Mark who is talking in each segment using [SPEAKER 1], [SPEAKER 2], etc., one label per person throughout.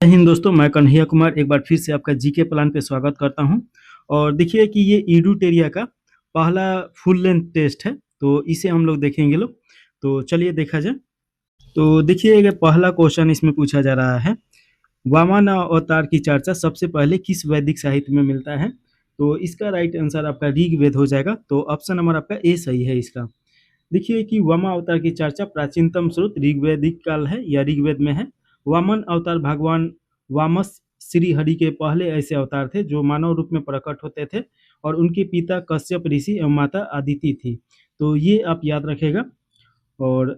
[SPEAKER 1] जय हिंद दोस्तों, मैं कन्हैया कुमार एक बार फिर से आपका जीके प्लान पे स्वागत करता हूं। और देखिए कि ये ईडूटेरिया का पहला फुल लेंथ टेस्ट है, तो इसे हम लोग देखेंगे लोग। तो चलिए देखा जाए। तो देखिए कि पहला क्वेश्चन इसमें पूछा जा रहा है, वामन अवतार की चर्चा सबसे पहले किस वैदिक साहित्य में मिलता है? तो इसका राइट आंसर आपका ऋग्वेद हो जाएगा। तो ऑप्शन नंबर आपका ए सही है इसका। देखिए कि वामा अवतार की चर्चा प्राचीनतम स्रोत ऋग्वैदिक काल है या ऋग्वेद में है। वामन अवतार भगवान वामस श्री हरि के पहले ऐसे अवतार थे जो मानव रूप में प्रकट होते थे, और उनके पिता कश्यप ऋषि एवं माता अदिति थी। तो ये आप याद रखेगा। और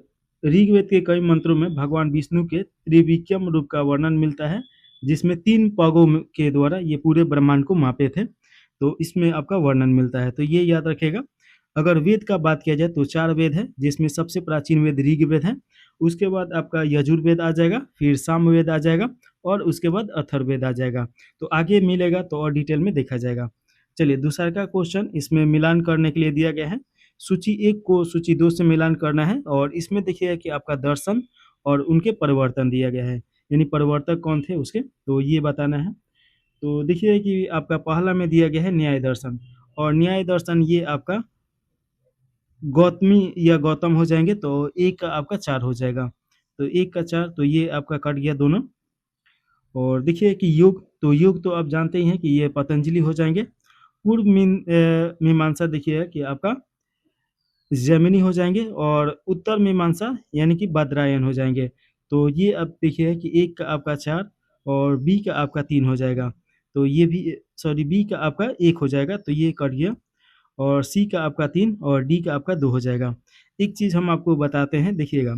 [SPEAKER 1] ऋग्वेद के कई मंत्रों में भगवान विष्णु के त्रिविक्रम रूप का वर्णन मिलता है, जिसमें 3 पगों के द्वारा ये पूरे ब्रह्मांड को मापे थे। तो इसमें आपका वर्णन मिलता है, तो ये याद रखेगा। अगर वेद का बात किया जाए तो 4 वेद है, जिसमें सबसे प्राचीन वेद ऋग्वेद है। उसके बाद आपका यजुर्वेद आ जाएगा, फिर सामवेद आ जाएगा, और उसके बाद अथर्ववेद आ जाएगा। तो आगे मिलेगा तो और डिटेल में देखा जाएगा। चलिए दूसरा का क्वेश्चन इसमें मिलान करने के लिए दिया गया है। सूची 1 को सूची 2 से मिलान करना है, और इसमें देखिएगा कि आपका दर्शन और उनके परिवर्तन दिया गया है, यानी परिवर्तक कौन थे उसके, तो ये बताना है। तो देखिए कि आपका पहला में दिया गया है न्याय दर्शन, और न्याय दर्शन ये आपका गौतमी या गौतम हो जाएंगे, तो एक का आपका 4 हो जाएगा। तो एक का 4, तो ये आपका कट गया दोनों। और देखिए कि योग, तो योग तो आप जानते ही हैं कि ये पतंजलि हो जाएंगे। पूर्व मीमांसा देखिए कि आपका जैमिनी हो जाएंगे, और उत्तर मीमांसा यानी कि बादरायण हो जाएंगे। तो ये अब देखिए कि एक का आपका 4 और बी का आपका 3 हो जाएगा। तो ये भी सॉरी, बी का आपका 1 हो जाएगा, तो ये कट गया। और सी का आपका 3 और डी का आपका 2 हो जाएगा। एक चीज़ हम आपको बताते हैं, देखिएगा।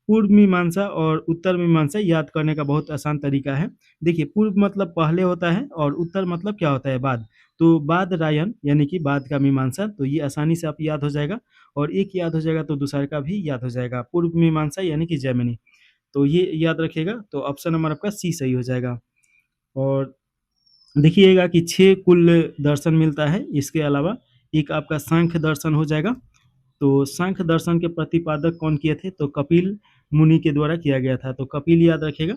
[SPEAKER 1] पूर्व मीमांसा और उत्तर मीमांसा याद करने का बहुत आसान तरीका है। देखिए, पूर्व मतलब पहले होता है, और उत्तर मतलब क्या होता है, बाद। तो बाद रायन यानी कि बाद का मीमांसा, तो ये आसानी से आप याद हो जाएगा। और एक याद हो जाएगा तो दूसरे का भी याद हो जाएगा, पूर्व मीमांसा यानी कि जैमिनी। तो ये याद रखिएगा, तो ऑप्शन नंबर आपका सी सही हो जाएगा। और देखिएगा कि 6 कुल दर्शन मिलता है, इसके अलावा एक आपका सांख्य दर्शन हो जाएगा। तो सांख्य दर्शन के प्रतिपादक कौन किए थे, तो कपिल मुनि के द्वारा किया गया था, तो कपिल याद रखिएगा।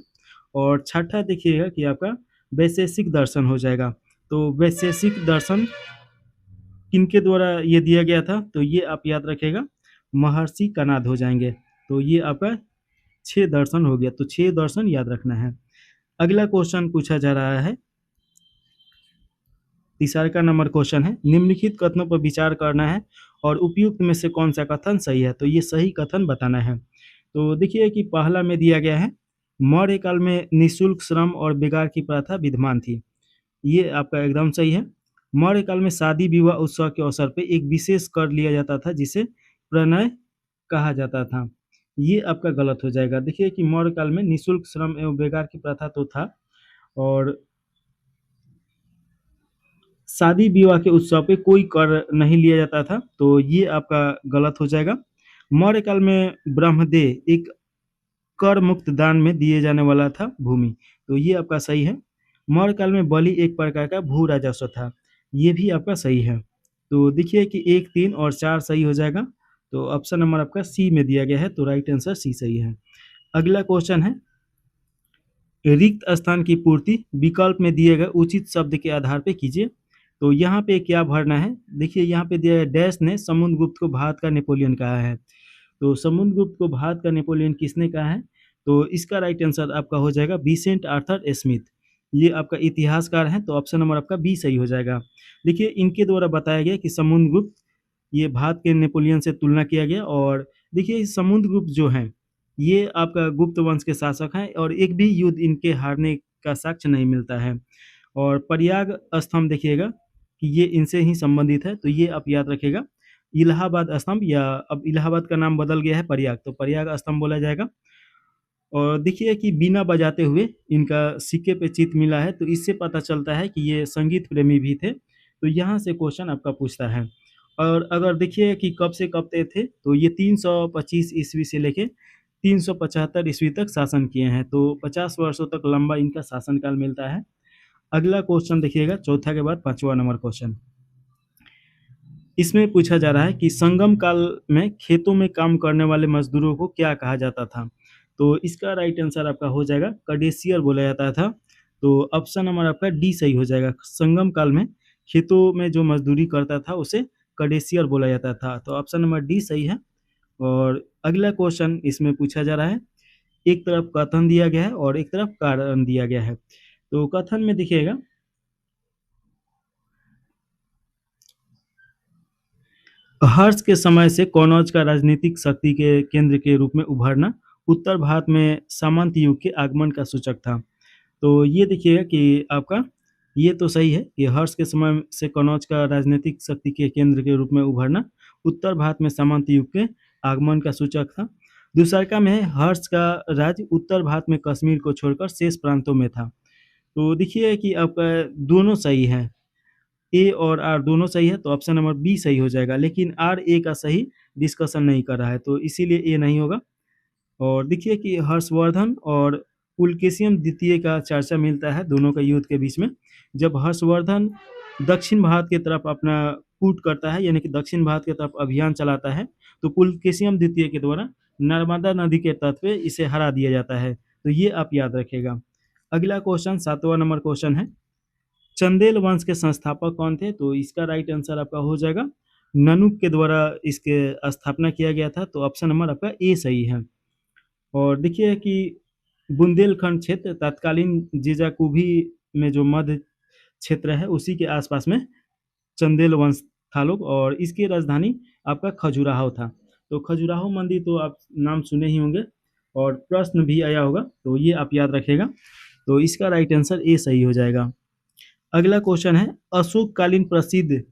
[SPEAKER 1] और छठा देखिएगा कि आपका वैशेषिक दर्शन हो जाएगा। तो वैशेषिक दर्शन किनके द्वारा ये दिया गया था, तो ये आप याद रखिएगा, महर्षि कणाद हो जाएंगे। तो ये आपका 6 दर्शन हो गया, तो 6 दर्शन याद रखना है। अगला क्वेश्चन पूछा जा रहा है, तीसरा का नंबर क्वेश्चन है, निम्नलिखित कथनों पर विचार करना है और उपयुक्त में से कौन सा कथन सही है, तो ये सही कथन बताना है। तो देखिए कि पहला में दिया गया है, मौर्य काल में निःशुल्क श्रम और बेगार की प्रथा विद्यमान थी। ये आपका एकदम सही है। मौर्य काल में शादी विवाह उत्सव के अवसर पे एक विशेष कर लिया जाता था, जिसे प्रणय कहा जाता था। ये आपका गलत हो जाएगा। देखिए कि मौर्य काल में निःशुल्क श्रम एवं बेगार की प्रथा तो था, और शादी विवाह के उत्सव पे कोई कर नहीं लिया जाता था, तो ये आपका गलत हो जाएगा। मौर्य काल में ब्रह्मदेव एक कर मुक्त दान में दिए जाने वाला था भूमि, तो ये आपका सही है। मौर्य काल में बलि एक प्रकार का भू राजस्व था, ये भी आपका सही है। तो देखिए कि 1, 3 और 4 सही हो जाएगा। तो ऑप्शन नंबर आपका सी में दिया गया है, तो राइट आंसर सी सही है। अगला क्वेश्चन है, रिक्त स्थान की पूर्ति विकल्प में दिए गए उचित शब्द के आधार पे कीजिए। तो यहाँ पे क्या भरना है, देखिए यहाँ पे दिया है, डैश ने समुद्रगुप्त को भारत का नेपोलियन कहा है। तो समुद्रगुप्त को भारत का नेपोलियन किसने कहा है, तो इसका राइट आंसर आपका हो जाएगा विसेंट आर्थर स्मिथ। ये आपका इतिहासकार हैं, तो ऑप्शन नंबर आपका बी सही हो जाएगा। देखिए इनके द्वारा बताया गया कि समुद्रगुप्त, ये भारत के नेपोलियन से तुलना किया गया। और देखिए समुद्रगुप्त जो हैं, ये आपका गुप्त वंश के शासक हैं, और एक भी युद्ध इनके हारने का साक्ष्य नहीं मिलता है। और प्रयाग स्तंभ देखिएगा कि ये इनसे ही संबंधित है, तो ये आप याद रखिएगा। इलाहाबाद स्तंभ, या अब इलाहाबाद का नाम बदल गया है प्रयाग, तो प्रयाग स्तंभ बोला जाएगा। और देखिए कि बीना बजाते हुए इनका सिक्के पे चित्र मिला है, तो इससे पता चलता है कि ये संगीत प्रेमी भी थे। तो यहाँ से क्वेश्चन आपका पूछता है। और अगर देखिए कि कब से कब तक थे, तो ये 325 ईस्वी से लेके 375 ईस्वी तक शासन किए हैं, तो 50 वर्षों तक लंबा इनका शासनकाल मिलता है। अगला क्वेश्चन देखिएगा, चौथा के बाद 5वां नंबर क्वेश्चन। इसमें पूछा जा रहा है कि संगम काल में खेतों में काम करने वाले मजदूरों को क्या कहा जाता था। तो इसका राइट आंसर आपका हो जाएगा कडेसियर बोला जाता था। तो ऑप्शन नंबर आपका डी सही हो जाएगा। संगम काल में खेतों में जो मजदूरी करता था उसे कडेसियर बोला जाता था। तो ऑप्शन नंबर डी सही है। और अगला क्वेश्चन इसमें पूछा जा रहा है, एक तरफ कथन दिया गया है और एक तरफ कारण दिया गया है। तो कथन में देखिएगा, हर्ष के समय से कनौज का राजनीतिक शक्ति के केंद्र के रूप में उभरना उत्तर भारत में सामंत युग के आगमन का सूचक था। तो ये देखिएगा कि आपका ये तो सही है कि हर्ष के समय से कनौज का राजनीतिक शक्ति के केंद्र के रूप में उभरना उत्तर भारत में सामंत युग के आगमन का सूचक था। दूसरा में है, हर्ष का राज्य उत्तर भारत में कश्मीर को छोड़कर शेष प्रांतों में था। तो देखिए कि आपका दोनों सही है, ए और आर दोनों सही है, तो ऑप्शन नंबर बी सही हो जाएगा। लेकिन आर ए का सही डिस्कशन नहीं कर रहा है, तो इसीलिए ए नहीं होगा। और देखिए कि हर्षवर्धन और पुलकेशियन द्वितीय का चर्चा मिलता है दोनों का युद्ध के बीच में। जब हर्षवर्धन दक्षिण भारत की तरफ अपना कूच करता है, यानी कि दक्षिण भारत की तरफ अभियान चलाता है, तो पुलकेशियन द्वितीय के द्वारा नर्मदा नदी के तट पे इसे हरा दिया जाता है। तो ये आप याद रखिएगा। अगला क्वेश्चन 7वां नंबर क्वेश्चन है, चंदेल वंश के संस्थापक कौन थे? तो इसका राइट आंसर आपका हो जाएगा ननुक के द्वारा इसके स्थापना किया गया था। तो ऑप्शन नंबर आपका ए सही है। और देखिए कि बुंदेलखंड क्षेत्र तत्कालीन जीजाकुभी में जो मध्य क्षेत्र है उसी के आसपास में चंदेल वंश था लोग, और इसकी राजधानी आपका खजुराहो था। तो खजुराहो मंदिर तो आप नाम सुने ही होंगे और प्रश्न भी आया होगा, तो ये आप याद रखिएगा। तो इसका राइट आंसर ए सही हो जाएगा। अगला क्वेश्चन है, अशोककालीन प्रसिद्ध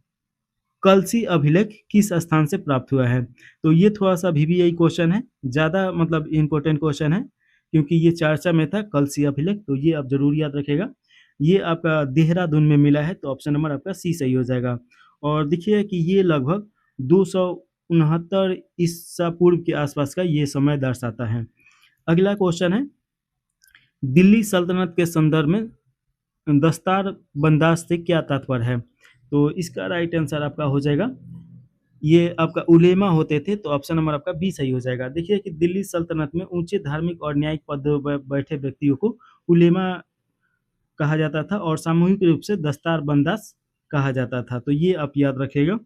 [SPEAKER 1] कलसी अभिलेख किस स्थान से प्राप्त हुआ है? तो ये थोड़ा सा वीवीआई क्वेश्चन है, ज़्यादा मतलब इम्पोर्टेंट क्वेश्चन है क्योंकि ये चर्चा में था कलसी अभिलेख, तो ये आप जरूर याद रखिएगा। ये आपका देहरादून में मिला है, तो ऑप्शन नंबर आपका सी सही हो जाएगा। और देखिए कि ये लगभग 269 ईसा पूर्व के आसपास का ये समय दर्शाता है। अगला क्वेश्चन है, दिल्ली सल्तनत के संदर्भ में दस्तार बंदाज से क्या तात्पर्य है? तो इसका राइट आंसर आपका हो जाएगा, ये आपका उलेमा होते थे, तो ऑप्शन नंबर आपका बी सही हो जाएगा। देखिए कि दिल्ली सल्तनत में ऊंचे धार्मिक और न्यायिक पदों पर बैठे व्यक्तियों को उलेमा कहा जाता था और सामूहिक रूप से दस्तार बंदाज कहा जाता था। तो ये आप याद रखिएगा।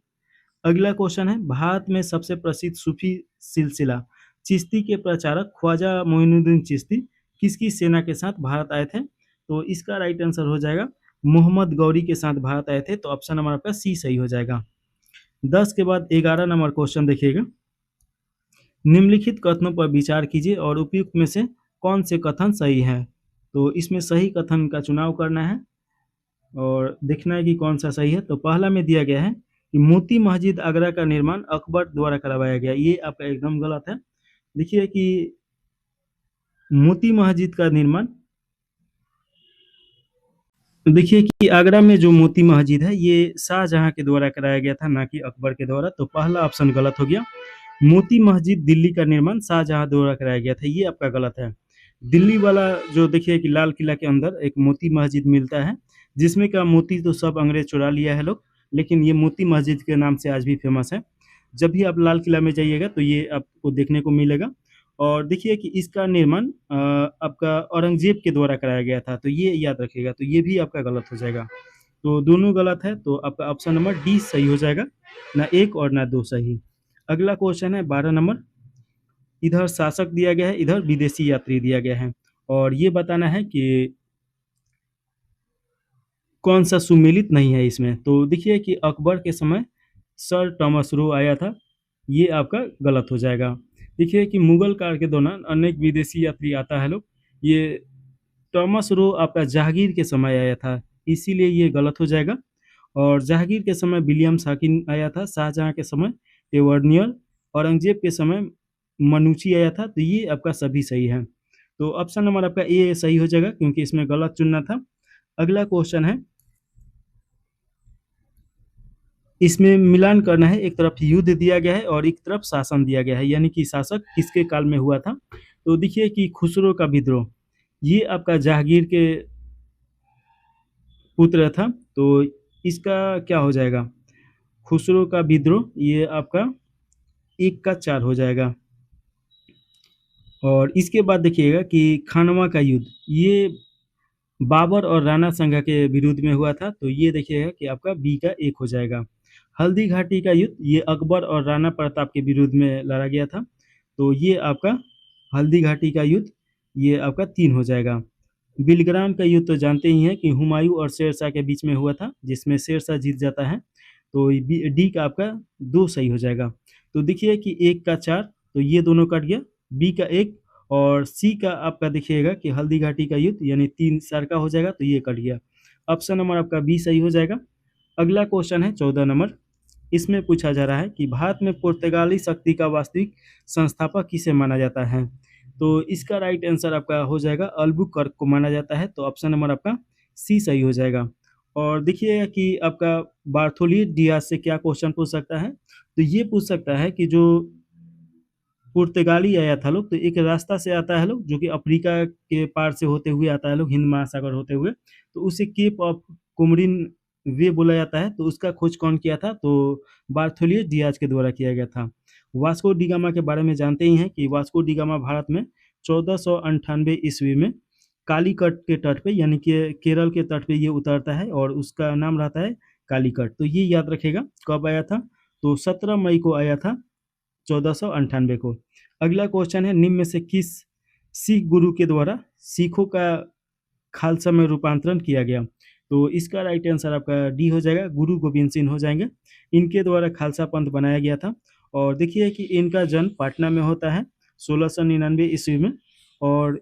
[SPEAKER 1] अगला क्वेश्चन है, भारत में सबसे प्रसिद्ध सूफी सिलसिला चिश्ती के प्रचारक ख्वाजा मोइनुद्दीन चिश्ती किसकी सेना के साथ भारत आए थे? तो इसका राइट आंसर हो जाएगा मोहम्मद गौरी के साथ भारत आए थे। तो ऑप्शन नंबर आपका सी सही हो जाएगा। 10 के बाद 11 नंबर क्वेश्चन देखिएगा, निम्नलिखित कथनों पर विचार कीजिए और उपयुक्त में से कौन से कथन सही है? तो इसमें सही कथन का चुनाव करना है और देखना है कि कौन सा सही है। तो पहला में दिया गया है कि मोती मस्जिद आगरा का निर्माण अकबर द्वारा करवाया गया, ये आपका एकदम गलत है। देखिए कि मोती मस्जिद का निर्माण, देखिए कि आगरा में जो मोती मस्जिद है ये शाहजहां के द्वारा कराया गया था, ना कि अकबर के द्वारा। तो पहला ऑप्शन गलत हो गया। मोती मस्जिद दिल्ली का निर्माण शाहजहां द्वारा कराया गया था, ये आपका गलत है। दिल्ली वाला जो देखिए कि लाल किला के अंदर एक मोती मस्जिद मिलता है, जिसमें का मोती तो सब अंग्रेज चुरा लिया है लोग, लेकिन ये मोती मस्जिद के नाम से आज भी फेमस है। जब भी आप लाल किला में जाइएगा तो ये आपको देखने को मिलेगा। और देखिए कि इसका निर्माण आपका औरंगजेब के द्वारा कराया गया था, तो ये याद रखिएगा। तो ये भी आपका गलत हो जाएगा। तो दोनों गलत है, तो आपका ऑप्शन नंबर डी सही हो जाएगा, ना एक और ना दो सही। अगला क्वेश्चन है 12 नंबर, इधर शासक दिया गया है, इधर विदेशी यात्री दिया गया है, और ये बताना है कि कौन सा सुमेलित नहीं है इसमें। तो देखिए कि अकबर के समय सर टॉमस रो आया था, ये आपका गलत हो जाएगा। देखिए कि मुगल काल के दौरान अनेक विदेशी यात्री आता है लोग, ये टॉमस रो आपका जहांगीर के समय आया था, इसीलिए ये गलत हो जाएगा। और जहांगीर के समय विलियम शाकिन आया था, शाहजहां के समय एवर्नियर, औरंगजेब के समय मनुची आया था, तो ये आपका सभी सही है। तो ऑप्शन नंबर आपका ए सही हो जाएगा क्योंकि इसमें गलत चुनना था। अगला क्वेश्चन है, इसमें मिलान करना है, एक तरफ युद्ध दिया गया है और एक तरफ शासन दिया गया है, यानी कि शासक किसके काल में हुआ था। तो देखिए कि खुसरो का विद्रोह, ये आपका जहांगीर के पुत्र था, तो इसका क्या हो जाएगा? खुसरो का विद्रोह ये आपका 1 का 4 हो जाएगा। और इसके बाद देखिएगा कि खानवा का युद्ध, ये बाबर और राणा संगा के विरुद्ध में हुआ था, तो ये देखिएगा कि आपका बी का 1 हो जाएगा। हल्दी घाटी का युद्ध, ये अकबर और राणा प्रताप के विरुद्ध में लड़ा गया था, तो ये आपका हल्दी घाटी का युद्ध, ये आपका 3 हो जाएगा। बिलग्राम का युद्ध तो जानते ही हैं कि हुमायूं और शेरशाह के बीच में हुआ था, जिसमें शेरशाह जीत जाता है, तो डी का आपका 2 सही हो जाएगा। तो देखिए कि 1 का 4, तो ये दोनों कट गया, बी का 1 और सी का आपका देखिएगा कि हल्दी घाटी का युद्ध यानी 3 4 का हो जाएगा, तो ये कट गया। ऑप्शन नंबर आपका बी सही हो जाएगा। अगला क्वेश्चन है 14 नंबर, इसमें पूछा जा रहा है कि भारत में पुर्तगाली शक्ति का वास्तविक संस्थापक किसे माना जाता है? तो इसका राइट आंसर आपका हो जाएगा अल्बुकर्क को माना जाता है, तो ऑप्शन नंबर आपका सी सही हो जाएगा। और देखिएगा कि आपका बार्थोली डियाज से क्या क्वेश्चन पूछ सकता है, तो ये पूछ सकता है कि जो पुर्तगाली आया था लोग, तो एक रास्ता से आता है लोग जो कि अफ्रीका के पार से होते हुए आता है लोग, हिंद महासागर होते हुए, तो उसे केप ऑफ कुमरिन वे बोला जाता है, तो उसका खोज कौन किया था? तो बार्थोलियो डियाज के द्वारा किया गया था। वास्को डी गामा के बारे में जानते ही हैं कि वास्को डी गामा भारत में 1498 ईस्वी में कालीकट के तट पे यानी कि केरल के तट पे ये उतरता है और उसका नाम रहता है कालीकट, तो ये याद रखेगा। कब आया था? तो 17 मई को आया था, 1498 को। अगला क्वेश्चन है, निम्न में से किस सिख गुरु के द्वारा सिखों का खालसा में रूपांतरण किया गया? तो इसका राइट आंसर आपका डी हो जाएगा, गुरु गोविंद सिंह हो जाएंगे। इनके द्वारा खालसा पंथ बनाया गया था। और देखिए कि इनका जन्म पटना में होता है 1699 ईस्वी में, और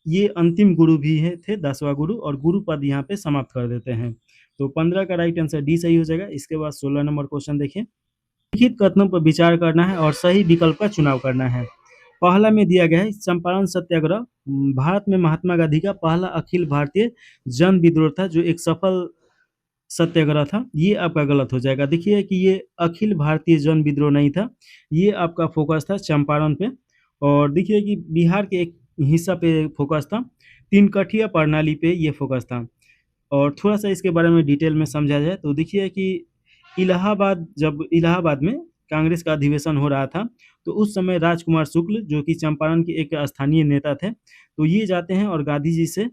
[SPEAKER 1] ये अंतिम गुरु भी है थे, 10वां गुरु, और गुरु पद यहाँ पे समाप्त कर देते हैं। तो 15 का राइट आंसर डी सही हो जाएगा। इसके बाद 16 नंबर क्वेश्चन देखिए, लिखित कथनों पर विचार करना है और सही विकल्प का चुनाव करना है। पहला में दिया गया है चंपारण सत्याग्रह भारत में महात्मा गांधी का पहला अखिल भारतीय जन विद्रोह था, जो एक सफल सत्याग्रह था, ये आपका गलत हो जाएगा। देखिए कि ये अखिल भारतीय जन विद्रोह नहीं था, ये आपका फोकस था चंपारण पे। और देखिए कि बिहार के एक हिस्सा पे फोकस था, तीन कठिया प्रणाली पे ये फोकस था। और थोड़ा सा इसके बारे में डिटेल में समझा जाए तो देखिए कि जब इलाहाबाद में कांग्रेस का अधिवेशन हो रहा था, तो उस समय राजकुमार शुक्ल जो कि चंपारण के एक स्थानीय नेता थे, तो ये जाते हैं और गांधी जी से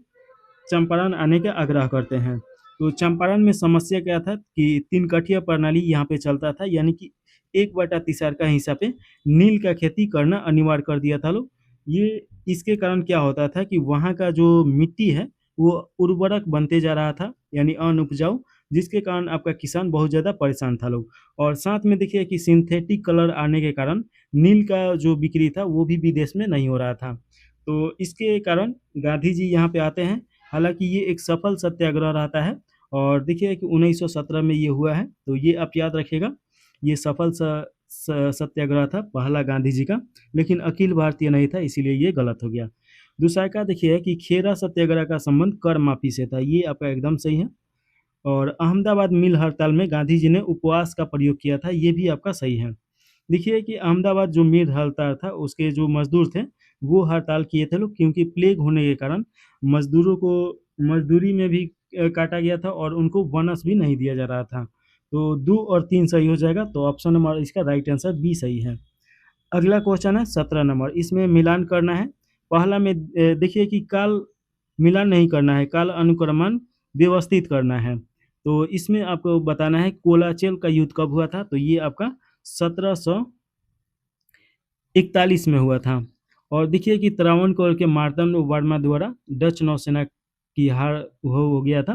[SPEAKER 1] चंपारण आने का आग्रह करते हैं। तो चंपारण में समस्या क्या था कि तीन कठिया प्रणाली यहाँ पे चलता था, यानी कि 1/3 का हिस्सा पे नील का खेती करना अनिवार्य कर दिया था लोग। ये इसके कारण क्या होता था कि वहाँ का जो मिट्टी है वो उर्वरक बनते जा रहा था, यानी अनउपजाऊ, जिसके कारण आपका किसान बहुत ज़्यादा परेशान था लोग। और साथ में देखिए कि सिंथेटिक कलर आने के कारण नील का जो बिक्री था वो भी विदेश में नहीं हो रहा था। तो इसके कारण गांधी जी यहाँ पे आते हैं। हालांकि ये एक सफल सत्याग्रह रहता है, और देखिए कि 1917 में ये हुआ है, तो ये आप याद रखिएगा। ये सफल सत्याग्रह था पहला गांधी जी का, लेकिन अखिल भारतीय नहीं था, इसीलिए ये गलत हो गया। दूसरा का देखिए कि खेरा सत्याग्रह का संबंध कर माफी से था, ये आपका एकदम सही है। और अहमदाबाद मिल हड़ताल में गांधी जी ने उपवास का प्रयोग किया था, ये भी आपका सही है। देखिए कि अहमदाबाद जो मिल हड़ताल था उसके जो मजदूर थे वो हड़ताल किए थे लोग, क्योंकि प्लेग होने के कारण मजदूरों को मजदूरी में भी काटा गया था और उनको बोनस भी नहीं दिया जा रहा था। तो 2 और 3 सही हो जाएगा, तो ऑप्शन नंबर इसका राइट आंसर बी सही है। अगला क्वेश्चन है 17 नंबर, इसमें मिलान करना है। पहला में देखिए कि काल मिलान नहीं करना है, काल अनुक्रमण व्यवस्थित करना है। तो इसमें आपको बताना है कोलाचेल का युद्ध कब हुआ था, तो ये आपका 1741 में हुआ था। और देखिए कि त्रावणकोर के मार्तंड वर्मा द्वारा डच नौसेना की हार हो गया था,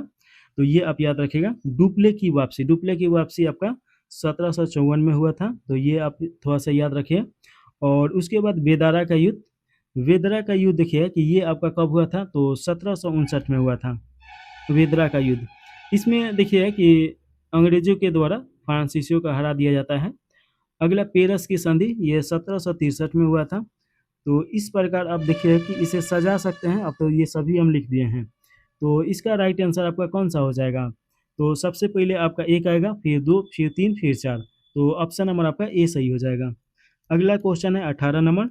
[SPEAKER 1] तो ये आप याद रखिएगा। डुप्ले की वापसी आपका 1754 में हुआ था, तो ये आप थोड़ा सा याद रखिए। और उसके बाद वेदरा का युद्ध देखिए कि ये आपका कब हुआ था, तो 1759 में हुआ था वेदरा का युद्ध। इसमें देखिए कि अंग्रेजों के द्वारा फ्रांसीसियों का हरा दिया जाता है। अगला पेरस की संधि, ये 1763 में हुआ था। तो इस प्रकार आप देखिए कि इसे सजा सकते हैं। अब तो ये सभी हम लिख दिए हैं, तो इसका राइट आंसर आपका कौन सा हो जाएगा? तो सबसे पहले आपका 1 आएगा, फिर 2, फिर 3, फिर 4, तो ऑप्शन नंबर आपका ए सही हो जाएगा। अगला क्वेश्चन है 18 नंबर,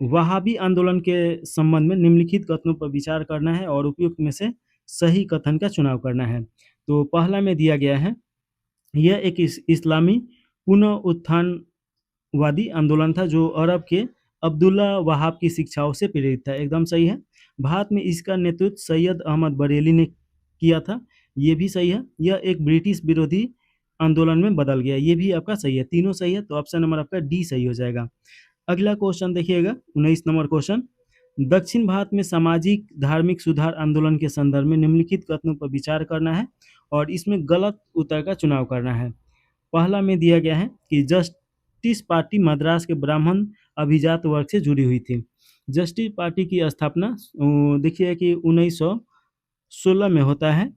[SPEAKER 1] वहाबी आंदोलन के संबंध में निम्नलिखित कथनों पर विचार करना है और उपयुक्त में से सही कथन का चुनाव करना है। तो पहला में दिया गया है, यह एक इस्लामी पुनः उत्थानवादी आंदोलन था जो अरब के अब्दुल्ला वहाब की शिक्षाओं से प्रेरित था, एकदम सही है। भारत में इसका नेतृत्व सैयद अहमद बरेली ने किया था, ये भी सही है। यह एक ब्रिटिश विरोधी आंदोलन में बदल गया, ये भी आपका सही है, तीनों सही है, तो ऑप्शन नंबर आपका डी सही हो जाएगा। अगला क्वेश्चन देखिएगा, 19 नंबर क्वेश्चन। दक्षिण भारत में सामाजिक धार्मिक सुधार आंदोलन के संदर्भ में निम्नलिखित कथनों पर विचार करना है और इसमें गलत उत्तर का चुनाव करना है। पहला में दिया गया है कि जस्टिस पार्टी मद्रास के ब्राह्मण अभिजात वर्ग से जुड़ी हुई थी। जस्टिस पार्टी की स्थापना देखिए कि 1916 में होता है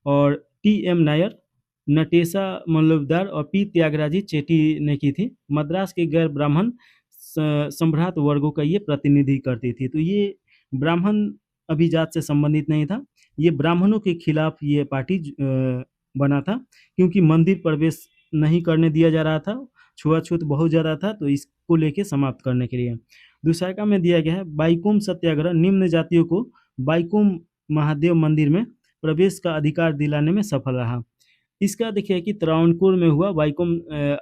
[SPEAKER 1] और टी.एम. नायर, नटेशा मल्लुदार और पी. त्यागराजी चेट्टी ने की थी। मद्रास के गैर ब्राह्मण सम्भ्रांत वर्गों का ये प्रतिनिधि करती थी। तो ये ब्राह्मण अभिजात से संबंधित नहीं था, ये ब्राह्मणों के खिलाफ ये पार्टी बना था, क्योंकि मंदिर प्रवेश नहीं करने दिया जा रहा था, छुआछूत बहुत ज़्यादा था, तो इसको लेके समाप्त करने के लिए। दूसरा में दिया गया है बाईकुम सत्याग्रह निम्न जातियों को बाईकुम महादेव मंदिर में प्रवेश का अधिकार दिलाने में सफल रहा। इसका देखिए कि त्रावणकोर में हुआ बाईकुम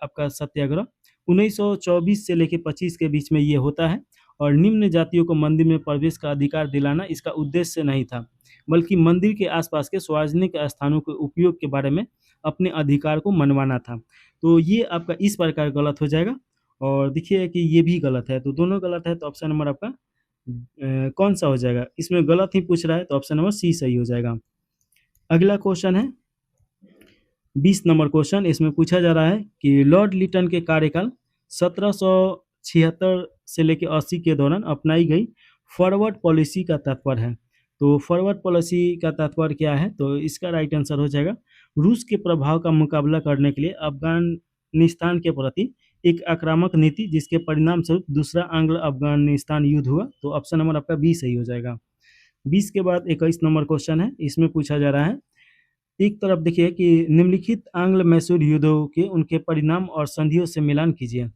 [SPEAKER 1] आपका सत्याग्रह 1924 से लेकर 25 के बीच में ये होता है और निम्न जातियों को मंदिर में प्रवेश का अधिकार दिलाना इसका उद्देश्य नहीं था, बल्कि मंदिर के आसपास के सार्वजनिक स्थानों के उपयोग के बारे में अपने अधिकार को मनवाना था। तो ये आपका इस प्रकार गलत हो जाएगा और देखिए कि ये भी गलत है, तो दोनों गलत है, तो ऑप्शन नंबर आपका कौन सा हो जाएगा? इसमें गलत ही पूछ रहा है, तो ऑप्शन नंबर सी सही हो जाएगा। अगला क्वेश्चन है 20 नंबर क्वेश्चन। इसमें पूछा जा रहा है कि लॉर्ड लिटन के कार्यकाल 1776 से लेकर 80 के दौरान अपनाई गई फॉरवर्ड पॉलिसी का तात्पर्य है। तो फॉरवर्ड पॉलिसी का तात्पर्य क्या है? तो इसका राइट आंसर हो जाएगा रूस के प्रभाव का मुकाबला करने के लिए अफगानिस्तान के प्रति एक आक्रामक नीति, जिसके परिणाम स्वरूप दूसरा आंग्ल अफगानिस्तान युद्ध हुआ। तो ऑप्शन नंबर आपका बी सही हो जाएगा। 20 के बाद 21 नंबर क्वेश्चन है। इसमें पूछा जा रहा है, एक तरफ देखिए कि निम्नलिखित आंग्ल मैसूर युद्धों के उनके परिणाम और संधियों से मिलान कीजिए।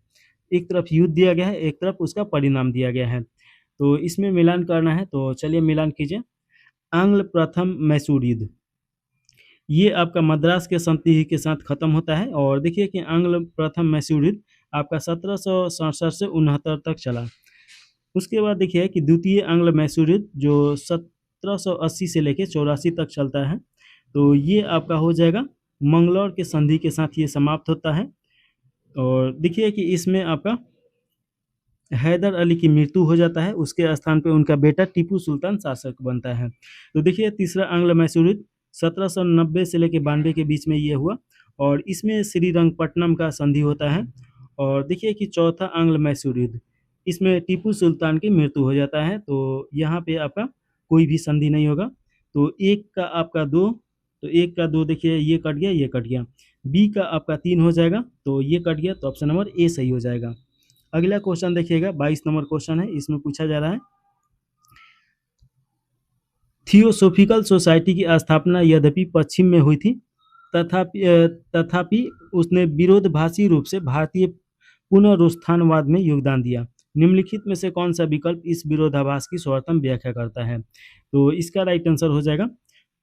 [SPEAKER 1] एक तरफ युद्ध दिया गया है, एक तरफ उसका परिणाम दिया गया है, तो इसमें मिलान करना है। तो चलिए मिलान कीजिए। आंग्ल प्रथम मैसूर युद्ध, ये आपका मद्रास के संधि के साथ खत्म होता है और देखिए कि आंग्ल प्रथम मैसूर युद्ध आपका 1767 से 69 तक चला। उसके बाद देखिए कि द्वितीय आंग्ल मैसूर युद्ध जो 1780 से लेकर 84 तक चलता है, तो ये आपका हो जाएगा मंगलौर के संधि के साथ ये समाप्त होता है। और देखिए कि इसमें आपका हैदर अली की मृत्यु हो जाता है, उसके स्थान पे उनका बेटा टीपू सुल्तान शासक बनता है। तो देखिए तीसरा आंग्ल मैसूर युद्ध 1790 से लेकर 92 के बीच में ये हुआ और इसमें श्रीरंगपट्टनम का संधि होता है। और देखिए कि चौथा आंग्ल मैसूर युद्ध, इसमें टीपू सुल्तान की मृत्यु हो जाता है, तो यहाँ पे आपका कोई भी संधि नहीं होगा। तो एक का आपका 2, तो एक का 2 देखिए ये कट गया, ये कट गया। बी का आपका 3 हो जाएगा, तो ये कट गया, तो ऑप्शन नंबर ए सही हो जाएगा। अगला क्वेश्चन देखिएगा 22 नंबर क्वेश्चन है। इसमें पूछा जा रहा है थियोसोफिकल सोसाइटी की स्थापना यद्यपि पश्चिम में हुई थी, तथापि उसने विरोधाभासी रूप से भारतीय पुनरुत्थानवाद में योगदान दिया। निम्नलिखित में से कौन सा विकल्प इस विरोधाभास की सर्वोत्तम व्याख्या करता है? तो इसका राइट आंसर हो जाएगा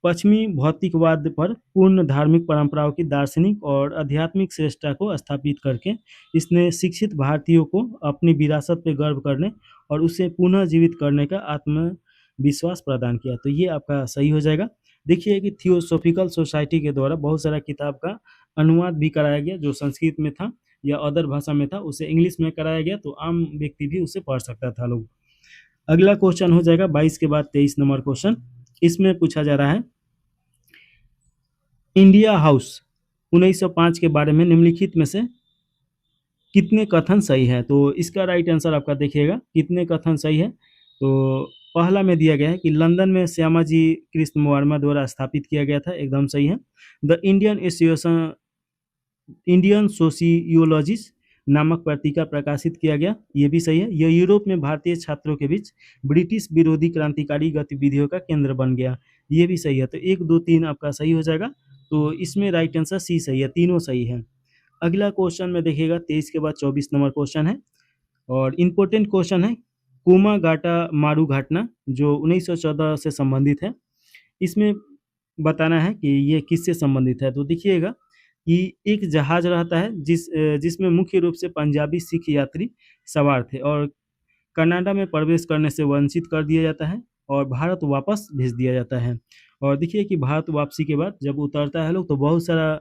[SPEAKER 1] पश्चिमी भौतिकवाद पर पूर्ण धार्मिक परंपराओं की दार्शनिक और आध्यात्मिक श्रेष्ठता को स्थापित करके इसने शिक्षित भारतीयों को अपनी विरासत पर गर्व करने और उसे पुनः जीवित करने का आत्मविश्वास प्रदान किया। तो ये आपका सही हो जाएगा। देखिए कि थियोसोफिकल सोसाइटी के द्वारा बहुत सारा किताब का अनुवाद भी कराया गया, जो संस्कृत में था या अदर भाषा में था, उसे इंग्लिश में कराया गया, तो आम व्यक्ति भी उसे पढ़ सकता था लोग। अगला क्वेश्चन हो जाएगा 22 के बाद 23 नंबर क्वेश्चन। इसमें पूछा जा रहा है इंडिया हाउस 1905 के बारे में निम्नलिखित में से कितने कथन सही है? तो इसका राइट आंसर आपका देखिएगा कितने कथन सही है। तो पहला में दिया गया है कि लंदन में श्यामाजी कृष्ण वर्मा द्वारा स्थापित किया गया था, एकदम सही है। द इंडियन सोशियोलॉजिस्ट नामक पत्रिका प्रकाशित किया गया, ये भी सही है। यह यूरोप में भारतीय छात्रों के बीच ब्रिटिश विरोधी क्रांतिकारी गतिविधियों का केंद्र बन गया, ये भी सही है। तो 1, 2, 3 आपका सही हो जाएगा। तो इसमें राइट आंसर सी सही है, तीनों सही है। अगला क्वेश्चन में देखिएगा 23 के बाद 24 नंबर क्वेश्चन है और इम्पोर्टेंट क्वेश्चन है कुमागाटा मारू घटना जो 1914 से संबंधित है। इसमें बताना है कि ये किससे संबंधित है। तो देखिएगा कि एक जहाज रहता है जिसमें मुख्य रूप से पंजाबी सिख यात्री सवार थे और कनाडा में प्रवेश करने से वंचित कर दिया जाता है और भारत वापस भेज दिया जाता है। और देखिए कि भारत वापसी के बाद जब उतरता है लोग, तो बहुत सारा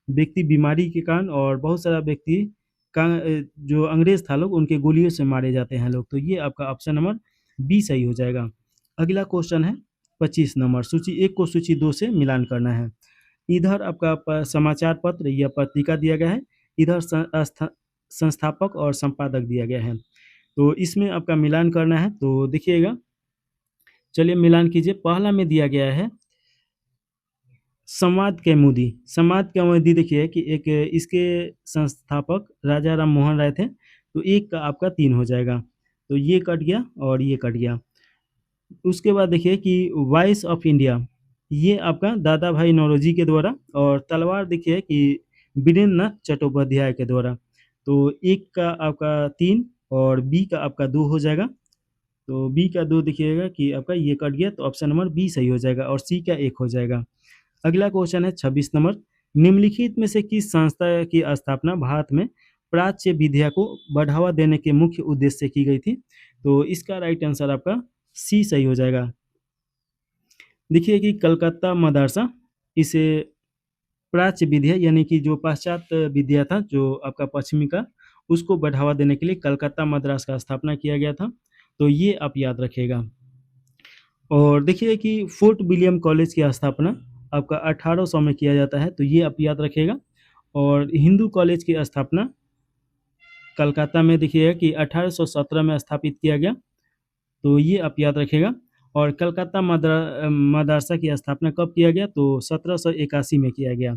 [SPEAKER 1] व्यक्ति बीमारी के कारण और बहुत सारा व्यक्ति का जो अंग्रेज था लोग, उनके गोलियों से मारे जाते हैं लोग। तो ये आपका ऑप्शन नंबर बी सही हो जाएगा। अगला क्वेश्चन है 25 नंबर, सूची 1 को सूची 2 से मिलान करना है। इधर आपका समाचार पत्र या पत्रिका दिया गया है, इधर संस्थापक और संपादक दिया गया है। तो इसमें आपका मिलान करना है, तो देखिएगा, चलिए मिलान कीजिए। पहला में दिया गया है संवाद कौमुदी। संवाद कौमुदी देखिए कि एक इसके संस्थापक राजा राम मोहन राय थे, तो एक का आपका 3 हो जाएगा, तो ये कट गया और ये कट गया। उसके बाद देखिए कि वॉइस ऑफ इंडिया, ये आपका दादा भाई नौरोजी के द्वारा, और तलवार देखिए कि वीरेंद्र नाथ चट्टोपाध्याय के द्वारा। तो एक का आपका 3 और बी का आपका 2 हो जाएगा। तो बी का 2 देखिएगा कि आपका ये कट गया, तो ऑप्शन नंबर बी सही हो जाएगा और सी का 1 हो जाएगा। अगला क्वेश्चन है 26 नंबर, निम्नलिखित में से किस संस्था की स्थापना भारत में प्राच्य विद्या को बढ़ावा देने के मुख्य उद्देश्य से की गई थी? तो इसका राइट आंसर आपका सी सही हो जाएगा। देखिए कि कलकत्ता मदरसा, इसे प्राच्य विद्या यानी कि जो पाश्चात्य विद्या था जो आपका पश्चिमी का, उसको बढ़ावा देने के लिए कलकत्ता मद्रास का स्थापना किया गया था। तो ये आप याद रखिएगा। और देखिए कि फोर्ट विलियम कॉलेज की स्थापना आपका 1800 में किया जाता है, तो ये आप याद रखिएगा। और हिंदू कॉलेज की स्थापना कलकत्ता में देखिएगा कि 1817 में स्थापित किया गया, तो ये आप याद रखिएगा। और कलकत्ता मदरसा की स्थापना कब किया गया? तो 1781 में किया गया।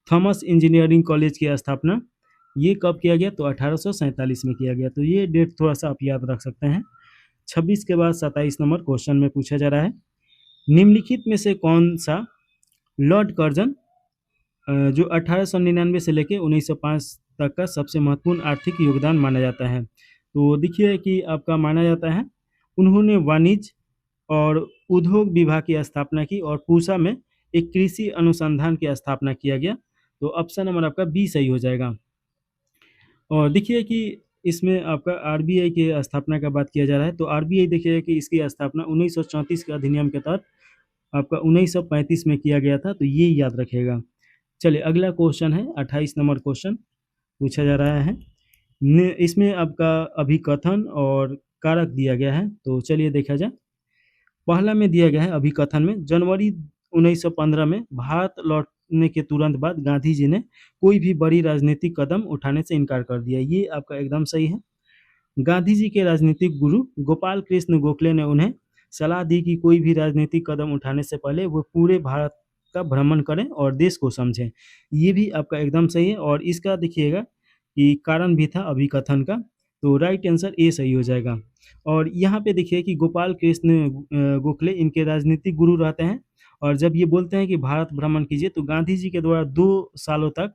[SPEAKER 1] थॉमस इंजीनियरिंग कॉलेज की स्थापना ये कब किया गया? तो 1847 में किया गया। तो ये डेट थोड़ा सा आप याद रख सकते हैं। 26 के बाद 27 नंबर क्वेश्चन में पूछा जा रहा है, निम्नलिखित में से कौन सा लॉर्ड कर्जन जो 1899 से लेकर 1905 तक का सबसे महत्वपूर्ण आर्थिक योगदान माना जाता है? तो देखिए कि आपका माना जाता है, उन्होंने वाणिज्य और उद्योग विभाग की स्थापना की और पूसा में एक कृषि अनुसंधान की स्थापना किया गया। तो ऑप्शन नंबर आपका बी सही हो जाएगा। और देखिए कि इसमें आपका आरबीआई की स्थापना का बात किया जा रहा है, तो आरबीआई देखिए कि इसकी स्थापना 1934 के अधिनियम के तहत आपका 1935 में किया गया था, तो ये याद रखिएगा। चलिए अगला क्वेश्चन है 28 नंबर क्वेश्चन पूछा जा रहा है। इसमें आपका अभिकथन और कारक दिया गया है, तो चलिए देखा जाए। पहला में दिया गया है अभिकथन में, जनवरी 1915 में भारत लौटने के तुरंत बाद गांधी जी ने कोई भी बड़ी राजनीतिक कदम उठाने से इनकार कर दिया। ये आपका एकदम सही है। गांधी जी के राजनीतिक गुरु गोपाल कृष्ण गोखले ने उन्हें सलाह दी कि कोई भी राजनीतिक कदम उठाने से पहले वो पूरे भारत का भ्रमण करें और देश को समझें। ये भी आपका एकदम सही है। और इसका देखिएगा कि कारण भी था अभिकथन का, तो राइट आंसर ए सही हो जाएगा। और यहाँ पे देखिए कि गोपाल कृष्ण गोखले इनके राजनीतिक गुरु रहते हैं, और जब ये बोलते हैं कि भारत भ्रमण कीजिए, तो गांधी जी के द्वारा 2 सालों तक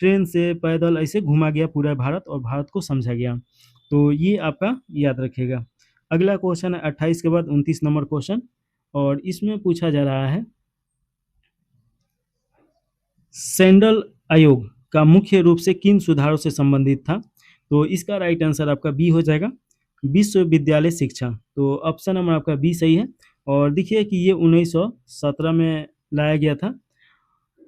[SPEAKER 1] ट्रेन से पैदल ऐसे घुमा गया पूरा भारत और भारत को समझा गया। तो ये आपका याद रखिएगा। अगला क्वेश्चन है 28 के बाद 29 नंबर क्वेश्चन, और इसमें पूछा जा रहा है, सैंडल आयोग का मुख्य रूप से किन सुधारों से संबंधित था? तो इसका राइट आंसर आपका बी हो जाएगा, विश्वविद्यालय शिक्षा। तो ऑप्शन नंबर आपका बी सही है। और देखिए कि ये 1917 में लाया गया था।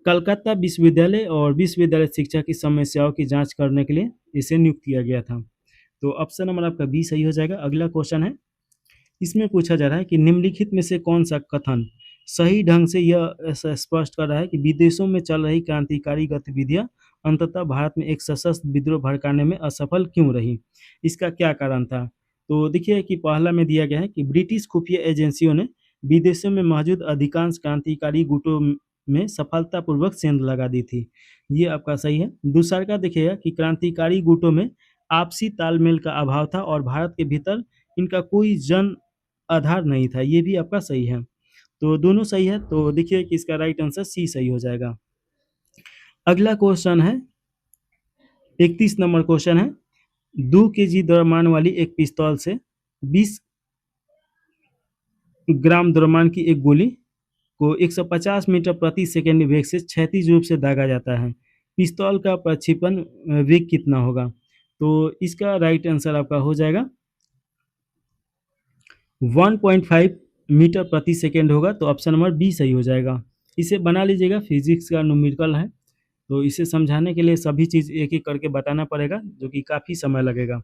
[SPEAKER 1] कलकत्ता विश्वविद्यालय और विश्वविद्यालय शिक्षा की समस्याओं की जांच करने के लिए इसे नियुक्त किया गया था। तो ऑप्शन नंबर आपका बी सही हो जाएगा। अगला क्वेश्चन है, इसमें पूछा जा रहा है कि निम्नलिखित में से कौन सा कथन सही ढंग से यह स्पष्ट कर रहा है कि विदेशों में चल रही क्रांतिकारी गतिविधियां अंततः भारत में एक सशस्त्र विद्रोह भड़काने में असफल क्यों रही? इसका क्या कारण था? तो देखिए कि पहला में दिया गया है कि ब्रिटिश खुफिया एजेंसियों ने विदेशों में मौजूद अधिकांश क्रांतिकारी गुटों में सफलतापूर्वक सेंध लगा दी थी। ये आपका सही है। दूसरा का देखिएगा कि क्रांतिकारी गुटों में आपसी तालमेल का अभाव था और भारत के भीतर इनका कोई जन आधार नहीं था। ये भी आपका सही है। तो दोनों सही है। तो देखिए कि इसका राइट आंसर सी सही हो जाएगा। अगला क्वेश्चन है 31 नंबर क्वेश्चन है, 2 केजी द्रव्यमान वाली एक पिस्तौल से 20 ग्राम द्रव्यमान की एक गोली को 150 मीटर प्रति सेकंड वेग से क्षैतिज रूप से दागा जाता है। पिस्तौल का प्रक्षेपण वेग कितना होगा? तो इसका राइट आंसर आपका हो जाएगा 1.5 मीटर प्रति सेकेंड होगा, तो ऑप्शन नंबर बी सही हो जाएगा। इसे बना लीजिएगा, फिजिक्स का न्यूमेरिकल है, तो इसे समझाने के लिए सभी चीज़ एक-एक करके बताना पड़ेगा, जो कि काफ़ी समय लगेगा।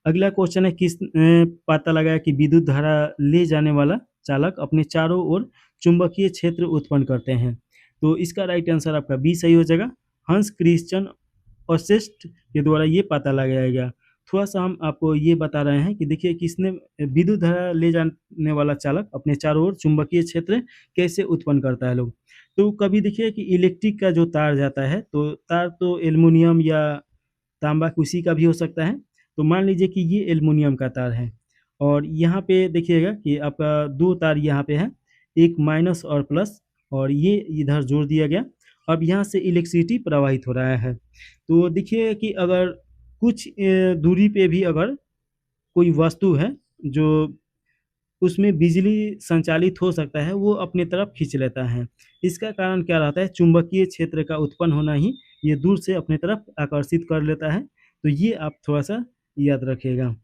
[SPEAKER 1] अगला क्वेश्चन है, पता लगाया कि विद्युत धारा ले जाने वाला चालक अपने चारों ओर चुंबकीय क्षेत्र उत्पन्न करते हैं। तो इसका राइट आंसर आपका बी सही हो जाएगा। हंस क्रिश्चियन ओर्सेस्ट के द्वारा ये पता लगाया गया। थोड़ा-सा हम आपको ये बता रहे हैं कि देखिए किसने विद्युत धारा ले जाने वाला चालक अपने चारों ओर चुंबकीय क्षेत्र कैसे उत्पन्न करता है लोग। तो कभी देखिए कि इलेक्ट्रिक का जो तार जाता है, तो तार तो एल्युमिनियम या तांबा किसी का भी हो सकता है। तो मान लीजिए कि ये एल्युमिनियम का तार है और यहाँ पे देखिएगा कि आपका 2 तार यहाँ पे है, एक माइनस और प्लस, और ये इधर जोड़ दिया गया। अब यहाँ से इलेक्ट्रिसिटी प्रवाहित हो रहा है। तो देखिए कि अगर कुछ दूरी पे भी अगर कोई वस्तु है जो उसमें बिजली संचालित हो सकता है, वो अपनी तरफ खींच लेता है। इसका कारण क्या रहता है? चुंबकीय क्षेत्र का उत्पन्न होना ही ये दूर से अपनी तरफ आकर्षित कर लेता है। तो ये आप थोड़ा-सा याद रखिएगा।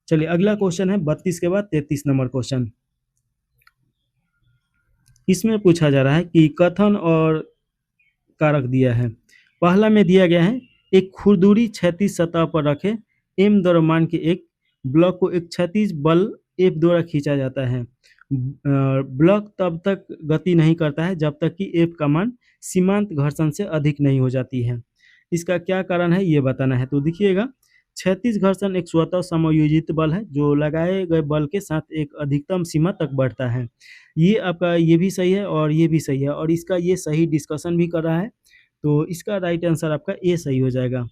[SPEAKER 1] चलिए अगला क्वेश्चन है 32 के बाद 33 नंबर क्वेश्चन। इसमें पूछा जा रहा है कि कथन और कारक दिया है। पहला में दिया गया है, एक खुरदुरी क्षैतिज सतह पर रखे m द्रव्यमान के एक ब्लॉक को एक क्षैतिज बल F द्वारा खींचा जाता है। ब्लॉक तब तक गति नहीं करता है जब तक कि F का मान सीमांत घर्षण से अधिक नहीं हो जाती है। इसका क्या कारण है ये बताना है। तो देखिएगा, क्षैतिज घर्षण एक स्वतः समायोजित बल है जो लगाए गए बल के साथ एक अधिकतम सीमा तक बढ़ता है। ये आपका ये भी सही है और ये भी सही है, और इसका ये सही डिस्कशन भी कर रहा है। तो इसका राइट आंसर आपका ए सही हो जाएगा।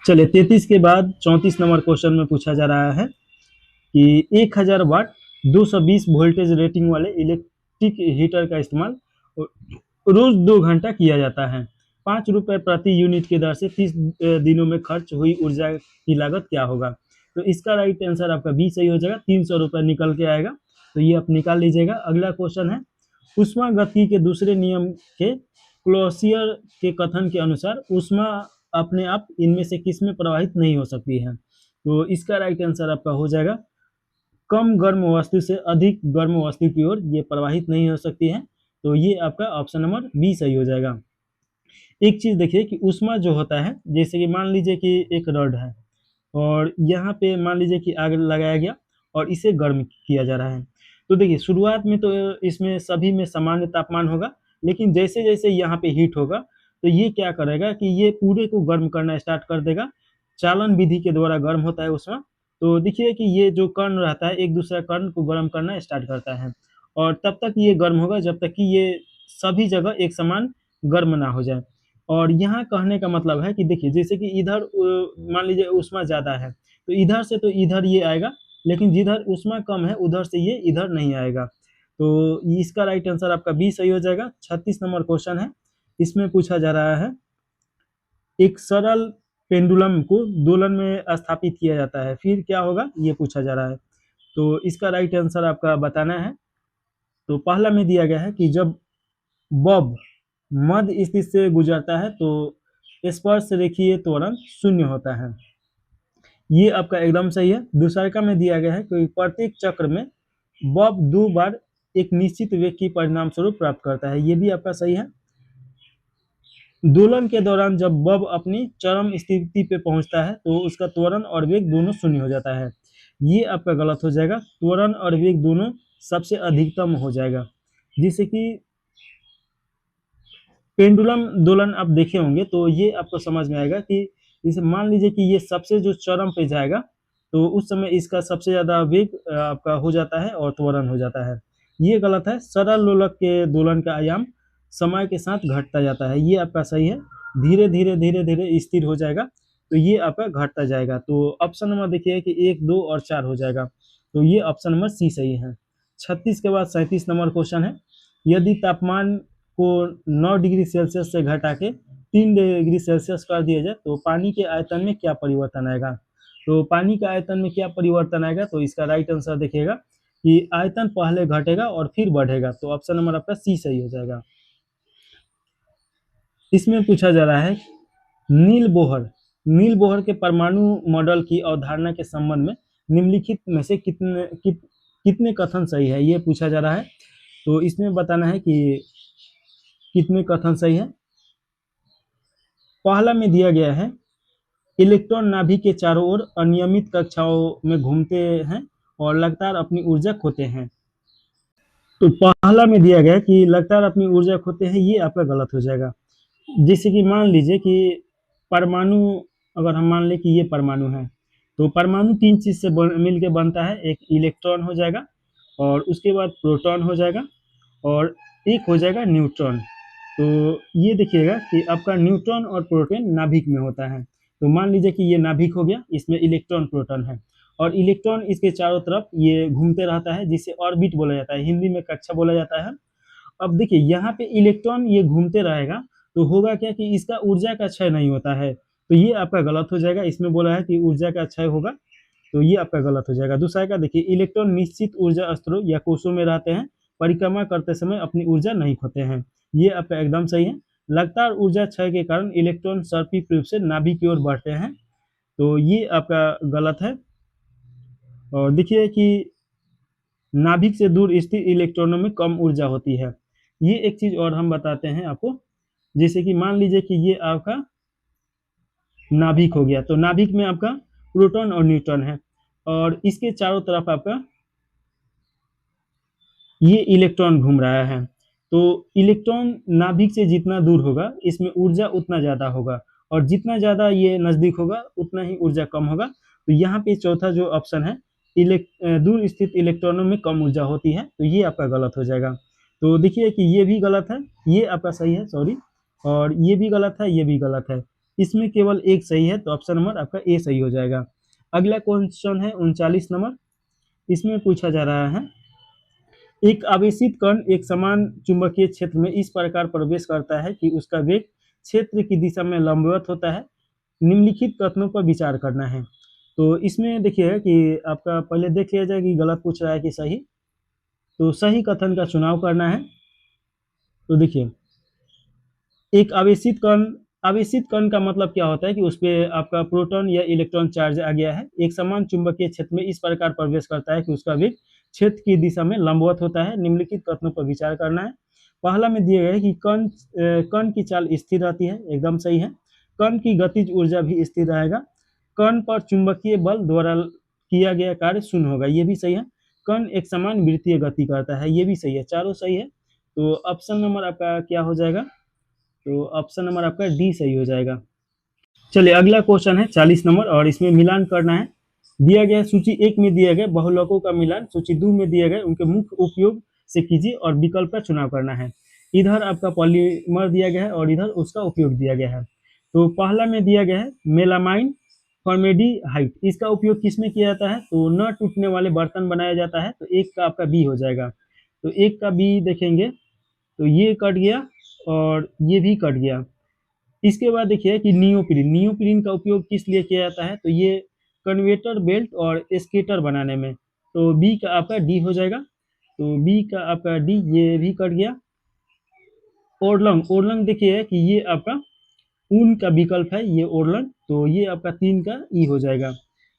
[SPEAKER 1] चलिए 33 के बाद 34 नंबर क्वेश्चन में पूछा जा रहा है कि 1000 वाट 220 वोल्टेज रेटिंग वाले इलेक्ट्रिक हीटर का इस्तेमाल रोज 2 घंटा किया जाता है। 5 रुपए प्रति यूनिट की दर से 30 दिनों में खर्च हुई ऊर्जा की लागत क्या होगा? तो इसका राइट आंसर आपका बी सही हो जाएगा। 300 रुपए निकल के आएगा, तो ये आप निकाल लीजिएगा। अगला क्वेश्चन है, ऊष्मागतिकी के दूसरे नियम के क्लॉसियर के कथन के अनुसार ऊष्मा अपने आप इनमें से किस में प्रवाहित नहीं हो सकती है? तो इसका राइट आंसर आपका हो जाएगा, कम गर्म वस्तु से अधिक गर्म वस्तु की ओर ये प्रवाहित नहीं हो सकती है। तो ये आपका ऑप्शन नंबर बी सही हो जाएगा। एक चीज देखिए कि ऊष्मा जो होता है, जैसे कि मान लीजिए कि एक रॉड है और यहाँ पे मान लीजिए कि आग लगाया गया और इसे गर्म किया जा रहा है। तो देखिए शुरुआत में तो इसमें सभी में सामान्य तापमान होगा, लेकिन जैसे-जैसे यहाँ पे हीट होगा, तो ये क्या करेगा कि ये पूरे को गर्म करना स्टार्ट कर देगा। चालन विधि के द्वारा गर्म होता है ऊष्मा। तो देखिए कि ये जो कण रहता है, एक दूसरे कण को गर्म करना स्टार्ट करता है और तब तक ये गर्म होगा जब तक कि ये सभी जगह एक समान गर्म ना हो जाए। और यहाँ कहने का मतलब है कि देखिए जैसे कि इधर मान लीजिए ऊष्मा ज़्यादा है, तो इधर से तो इधर ये आएगा, लेकिन जिधर ऊष्मा कम है उधर से ये इधर नहीं आएगा। तो इसका राइट आंसर आपका बी सही हो जाएगा। 36 नंबर क्वेश्चन है, इसमें पूछा जा रहा है, एक सरल पेंडुलम को दोलन में स्थापित किया जाता है, फिर क्या होगा ये पूछा जा रहा है। तो इसका राइट आंसर आपका बताना है। तो पहला में दिया गया है कि जब बॉब मध्य स्थिति से गुजरता है तो स्पर्श रेखीय त्वरण शून्य होता है। ये आपका एकदम सही है। दूसरा में दिया गया है कि प्रत्येक चक्र में बॉब 2 बार एक निश्चित वेग की परिणाम स्वरूप प्राप्त करता है। ये भी आपका सही है। दोलन के दौरान जब बॉब अपनी चरम स्थिति पे पहुंचता है तो उसका त्वरण और वेग दोनों शून्य हो जाता है। ये आपका गलत हो जाएगा। त्वरण और वेग दोनों सबसे अधिकतम हो जाएगा। जिससे कि पेंडुलम दोलन आप देखे होंगे तो ये आपको समझ में आएगा कि जैसे मान लीजिए कि ये सबसे जो चरम पे जाएगा तो उस समय इसका सबसे ज़्यादा वेग आपका हो जाता है और त्वरण हो जाता है। ये गलत है। सरल लोलक के दोलन का आयाम समय के साथ घटता जाता है। ये आपका सही है। धीरे-धीरे स्थिर हो जाएगा, तो ये आपका घटता जाएगा। तो ऑप्शन नंबर देखिए कि 1, 2 और 4 हो जाएगा। तो ये ऑप्शन नंबर सी सही है। 36 के बाद 37 नंबर क्वेश्चन है, यदि तापमान को 9 डिग्री सेल्सियस से घटा के 3 डिग्री सेल्सियस कर दिया जाए तो पानी के आयतन में क्या परिवर्तन आएगा? तो पानी के आयतन में क्या परिवर्तन आएगा? तो इसका राइट आंसर देखिएगा कि आयतन पहले घटेगा और फिर बढ़ेगा। तो ऑप्शन नंबर आपका सी सही हो जाएगा। इसमें पूछा जा रहा है, नील बोहर के परमाणु मॉडल की अवधारणा के संबंध में निम्नलिखित में से कितने कथन सही है, ये पूछा जा रहा है। तो इसमें बताना है कि कितने कथन सही है। पहला में दिया गया है इलेक्ट्रॉन नाभिक के चारों ओर अनियमित कक्षाओं में घूमते हैं और लगातार अपनी ऊर्जा खोते हैं। तो पहला में दिया गया कि लगातार अपनी ऊर्जा खोते हैं, ये आपका गलत हो जाएगा। जैसे कि मान लीजिए कि परमाणु, अगर हम मान लें कि ये परमाणु है, तो परमाणु तीन चीज से मिलकर बनता है। एक इलेक्ट्रॉन हो जाएगा, और उसके बाद प्रोटॉन हो जाएगा, और एक हो जाएगा न्यूट्रॉन। तो ये देखिएगा कि आपका न्यूट्रॉन और प्रोटॉन नाभिक में होता है। तो मान लीजिए कि ये नाभिक हो गया, इसमें इलेक्ट्रॉन प्रोटॉन है, और इलेक्ट्रॉन इसके चारों तरफ ये घूमते रहता है, जिसे ऑर्बिट बोला जाता है, हिंदी में कक्षा बोला जाता है। अब देखिए यहाँ पे इलेक्ट्रॉन ये घूमते रहेगा, तो होगा क्या कि इसका ऊर्जा का क्षय नहीं होता है, तो ये आपका गलत हो जाएगा। इसमें बोला है कि ऊर्जा का क्षय होगा, तो ये आपका गलत हो जाएगा। दूसरा का देखिए, इलेक्ट्रॉन निश्चित ऊर्जा स्तरों या कोषों में रहते हैं, परिक्रमा करते समय अपनी ऊर्जा नहीं खोते हैं, ये आपका एकदम सही है। लगातार ऊर्जा क्षय के कारण इलेक्ट्रॉन सर्पिल रूप से नाभिक की ओर बढ़ते हैं, तो ये आपका गलत है। और देखिए कि नाभिक से दूर स्थित इलेक्ट्रॉनों में कम ऊर्जा होती है। ये एक चीज और हम बताते हैं आपको, जैसे कि मान लीजिए कि ये आपका नाभिक हो गया, तो नाभिक में आपका प्रोटॉन और न्यूट्रॉन है, और इसके चारों तरफ आपका ये इलेक्ट्रॉन घूम रहा है। तो इलेक्ट्रॉन नाभिक से जितना दूर होगा, इसमें ऊर्जा उतना ज्यादा होगा, और जितना ज्यादा ये नजदीक होगा उतना ही ऊर्जा कम होगा। तो यहाँ पे चौथा जो ऑप्शन है, दूर स्थित इलेक्ट्रॉनों में कम ऊर्जा होती है, तो ये आपका गलत हो जाएगा। तो देखिए कि ये भी गलत है, ये आपका सही है, सॉरी, और ये भी गलत है, ये भी गलत है। इसमें केवल एक सही है, तो ऑप्शन नंबर आपका ए सही हो जाएगा। अगला क्वेश्चन है 39 नंबर। इसमें पूछा जा रहा है, एक आवेशित कण एक समान चुंबकीय क्षेत्र में इस प्रकार प्रवेश करता है कि उसका वेग क्षेत्र की दिशा में लंबवत होता है। निम्नलिखित कथनों पर विचार करना है। तो इसमें देखिए कि आपका पहले देख लिया जाए कि गलत पूछ रहा है कि सही। तो सही कथन का चुनाव करना है। तो देखिए, एक आवेशित कण का मतलब क्या होता है कि उस पर आपका प्रोटॉन या इलेक्ट्रॉन चार्ज आ गया है, एक समान चुंबकीय क्षेत्र में इस प्रकार प्रवेश करता है कि उसका वेग क्षेत्र की दिशा में लंबवत होता है। निम्नलिखित कथनों पर विचार करना है। पहला में दिया गया है कि कण की चाल स्थिर रहती है, एकदम सही है। कण की गतिज ऊर्जा भी स्थिर रहेगा। कण पर चुंबकीय बल द्वारा किया गया कार्य शून्य होगा, ये भी सही है। कण एक समान वृत्तीय गति करता है, ये भी सही है, चारों सही है। तो ऑप्शन नंबर आपका क्या हो जाएगा? तो ऑप्शन नंबर आपका डी सही हो जाएगा। चलिए अगला क्वेश्चन है 40 नंबर, और इसमें मिलान करना है। दिया गया सूची एक में दिया गया बहुलकों का मिलान सूची 2 में दिया गया उनके मुख्य उपयोग से कीजिए और विकल्प का चुनाव करना है। इधर आपका पॉलीमर दिया गया है और इधर उसका उपयोग दिया गया है। तो पहला में दिया गया है मेलामाइन फॉर्मेल्डिहाइड, इसका उपयोग किस में किया जाता है? तो न टूटने वाले बर्तन बनाया जाता है, तो एक का आपका बी हो जाएगा। तो एक का बी देखेंगे तो ये कट गया और ये भी कट गया। इसके बाद देखिए कि नियोप्रीन का उपयोग किस लिए किया जाता है? तो ये कन्वेटर बेल्ट और स्केटर बनाने में। तो बी का आपका डी हो जाएगा। तो बी का आपका डी, ये भी कट गया। ओरलंग देखिए कि ये आपका ऊन का विकल्प है, ये ओरलंग, तो ये आपका 3 का ई हो जाएगा।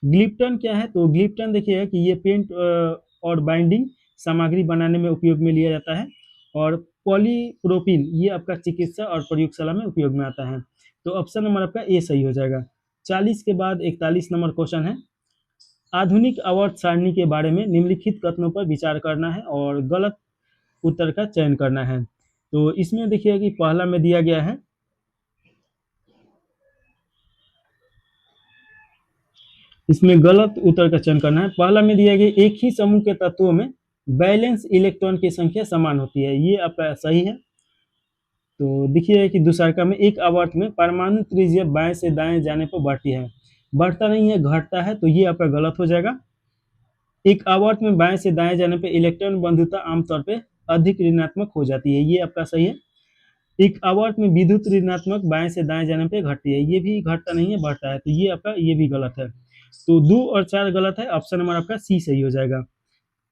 [SPEAKER 1] ग्लिप्टन क्या है? तो ग्लिप्टन देखिए कि ये पेंट और बाइंडिंग सामग्री बनाने में उपयोग में लिया जाता है। और पॉलीप्रोपिन ये आपका चिकित्सा और प्रयोगशाला में उपयोग में आता है। तो ऑप्शन नंबर आपका ए सही हो जाएगा। 40 के बाद 41 नंबर क्वेश्चन है, आधुनिक आवर्त सारणी के बारे में निम्नलिखित कथनों पर विचार करना है और गलत उत्तर का चयन करना है। तो इसमें देखिए कि पहला में दिया गया है, इसमें गलत उत्तर का चयन करना है। पहला में दिया गया एक ही समूह के तत्वों में बैलेंस इलेक्ट्रॉन की संख्या समान होती है, ये आपका सही है। तो देखिए कि दूसरा में एक आवर्त में परमाणु त्रिज्या बाएं से दाएं जाने पर बढ़ती है, बढ़ता नहीं है, घटता है, तो ये आपका गलत हो जाएगा। एक आवर्त में बाएं से दाएं जाने पर इलेक्ट्रॉन बंधुता आमतौर पर अधिक ऋणात्मक हो जाती है, ये आपका सही है। एक आवर्त में विद्युत ऋणात्मक बाएं से दाएं जाने पर घटती है, ये भी घटता नहीं है, बढ़ता है, तो ये आपका ये भी गलत है। तो 2 और 4 गलत है, ऑप्शन नंबर आपका सी सही हो जाएगा।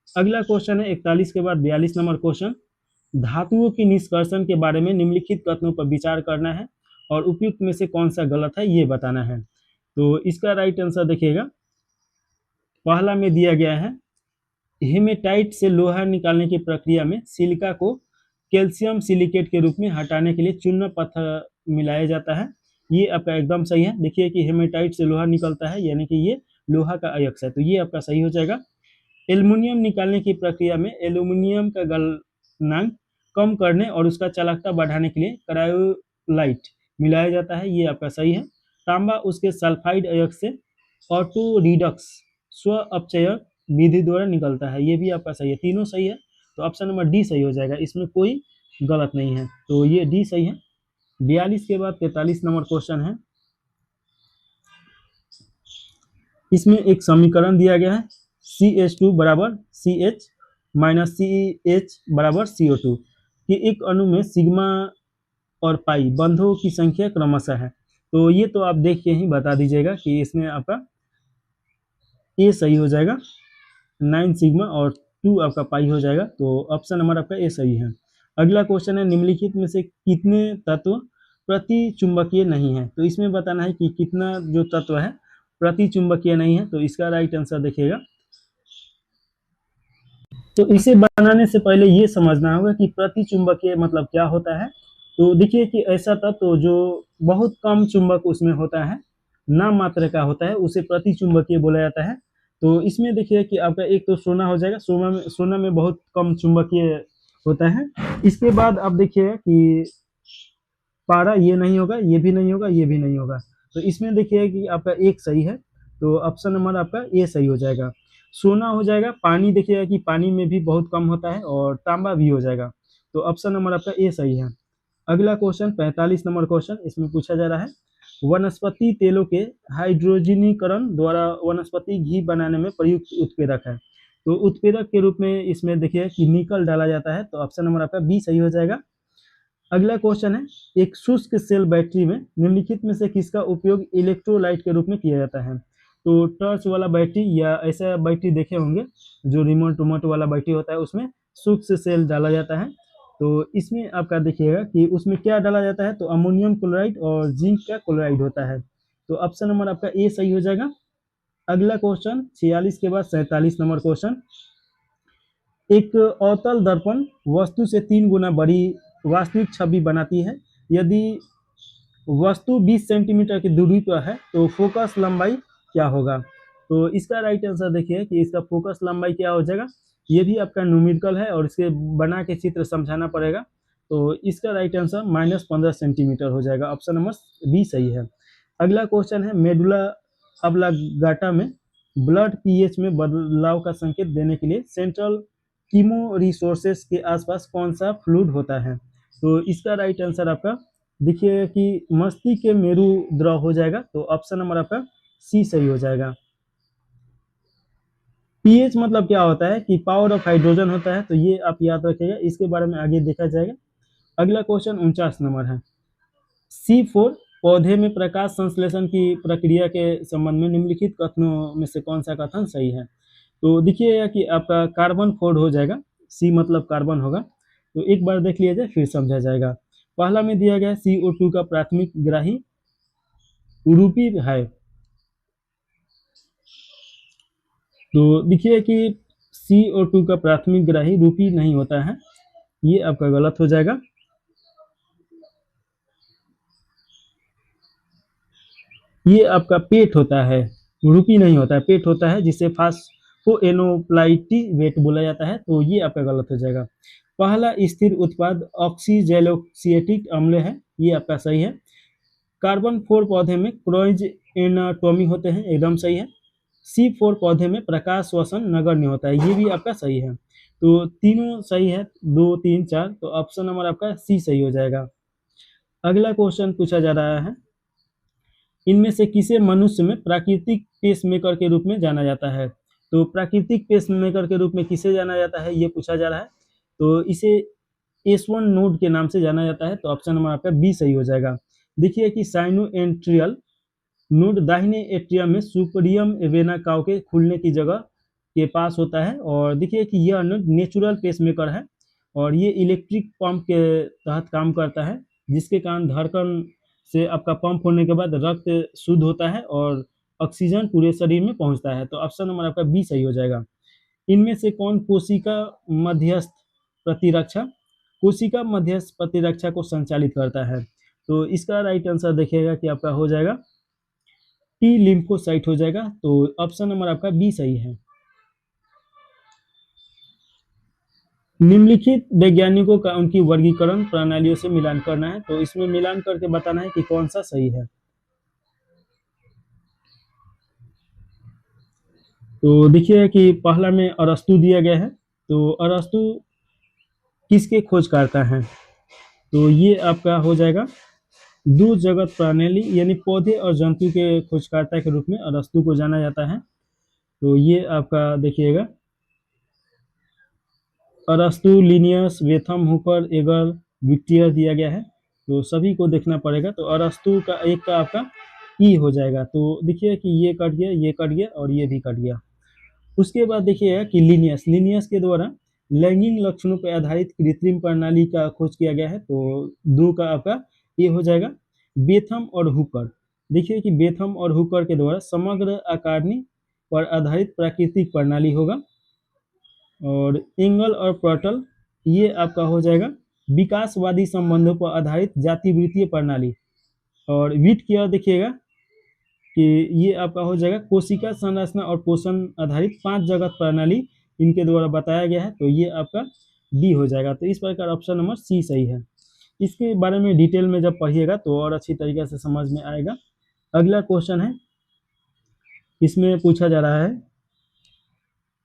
[SPEAKER 1] अगला क्वेश्चन है 41 के बाद 42 नंबर क्वेश्चन, धातुओं की निष्कर्षण के बारे में निम्नलिखित कथनों पर विचार करना है और उपयुक्त में से कौन सा गलत है ये बताना है। तो इसका राइट आंसर देखिएगा, पहला में दिया गया है हेमेटाइट से लोहा निकालने की प्रक्रिया में सिलिका को कैल्शियम सिलिकेट के रूप में हटाने के लिए चूना पत्थर मिलाया जाता है। ये आपका एकदम सही है। देखिए कि हेमेटाइट से लोहा निकलता है, यानी कि ये लोहा का अयस्क है, तो ये आपका सही हो जाएगा। एल्युमिनियम निकालने की प्रक्रिया में एल्युमिनियम का गलनांक कम करने और उसका चालकता बढ़ाने के लिए क्रायोलाइट मिलाया जाता है, ये आपका सही है। तांबा उसके सल्फाइड अयस्क से ऑटो रिडक्स स्व अपचय विधि द्वारा निकलता है, ये भी आपका सही है। तीनों सही है, तो ऑप्शन नंबर डी सही हो जाएगा, इसमें कोई गलत नहीं है, तो ये डी सही है। 42 के बाद 43 नंबर क्वेश्चन है। इसमें एक समीकरण दिया गया है CH2 बराबर CH माइनस CH बराबर CO2 कि एक अणु में सिग्मा और पाई बंधों की संख्या क्रमशः है। तो ये तो आप देख के ही बता दीजिएगा कि इसमें आपका ए सही हो जाएगा, 9 सिग्मा और 2 आपका पाई हो जाएगा, तो ऑप्शन नंबर आपका ए सही है। अगला क्वेश्चन है निम्नलिखित में से कितने तत्व प्रति चुंबकीय नहीं है। तो इसमें बताना है कि कितना जो तत्व है प्रति चुंबकीय नहीं है, तो इसका राइट आंसर देखिएगा। तो इसे बनाने से पहले ये समझना होगा कि प्रति चुंबकीय मतलब क्या होता है। तो देखिए कि ऐसा तत्व जो बहुत कम चुंबक उसमें होता है, नाम मात्र का होता है, उसे प्रति चुंबकीय बोला जाता है। तो इसमें देखिए कि आपका एक तो सोना हो जाएगा, सोना में बहुत कम चुंबकीय होता है। इसके बाद आप देखिएगा कि पारा ये नहीं होगा, ये भी नहीं होगा, ये भी नहीं होगा, तो इसमें देखिए कि आपका एक सही है, तो ऑप्शन नंबर आपका ए सही हो जाएगा। सोना हो जाएगा, पानी देखिएगा कि पानी में भी बहुत कम होता है, और तांबा भी हो जाएगा, तो ऑप्शन नंबर आपका ए सही है। अगला क्वेश्चन 45 नंबर क्वेश्चन, इसमें पूछा जा रहा है वनस्पति तेलों के हाइड्रोजनीकरण द्वारा वनस्पति घी बनाने में प्रयुक्त उत्प्रेरक है। तो उत्प्रेरक के रूप में इसमें देखिए कि निकल डाला जाता है, तो ऑप्शन नंबर आपका बी सही हो जाएगा। अगला क्वेश्चन है एक शुष्क सेल बैटरी में निम्नलिखित में से किसका उपयोग इलेक्ट्रोलाइट के रूप में किया जाता है। तो टॉर्च वाला बैटरी या ऐसा बैटरी देखे होंगे जो रिमोट वाला बैटरी होता है, उसमें शुष्क सेल डाला जाता है। तो इसमें आपका देखिएगा कि उसमें क्या डाला जाता है, तो अमोनियम क्लोराइड और जिंक का क्लोराइड होता है, तो ऑप्शन नंबर आपका ए सही हो जाएगा। अगला क्वेश्चन 46 के बाद 47 नंबर क्वेश्चन, एक अवतल दर्पण वस्तु से 3 गुना बड़ी वास्तविक छवि बनाती है। यदि वस्तु 20 सेंटीमीटर की दूरी पर है तो फोकस लंबाई क्या होगा। तो इसका राइट आंसर देखिए कि इसका फोकस लंबाई क्या हो जाएगा। ये भी आपका न्यूमेरिकल है और इसके बना के चित्र समझाना पड़ेगा, तो इसका राइट आंसर -15 सेंटीमीटर हो जाएगा, ऑप्शन नंबर बी सही है। अगला क्वेश्चन है मेडुला ऑब्लांगाटा में ब्लड पीएच में बदलाव का संकेत देने के लिए सेंट्रल कीमो रिसोर्सेस के आसपास कौन सा फ्लूइड होता है। तो इसका राइट आंसर आपका देखिए कि मस्तिष्क के मेरु द्रव हो जाएगा, तो ऑप्शन नंबर आपका सी सही हो जाएगा। पीएच मतलब क्या होता है कि पावर ऑफ हाइड्रोजन होता है, तो ये आप याद रखिएगा, इसके बारे में आगे देखा जाएगा। अगला क्वेश्चन 49 नंबर है C4 पौधे में प्रकाश संश्लेषण की प्रक्रिया के संबंध में निम्नलिखित कथनों में से कौन सा कथन सही है। तो देखिएगा कि आपका कार्बन 4 हो जाएगा, सी मतलब कार्बन होगा, तो एक बार देख लिया जाए फिर समझा जाएगा। पहला में दिया गया CO2 का प्राथमिक ग्राही रूपी है, तो देखिए कि CO2 का प्राथमिक ग्राही रूपी नहीं होता है, ये आपका गलत हो जाएगा। ये आपका पेट होता है, रूपी नहीं होता है, पेट होता है, जिसे फास्फोएनोप्लाइटिवेट बोला जाता है, तो ये आपका गलत हो जाएगा। पहला स्थिर उत्पाद ऑक्सीजैलोक्सिएटिक अम्ल है, ये आपका सही है। कार्बन 4 पौधे में क्रोइज एनाटोमी होते हैं, एकदम सही है। C4 पौधे में प्रकाश श्वसन नगण्य होता है, ये भी आपका सही है, तो तीनों सही है, 2 3 4, तो ऑप्शन नंबर आपका सी सही हो जाएगा। अगला क्वेश्चन पूछा जा रहा है इनमें से किसे मनुष्य में प्राकृतिक पेसमेकर के रूप में जाना जाता है। तो प्राकृतिक पेसमेकर के रूप में किसे जाना जाता है ये पूछा जा रहा है, तो इसे S1 नोड के नाम से जाना जाता है, तो ऑप्शन नंबर आपका बी सही हो जाएगा। देखिए कि साइनोएंट्रियल नोड दाहिने एट्रियम में सुपरियम वेना काव के खुलने की जगह के पास होता है, और देखिए कि यह नोड नेचुरल पेसमेकर है और ये इलेक्ट्रिक पंप के तहत काम करता है, जिसके कारण धड़कन से आपका पंप होने के बाद रक्त शुद्ध होता है और ऑक्सीजन पूरे शरीर में पहुंचता है। तो ऑप्शन नंबर आपका बी सही हो जाएगा। इनमें से कौन कोशिका मध्यस्थ प्रतिरक्षा को संचालित करता है? तो इसका राइट आंसर देखिएगा कि आपका हो जाएगा टी लिम्फोसाइट हो जाएगा। तो ऑप्शन नंबर आपका बी सही है। निम्नलिखित वैज्ञानिकों का उनकी वर्गीकरण प्रणालियों से मिलान करना है। तो इसमें मिलान करके बताना है कि कौन सा सही है। तो देखिए कि पहला में अरस्तु दिया गया है। तो अरस्तु किसके खोजकर्ता हैं? तो ये आपका हो जाएगा दो जगत प्रणाली यानी पौधे और जंतु के खोजकर्ता के रूप में अरस्तु को जाना जाता है। तो ये आपका देखिएगा अरस्तु, लिनियस, बेथम, हुपर, एगर, विक्टियर दिया गया है। तो सभी को देखना पड़ेगा। तो अरस्तु का एक का आपका ई हो जाएगा। तो देखिए कि ये कट गया, ये कट गया और ये भी कट गया। उसके बाद देखिएगा कि लिनियस के द्वारा लैंगिक लक्षणों पर आधारित कृत्रिम प्रणाली का खोज किया गया है। तो दो का आपका ये हो जाएगा। बेथम और हुकर, देखिए कि बेथम और हुकर के द्वारा समग्र आकारनी पर आधारित प्राकृतिक प्रणाली होगा। और एंगल और पर्टल ये आपका हो जाएगा विकासवादी संबंधों पर आधारित जातिवृत्तीय प्रणाली। और विट केयर देखिएगा कि ये आपका हो जाएगा कोशिका संरचना और पोषण आधारित 5 जगत प्रणाली इनके द्वारा बताया गया है। तो ये आपका डी हो जाएगा। तो इस प्रकार ऑप्शन नंबर सी सही है। इसके बारे में डिटेल में जब पढ़िएगा तो और अच्छी तरीके से समझ में आएगा। अगला क्वेश्चन है, इसमें पूछा जा रहा है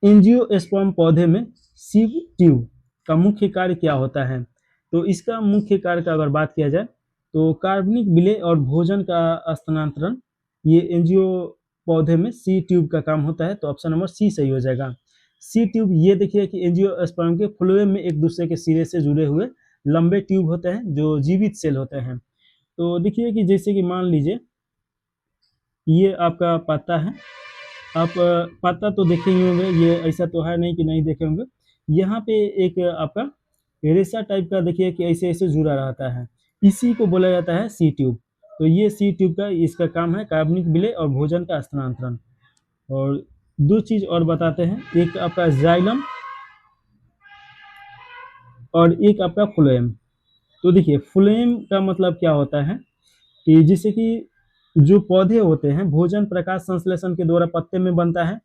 [SPEAKER 1] एंजियोस्पर्म पौधे में सीव ट्यूब का मुख्य कार्य क्या होता है? तो इसका मुख्य कार्य का अगर बात किया जाए तो कार्बनिक विलय और भोजन का स्थानांतरण, ये एंजियो पौधे में सी ट्यूब का काम होता है। तो ऑप्शन नंबर सी सही हो जाएगा। सी ट्यूब ये देखिए कि एंजियोस्पर्म के फ्लोएम में एक दूसरे के सिरे से जुड़े हुए लंबे ट्यूब होते हैं जो जीवित सेल होते हैं। तो देखिए कि जैसे कि मान लीजिए ये आपका पत्ता है, आप पत्ता तो देखे ही होंगे, ये ऐसा तो है नहीं कि नहीं देखे होंगे। यहाँ पे एक आपका रेशा टाइप का देखिए कि ऐसे ऐसे जुड़ा रहता है, इसी को बोला जाता है सी ट्यूब। तो ये सी ट्यूब का इसका काम है कार्बनिक विलय और भोजन का स्थानांतरण। और दो चीज और बताते हैं, एक आपका जाइलम और एक आपका फ्लोएम। तो देखिए फ्लोएम का मतलब क्या होता है कि जैसे कि जो पौधे होते हैं भोजन प्रकाश संश्लेषण के द्वारा पत्ते में बनता है।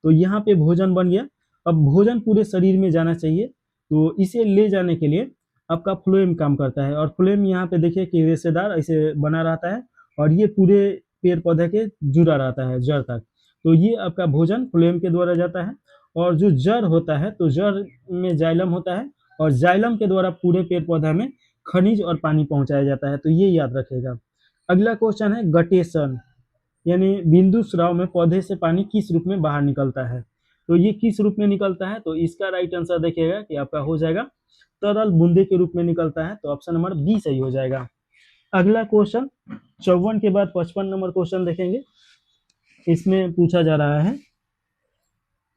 [SPEAKER 1] तो यहाँ पे भोजन बन गया, अब भोजन पूरे शरीर में जाना चाहिए। तो इसे ले जाने के लिए आपका फ्लोएम काम करता है। और फ्लोएम यहाँ पे देखिए कि रेशेदार ऐसे बना रहता है और ये पूरे पेड़ पौधे के जुड़ा रहता है जड़ तक। तो ये आपका भोजन फ्लोएम के द्वारा जाता है। और जो जड़ होता है तो जड़ में जाइलम होता है और जाइलम के द्वारा पूरे पेड़ पौधा में खनिज और पानी पहुंचाया जाता है। तो ये याद रखेगा। अगला क्वेश्चन है गटेशन यानी बिंदु स्राव में पौधे से पानी किस रूप में बाहर निकलता है? तो ये किस रूप में निकलता है? तो इसका राइट आंसर देखिएगा कि आपका हो जाएगा तरल बूंदे के रूप में निकलता है। तो ऑप्शन नंबर बी सही हो जाएगा। अगला क्वेश्चन 54 के बाद 55 नंबर क्वेश्चन देखेंगे। इसमें पूछा जा रहा है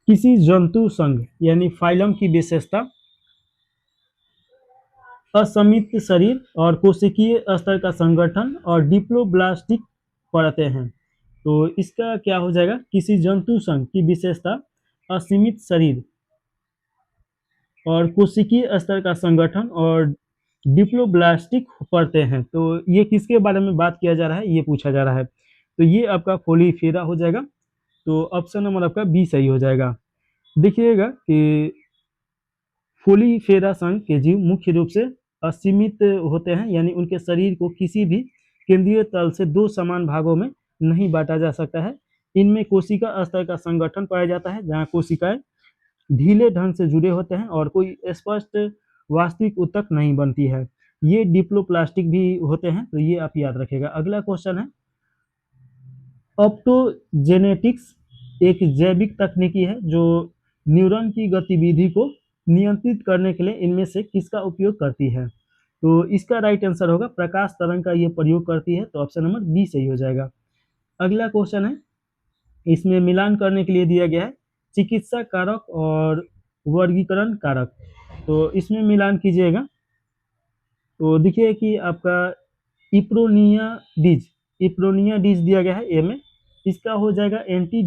[SPEAKER 1] किसी जंतु संघ यानी फाइलम की विशेषता असमित शरीर और कोशिकीय स्तर का संगठन और डिप्लोब्लास्टिक परतें हैं। तो इसका क्या हो जाएगा? किसी जंतु संघ की विशेषता असीमित शरीर और कोशिकीय स्तर का संगठन और डिप्लोब्लास्टिक परतें हैं। तो ये किसके बारे में बात किया जा रहा है, ये पूछा जा रहा है। तो ये आपका फोलिफेरा हो जाएगा। तो ऑप्शन नंबर आपका बी सही हो जाएगा। देखिएगा कि फोलिफेरा संघ के जीव मुख्य रूप से असीमित होते हैं यानी उनके शरीर को किसी भी केंद्रीय तल से दो समान भागों में नहीं बांटा जा सकता है। इनमें कोशिका स्तर का संगठन पाया जाता है जहां कोशिकाएं ढीले ढंग से जुड़े होते हैं और कोई स्पष्ट वास्तविक ऊतक नहीं बनती है। ये डिप्लोप्लास्टिक भी होते हैं। तो ये आप याद रखेगा। अगला क्वेश्चन है ऑप्टोजेनेटिक्स एक जैविक तकनीकी है जो न्यूरॉन की गतिविधि को नियंत्रित करने के लिए इनमें से किसका उपयोग करती है? तो इसका राइट आंसर होगा प्रकाश तरंग का ये प्रयोग करती है। तो ऑप्शन नंबर बी सही हो जाएगा। अगला क्वेश्चन है, इसमें मिलान करने के लिए दिया गया है चिकित्सा कारक और वर्गीकरण कारक। तो इसमें मिलान कीजिएगा। तो देखिए कि आपका इप्रोनिया डिज दिया गया है ए में। इसका हो जाएगा एंटी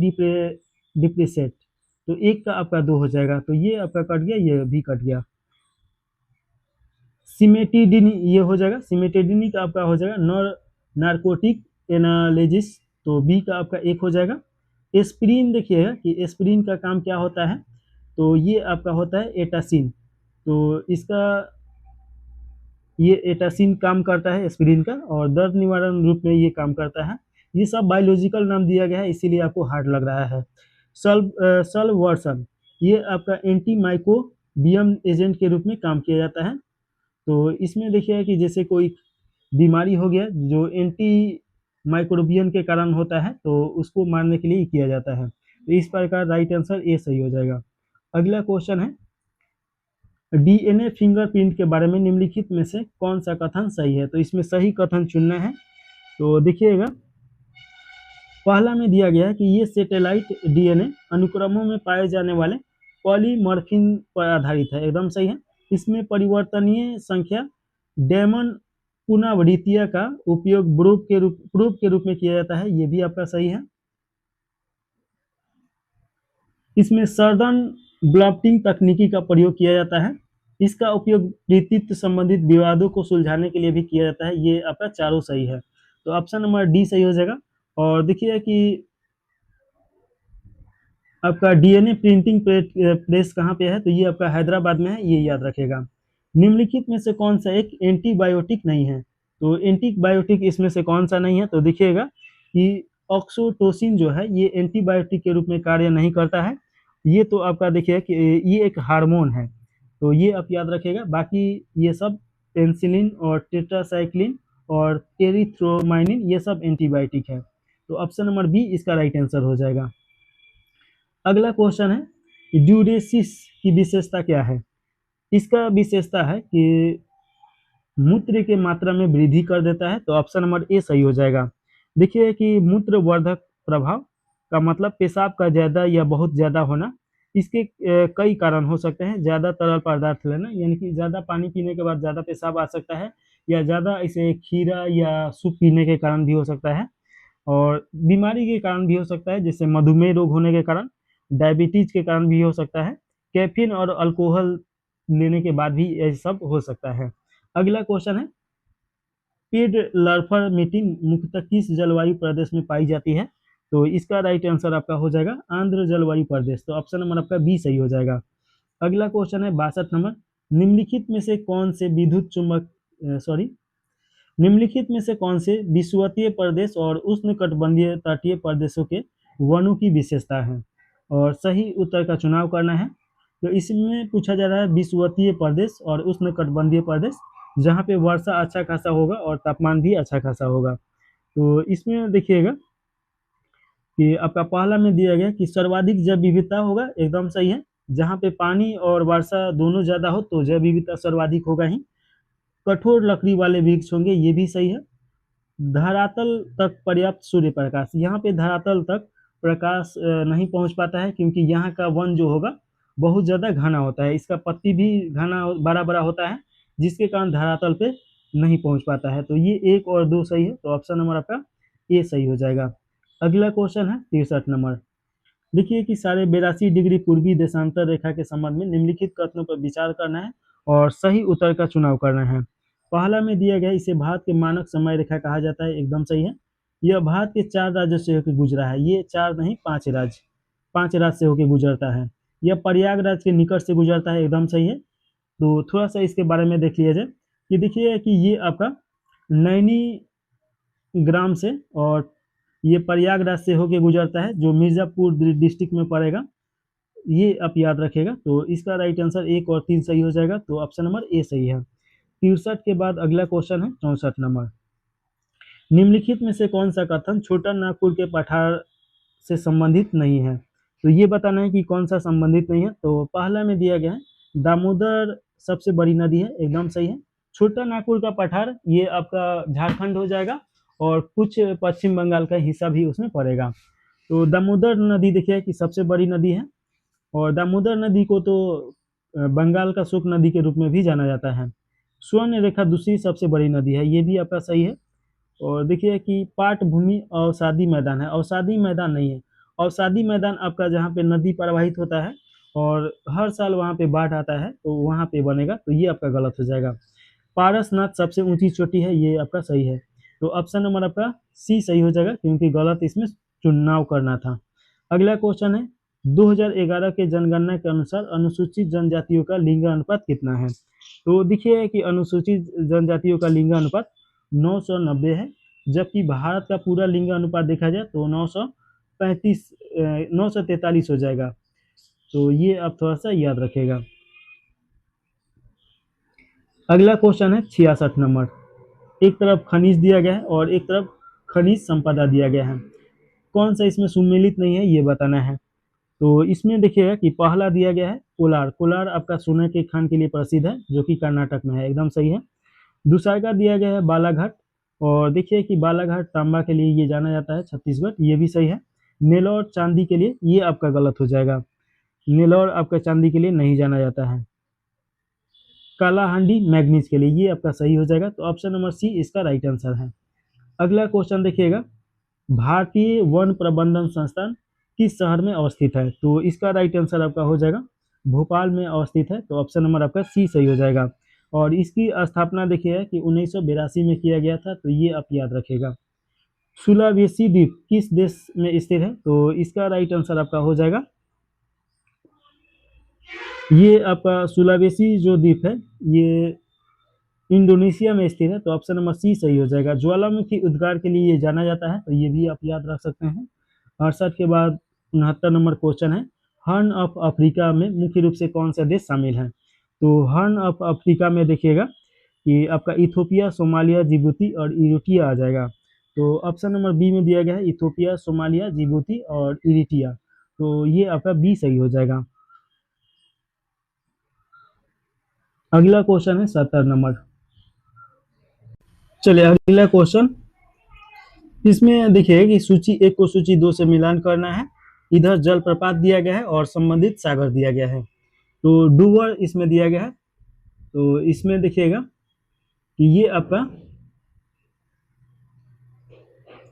[SPEAKER 1] डिप्रेसेट, तो एक का आपका 2 हो जाएगा, तो ये आपका कट गया, ये भी कट गया। सिमेटिडिन ये हो जाएगा, सिमेटिडिन का आपका हो जाएगा नार्कोटिक एनालिसिस, तो बी का आपका 1 हो जाएगा। एस्पिरिन देखिएगा कि एस्पिरिन का काम क्या होता है, तो ये आपका होता है एटासिन, तो इसका ये एटासिन काम करता है एस्पिरिन का, और दर्द निवारण रूप में ये काम करता है। ये सब बायोलॉजिकल नाम दिया गया है, इसीलिए आपको हार्ड लग रहा है। सल्वर्सन ये आपका एंटी माइक्रोबियम एजेंट के रूप में काम किया जाता है। तो इसमें देखिए कि जैसे कोई बीमारी हो गया जो एंटी माइक्रोबियन के कारण होता है, तो उसको मारने के लिए किया जाता है। तो इस प्रकार राइट आंसर ए सही हो जाएगा। अगला क्वेश्चन है डीएनए फिंगरप्रिंट के बारे में निम्नलिखित में से कौन सा कथन सही है, तो इसमें सही कथन चुनना है। तो देखिएगा पहला में दिया गया है कि ये सैटेलाइट डीएनए अनुक्रमों में पाए जाने वाले पॉलीमॉर्फिन पर आधारित है, एकदम सही है। इसमें परिवर्तनीय संख्या डेमन पुनरावृत्तियां का उपयोग प्रूफ के रूप में किया जाता है, ये भी आपका सही है। इसमें सर्दन ब्लॉटिंग तकनीकी का प्रयोग किया जाता है, इसका उपयोग पितृत्व संबंधित विवादों को सुलझाने के लिए भी किया जाता है, ये आपका चारों सही है, तो ऑप्शन नंबर डी सही हो जाएगा। और देखिए कि आपका डीएनए प्रिंटिंग प्रेस कहाँ पे है, तो ये आपका हैदराबाद में है, ये याद रखेगा। निम्नलिखित में से कौन सा एक एंटीबायोटिक नहीं है, तो एंटीबायोटिक इसमें से कौन सा नहीं है, तो देखिएगा कि ऑक्सीटोसिन जो है ये एंटीबायोटिक के रूप में कार्य नहीं करता है, ये तो आपका देखिए कि ये एक हार्मोन है, तो ये आप याद रखिएगा। बाकी ये सब पेनिसिलिन और टेट्रासाइक्लिन और एरिथ्रोमाइनिन ये सब एंटीबायोटिक है, तो ऑप्शन नंबर बी इसका राइट आंसर हो जाएगा। अगला क्वेश्चन है ड्यूरेसिस की विशेषता क्या है, इसका विशेषता है कि मूत्र की मात्रा में वृद्धि कर देता है, तो ऑप्शन नंबर ए सही हो जाएगा। देखिए कि मूत्रवर्धक प्रभाव का मतलब पेशाब का ज़्यादा या बहुत ज़्यादा होना, इसके कई कारण हो सकते हैं। ज़्यादा तरल पदार्थ लेना, यानी कि ज़्यादा पानी पीने के बाद ज़्यादा पेशाब आ सकता है, या ज़्यादा इसे खीरा या सूप पीने के कारण भी हो सकता है, और बीमारी के कारण भी हो सकता है, जैसे मधुमेह रोग होने के कारण, डायबिटीज के कारण भी हो सकता है, कैफीन और अल्कोहल लेने के बाद भी ये सब हो सकता है। अगला क्वेश्चन है पेड लर्फर मिट्टी मुख्यतः किस जलवायु प्रदेश में पाई जाती है, तो इसका राइट आंसर आपका हो जाएगा आंध्र जलवायु प्रदेश, तो ऑप्शन नंबर आपका बी सही हो जाएगा। अगला क्वेश्चन है 62 नंबर, निम्नलिखित में से कौन से विद्युत चुंबक निम्नलिखित में से कौन से विषुवतीय प्रदेश और उष्णकटिबंधीय तटीय प्रदेशों के वनों की विशेषता है, और सही उत्तर का चुनाव करना है। तो इसमें पूछा जा रहा है विषुवतीय प्रदेश और उष्णकटिबंधीय प्रदेश, जहाँ पे वर्षा अच्छा खासा होगा और तापमान भी अच्छा खासा होगा। तो इसमें देखिएगा कि आपका पहला में दिया गया कि सर्वाधिक जैव विविधता होगा, एकदम सही है। जहाँ पे पानी और वर्षा दोनों ज़्यादा हो तो जैव विविधता सर्वाधिक होगा ही। कठोर लकड़ी वाले वृक्ष होंगे, ये भी सही है। धरातल तक पर्याप्त सूर्य प्रकाश, यहाँ पे धरातल तक प्रकाश नहीं पहुँच पाता है, क्योंकि यहाँ का वन जो होगा बहुत ज़्यादा घना होता है, इसका पत्ती भी घना बड़ा बड़ा होता है, जिसके कारण धरातल पे नहीं पहुँच पाता है। तो ये 1 और 2 सही है, तो ऑप्शन नंबर आपका ए सही हो जाएगा। अगला क्वेश्चन है 63 नंबर, देखिए कि 82.5 डिग्री पूर्वी देशांतर रेखा के संबंध में निम्नलिखित कथनों पर विचार करना है और सही उत्तर का चुनाव करना है। पहला में दिया गया इसे भारत के मानक समय रेखा कहा जाता है, एकदम सही है। यह भारत के 4 राज्यों से होकर गुजरा है, ये 4 नहीं 5 राज्य, 5 राज्य से होकर गुजरता है। यह प्रयागराज के निकट से गुजरता है, एकदम सही है। तो थोड़ा सा इसके बारे में देख लिया जाए कि देखिए कि ये आपका नैनी ग्राम से और ये प्रयागराज से होके गुजरता है, जो मिर्जापुर डिस्ट्रिक्ट में पड़ेगा, ये आप याद रखेगा। तो इसका राइट आंसर 1 और 3 सही हो जाएगा, तो ऑप्शन नंबर ए सही है। 63 के बाद अगला क्वेश्चन है 64 नंबर, निम्नलिखित में से कौन सा कथन छोटा नागपुर के पठार से संबंधित नहीं है, तो ये बताना है कि कौन सा संबंधित नहीं है। तो पहला में दिया गया है दामोदर सबसे बड़ी नदी है, एकदम सही है। छोटा नागपुर का पठार ये आपका झारखंड हो जाएगा, और कुछ पश्चिम बंगाल का हिस्सा भी उसमें पड़ेगा। तो दामोदर नदी देखिए कि सबसे बड़ी नदी है, और दामोदर नदी को तो बंगाल का शुक्ल नदी के रूप में भी जाना जाता है। स्वर्ण रेखा दूसरी सबसे बड़ी नदी है, ये भी आपका सही है। और देखिए कि पाट भूमि अवसादी मैदान है, अवसादी मैदान नहीं है। अवसादी मैदान आपका जहाँ पे नदी प्रवाहित होता है और हर साल वहाँ पे बाढ़ आता है तो वहाँ पे बनेगा, तो ये आपका गलत हो जाएगा। पारसनाथ सबसे ऊंची चोटी है, ये आपका सही है। तो ऑप्शन नंबर आपका सी सही हो जाएगा, क्योंकि गलत इसमें चुनाव करना था। अगला क्वेश्चन है 2011 के जनगणना के अनुसार अनुसूचित जनजातियों का लिंग अनुपात कितना है। तो देखिए कि अनुसूचित जनजातियों का लिंग अनुपात 990 है, जबकि भारत का पूरा लिंग अनुपात देखा जाए तो 943 हो जाएगा। तो ये आप थोड़ा सा याद रखेगा। अगला क्वेश्चन है 66 नंबर। एक तरफ खनिज दिया गया है और एक तरफ खनिज संपदा दिया गया है, कौन सा इसमें सुमेलित नहीं है ये बताना है। तो इसमें देखिएगा कि पहला दिया गया है कोलार। कोलार आपका सोने के खान के लिए प्रसिद्ध है, जो कि कर्नाटक में है, एकदम सही है। दूसरा का दिया गया है बालाघाट, और देखिए कि बालाघाट तांबा के लिए ये जाना जाता है, छत्तीसगढ़, ये भी सही है। नेल्लौर चांदी के लिए, ये आपका गलत हो जाएगा, नेल्लौर आपका चांदी के लिए नहीं जाना जाता है। कालाहांडी मैग्नीज के लिए, ये आपका सही हो जाएगा। तो ऑप्शन नंबर सी इसका राइट आंसर है। अगला क्वेश्चन देखिएगा, भारतीय वन प्रबंधन संस्थान किस शहर में अवस्थित है। तो इसका राइट आंसर आपका हो जाएगा भोपाल में अवस्थित है। तो ऑप्शन नंबर आपका सी सही हो जाएगा। और इसकी स्थापना देखिए कि 1982 में किया गया था, तो ये आप याद रखेगा। सुलावेसी द्वीप किस देश में स्थित है। तो इसका राइट आंसर आपका हो जाएगा, ये आपका सुलावेसी जो द्वीप है ये इंडोनेशिया में स्थित है। तो ऑप्शन नंबर सी सही हो जाएगा। ज्वालामुखी उद्गार के लिए ये जाना जाता है, तो ये भी आप याद रख सकते हैं। 68 के बाद 69 नंबर क्वेश्चन है, हॉर्न ऑफ अफ्रीका में मुख्य रूप से कौन सा देश शामिल है। तो हॉर्न ऑफ अफ्रीका में देखिएगा कि आपका इथोपिया, सोमालिया, जिबूती और इरिट्रिया आ जाएगा। तो ऑप्शन नंबर बी में दिया गया है इथोपिया, सोमालिया, जिबूती और इरिट्रिया। तो ये आपका बी सही हो जाएगा। अगला क्वेश्चन है 70 नंबर। चलिए अगला क्वेश्चन, इसमें देखिए कि सूची 1 को सूची 2 से मिलान करना है। इधर जलप्रपात दिया गया है और संबंधित सागर दिया गया है। तो डूवर इसमें दिया गया है, तो इसमें देखिएगा कि ये आपका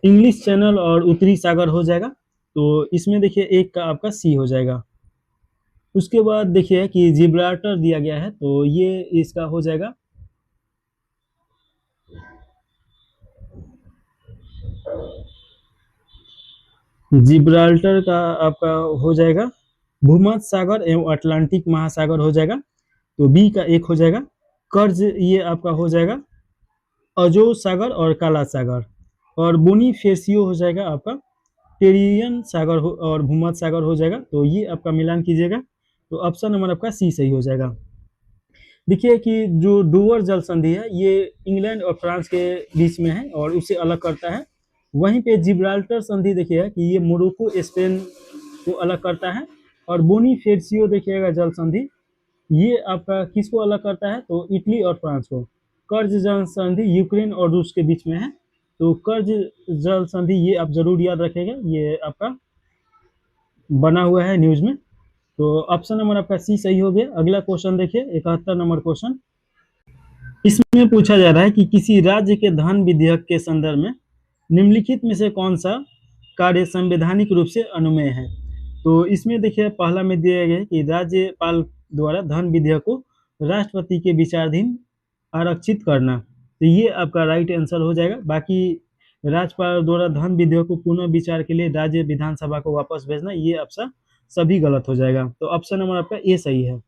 [SPEAKER 1] इंग्लिश चैनल और उत्तरी सागर हो जाएगा। तो इसमें देखिए एक का आपका सी हो जाएगा। उसके बाद देखिए कि जिब्राल्टर दिया गया है, तो ये इसका हो जाएगा जिब्राल्टर का आपका हो जाएगा भूमध्य सागर एवं अटलांटिक महासागर हो जाएगा। तो बी का एक हो जाएगा। कर्ज ये आपका हो जाएगा अजो सागर और काला सागर। और बोनीफेसियो हो जाएगा आपका टेरियन सागर और भूमध्य सागर हो जाएगा। तो ये आपका मिलान कीजिएगा। तो ऑप्शन नंबर आपका सी सही हो जाएगा। देखिए कि जो डोवर जल संधि है ये इंग्लैंड और फ्रांस के बीच में है और उसे अलग करता है। वहीं पे जिब्राल्टर संधि देखिएगा कि ये मोरक्को, स्पेन को अलग करता है। और बोनीफेसियो देखिएगा जल संधि, ये आपका किसको अलग करता है, तो इटली और फ्रांस को। कर्ज जल संधि यूक्रेन और रूस के बीच में है। तो कर्ज जल संधि ये आप जरूर याद रखेगा, ये आपका बना हुआ है न्यूज में। तो ऑप्शन नंबर आपका सी सही हो गया। अगला क्वेश्चन देखिए 71 नंबर क्वेश्चन। इसमें पूछा जा रहा है कि किसी राज्य के धन विधेयक के संदर्भ में निम्नलिखित में से कौन सा कार्य संवैधानिक रूप से अनुमेय है। तो इसमें देखिए पहला में दिया गया है कि राज्यपाल द्वारा धन विधेयक को राष्ट्रपति के विचाराधीन आरक्षित करना। तो ये आपका राइट आंसर हो जाएगा। बाकी राज्यपाल द्वारा धन विधेयक को पुनः विचार के लिए राज्य विधानसभा को वापस भेजना, ये आपका सभी गलत हो जाएगा। तो ऑप्शन नंबर आपका ए सही है।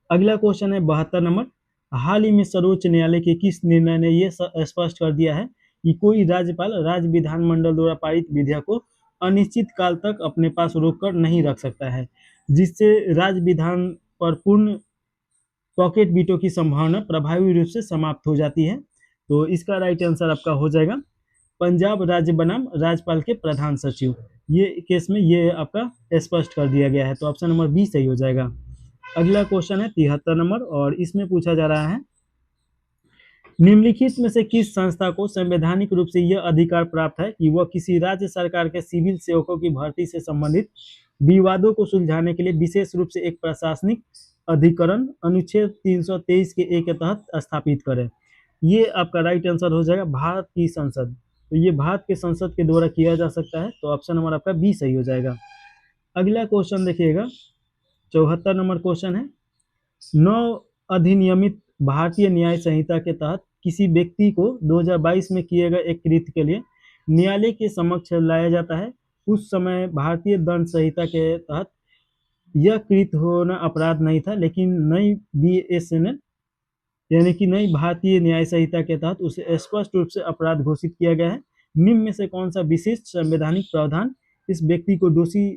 [SPEAKER 1] अगला क्वेश्चन है 72 नंबर। हाल ही में सर्वोच्च न्यायालय के किस निर्णय ने यह स्पष्ट कर दिया है कि कोई राज्यपाल राज्य विधानमंडल द्वारा पारित विधेयक को अनिश्चित काल तक अपने पास रोककर नहीं रख सकता है, जिससे राज्य विधान पर पूर्ण पॉकेट वीटो की संभावना प्रभावी रूप से समाप्त हो जाती है। तो इसका राइट आंसर आपका हो जाएगा पंजाब राज्य बनाम राज्यपाल के प्रधान सचिव। ये केस में ये आपका स्पष्ट कर दिया गया है। तो ऑप्शन नंबर बी सही हो जाएगा। अगला क्वेश्चन है 73 नंबर और इसमें पूछा जा रहा है निम्नलिखित में से किस संस्था को संवैधानिक रूप से यह अधिकार प्राप्त है कि वह किसी राज्य सरकार के सिविल सेवकों की भर्ती से संबंधित विवादों को सुलझाने के लिए विशेष रूप से एक प्रशासनिक अधिकरण अनुच्छेद 323 के ए के तहत स्थापित करे। ये आपका राइट आंसर हो जाएगा भारत की संसद। तो ये भारत के संसद के द्वारा किया जा सकता है, तो ऑप्शन नंबर आपका बी सही हो जाएगा। अगला क्वेश्चन देखिएगा, 74 नंबर क्वेश्चन है, नव अधिनियमित भारतीय न्याय संहिता के तहत किसी व्यक्ति को 2022 में किए गए एक कृत्य के लिए न्यायालय के समक्ष लाया जाता है। उस समय भारतीय दंड संहिता के तहत यह कृत्य होना अपराध नहीं था, लेकिन नई BSNL यानी कि नई भारतीय न्याय संहिता के तहत उसे स्पष्ट रूप से अपराध घोषित किया गया है। निम्न में से कौन सा विशिष्ट संवैधानिक प्रावधान इस व्यक्ति को दोषी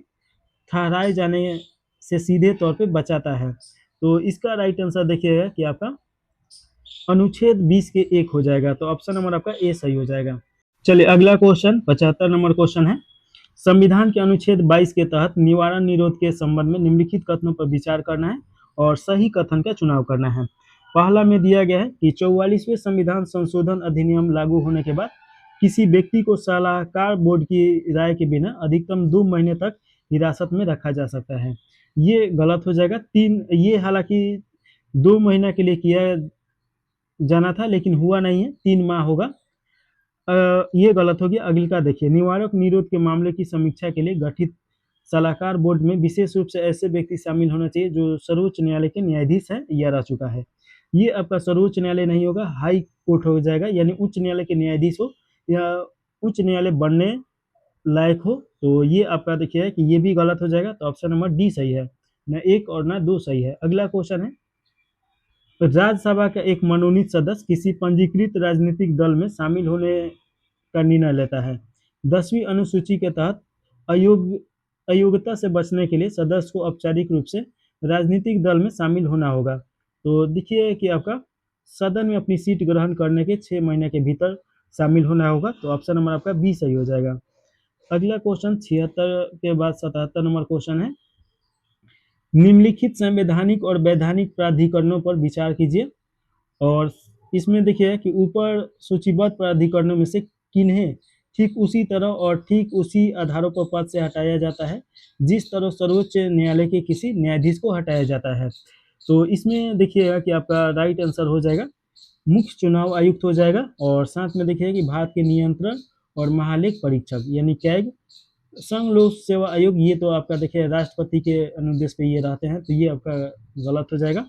[SPEAKER 1] ठहराए जाने से सीधे तौर पे बचाता है? तो इसका राइट आंसर देखिएगा कि आपका अनुच्छेद 20 के 1 हो जाएगा, तो ऑप्शन नंबर आपका ए सही हो जाएगा। चलिए अगला क्वेश्चन 75 नंबर क्वेश्चन है, संविधान के अनुच्छेद 22 के तहत निवारण निरोध के संबंध में निम्नलिखित कथनों पर विचार करना है और सही कथन का चुनाव करना है। पहला में दिया गया है कि 44वें संविधान संशोधन अधिनियम लागू होने के बाद किसी व्यक्ति को सलाहकार बोर्ड की राय के बिना अधिकतम 2 महीने तक हिरासत में रखा जा सकता है। ये गलत हो जाएगा। ये हालांकि 2 महीना के लिए किया जाना था, लेकिन हुआ नहीं है, 3 माह होगा। ये गलत हो गया। अगली का देखिए, निवारक निरोध के मामले की समीक्षा के लिए गठित सलाहकार बोर्ड में विशेष रूप से ऐसे व्यक्ति शामिल होना चाहिए जो सर्वोच्च न्यायालय के न्यायाधीश है या रह चुका है। ये आपका सर्वोच्च न्यायालय नहीं होगा, हाई कोर्ट हो जाएगा, यानी उच्च न्यायालय के न्यायाधीश हो या उच्च न्यायालय बनने लायक हो। तो ये आपका देखिए कि ये भी गलत हो जाएगा, तो ऑप्शन नंबर डी सही है, न 1 और न 2 सही है। अगला क्वेश्चन है, राज्यसभा का एक मनोनीत सदस्य किसी पंजीकृत राजनीतिक दल में शामिल होने का निर्णय लेता है। 10वीं अनुसूची के तहत अयोग्यता से बचने के लिए सदस्य को औपचारिक रूप से राजनीतिक दल में शामिल होना होगा। तो देखिए कि आपका सदन में अपनी सीट ग्रहण करने के 6 महीने के भीतर शामिल होना होगा, तो ऑप्शन नंबर आपका बी सही हो जाएगा। अगला क्वेश्चन 76 के बाद 77 नंबर क्वेश्चन है, निम्नलिखित संवैधानिक और वैधानिक प्राधिकरणों पर विचार कीजिए और इसमें देखिए कि ऊपर सूचीबद्ध प्राधिकरणों में से किन्हें ठीक उसी तरह और ठीक उसी आधारों पर पद से हटाया जाता है जिस तरह सर्वोच्च न्यायालय के किसी न्यायाधीश को हटाया जाता है। तो इसमें देखिएगा कि आपका राइट आंसर हो जाएगा मुख्य चुनाव आयुक्त हो जाएगा, और साथ में देखिए कि भारत के नियंत्रण और महालेख परीक्षक यानी कैग, संघ लोक सेवा आयोग, ये तो आपका देखिए राष्ट्रपति के अनुदेश पे ये रहते हैं, तो ये आपका गलत हो जाएगा।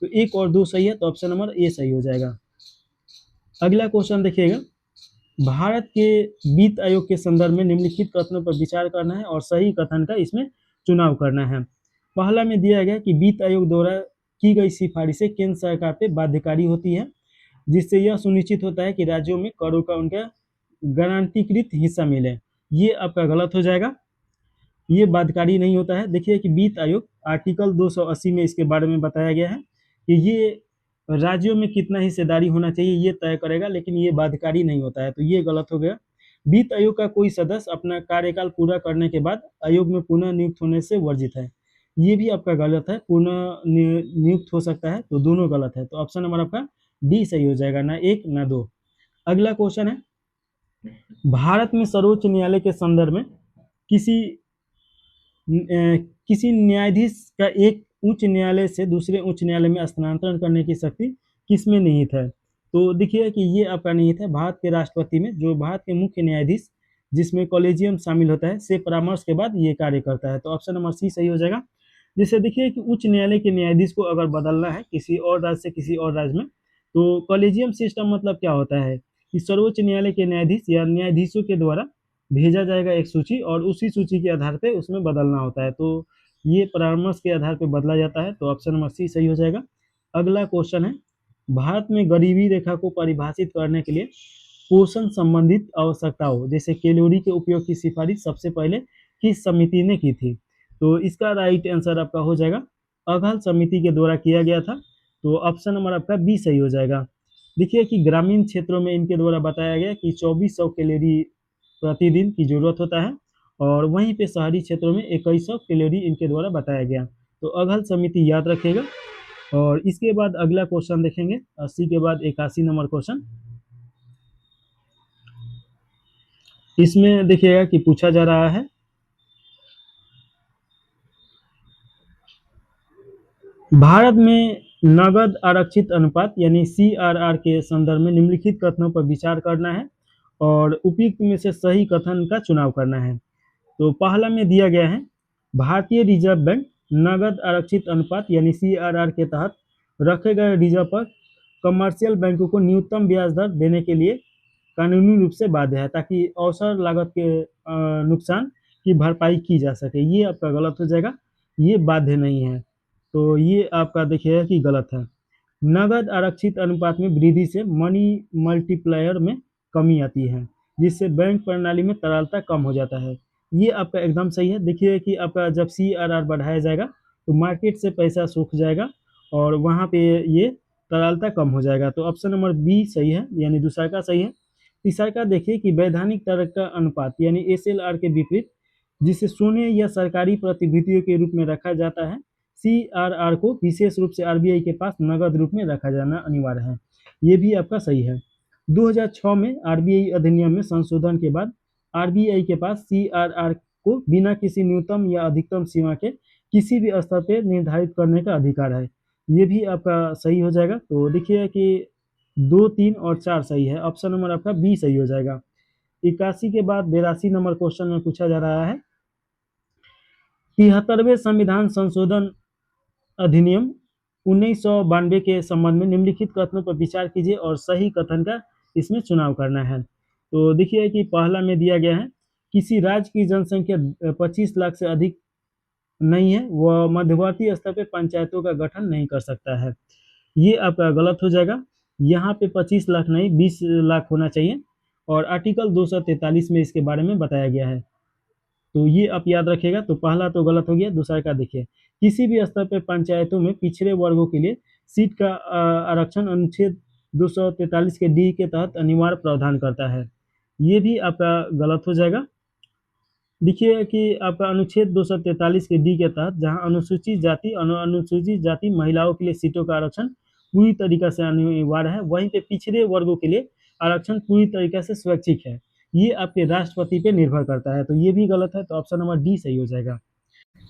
[SPEAKER 1] तो 1 और 2 सही है, तो ऑप्शन नंबर ए सही हो जाएगा। अगला क्वेश्चन देखिएगा, भारत के वित्त आयोग के संदर्भ में निम्नलिखित कथनों पर विचार करना है और सही कथन का इसमें चुनाव करना है। पहला में दिया गया कि वित्त आयोग द्वारा की गई सिफारिशें केंद्र सरकार पे बाध्यकारी होती है, जिससे यह सुनिश्चित होता है कि राज्यों में करों का उनका गारंटीकृत हिस्सा मिले। ये आपका गलत हो जाएगा, ये बाध्यकारी नहीं होता है। देखिए कि वित्त आयोग आर्टिकल 280 में इसके बारे में बताया गया है कि ये राज्यों में कितना हिस्सेदारी होना चाहिए ये तय करेगा, लेकिन ये बाध्यकारी नहीं होता है, तो ये गलत हो गया। वित्त आयोग का कोई सदस्य अपना कार्यकाल पूरा करने के बाद आयोग में पुनः नियुक्त होने से वर्जित है, ये भी आपका गलत है। पुनः नियुक्त हो सकता है, तो दोनों गलत है, तो ऑप्शन नंबर आपका डी सही हो जाएगा, ना 1 ना 2। अगला क्वेश्चन है, भारत में सर्वोच्च न्यायालय के संदर्भ में किसी न्यायाधीश का एक उच्च न्यायालय से दूसरे उच्च न्यायालय में स्थानांतरण करने की शक्ति किसमें निहित है? तो देखिए कि ये आपका निहित है भारत के राष्ट्रपति में, जो भारत के मुख्य न्यायाधीश जिसमें कॉलेजियम शामिल होता है से परामर्श के बाद ये कार्य करता है, तो ऑप्शन नंबर सी सही हो जाएगा। जैसे देखिए कि उच्च न्यायालय के न्यायाधीश को अगर बदलना है किसी और राज्य से किसी और राज्य में, तो कॉलेजियम सिस्टम मतलब क्या होता है कि सर्वोच्च न्यायालय के न्यायाधीश या न्यायाधीशों के द्वारा भेजा जाएगा एक सूची, और उसी सूची के आधार पे उसमें बदलना होता है, तो ये परामर्श के आधार पे बदला जाता है, तो ऑप्शन नंबर सी सही हो जाएगा। अगला क्वेश्चन है, भारत में गरीबी रेखा को परिभाषित करने के लिए पोषण संबंधित आवश्यकताओं जैसे कैलोरी के उपयोग की सिफारिश सबसे पहले किस समिति ने की थी? तो इसका राइट आंसर आपका हो जाएगा अघल समिति के द्वारा किया गया था, तो ऑप्शन नंबर आपका बी सही हो जाएगा। देखिए कि ग्रामीण क्षेत्रों में इनके द्वारा बताया गया कि 2400 कैलोरी प्रतिदिन की जरूरत होता है, और वहीं पे शहरी क्षेत्रों में 2100 कैलोरी इनके द्वारा बताया गया, तो अघल समिति याद रखिएगा। और इसके बाद अगला क्वेश्चन देखेंगे 80 के बाद 81 नंबर क्वेश्चन। इसमें देखिएगा कि पूछा जा रहा है, भारत में नगद आरक्षित अनुपात यानी CRR के संदर्भ में निम्नलिखित कथनों पर विचार करना है और उपयुक्त में से सही कथन का चुनाव करना है। तो पहला में दिया गया है, भारतीय रिजर्व बैंक नगद आरक्षित अनुपात यानी CRR के तहत रखे गए रिजर्व पर कमर्शियल बैंकों को न्यूनतम ब्याज दर देने के लिए कानूनी रूप से बाध्य है, ताकि अवसर लागत के नुकसान की भरपाई की जा सके। ये आपका गलत हो जाएगा, ये बाध्य नहीं है, तो ये आपका देखिएगा कि गलत है। नगद आरक्षित अनुपात में वृद्धि से मनी मल्टीप्लायर में कमी आती है, जिससे बैंक प्रणाली में तरलता कम हो जाता है। ये आपका एकदम सही है। देखिए कि आपका जब CRR बढ़ाया जाएगा तो मार्केट से पैसा सूख जाएगा और वहाँ पे ये तरलता कम हो जाएगा। तो ऑप्शन नंबर बी सही है, यानी दूसरा का सही है। तीसरा का देखिए कि वैधानिक तरलता अनुपात यानी SLR के विपरीत, जिसे सोने या सरकारी प्रतिभूतियों के रूप में रखा जाता है, CRR को विशेष रूप से RBI के पास नगद रूप में रखा जाना अनिवार्य है। ये भी आपका सही है। 2006 में RBI अधिनियम में संशोधन के बाद RBI के पास CRR को बिना किसी न्यूनतम या अधिकतम सीमा के किसी भी स्तर पर निर्धारित करने का अधिकार है। ये भी आपका सही हो जाएगा। तो देखिए कि 2, 3 और 4 सही है। ऑप्शन नंबर आपका बी सही हो जाएगा। 81 के बाद 82 नंबर क्वेश्चन में पूछा जा रहा है, 73वें संविधान संशोधन अधिनियम 1992 के संबंध में निम्नलिखित कथनों पर विचार कीजिए और सही कथन का इसमें चुनाव करना है। तो देखिए कि पहला में दिया गया है, किसी राज्य की जनसंख्या 25 लाख से अधिक नहीं है, वह मध्यवर्ती स्तर पर पंचायतों का गठन नहीं कर सकता है। ये आपका गलत हो जाएगा। यहाँ पे 25 लाख नहीं 20 लाख होना चाहिए और आर्टिकल 243 में इसके बारे में बताया गया है। तो ये आप याद रखिएगा। तो पहला तो गलत हो गया। दूसरा का देखिए, किसी भी स्तर पर पंचायतों में पिछड़े वर्गों के लिए सीट का आरक्षण अनुच्छेद 243 के डी के तहत अनिवार्य प्रावधान करता है। ये भी आपका गलत हो जाएगा। देखिए कि आपका अनुच्छेद 243 के डी के तहत जहां अनुसूचित जाति महिलाओं के लिए सीटों का आरक्षण पूरी तरीके से अनिवार्य है, वहीं पे पिछड़े वर्गों के लिए आरक्षण पूरी तरीके से स्वैच्छिक है। ये आपके राष्ट्रपति पे निर्भर करता है। तो ये भी गलत है। तो ऑप्शन नंबर डी सही हो जाएगा।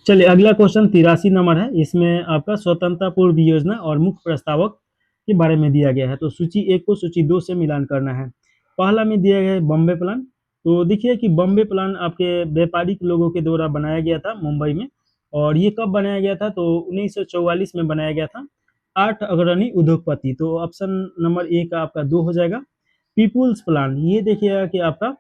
[SPEAKER 1] चलिए अगला क्वेश्चन 83 नंबर है। इसमें आपका स्वतंत्रता पूर्व योजना और मुख्य प्रस्तावक के बारे में दिया गया है। तो सूची 1 को सूची 2 से मिलान करना है। पहला में दिया गया है बॉम्बे प्लान। तो देखिए कि बॉम्बे प्लान आपके व्यापारिक लोगों के द्वारा बनाया गया था मुंबई में, और ये कब बनाया गया था? तो 1944 में बनाया गया था। 8 अग्रणी उद्योगपति। तो ऑप्शन नंबर ए का आपका 2 हो जाएगा। पीपुल्स प्लान, ये देखिएगा कि आपका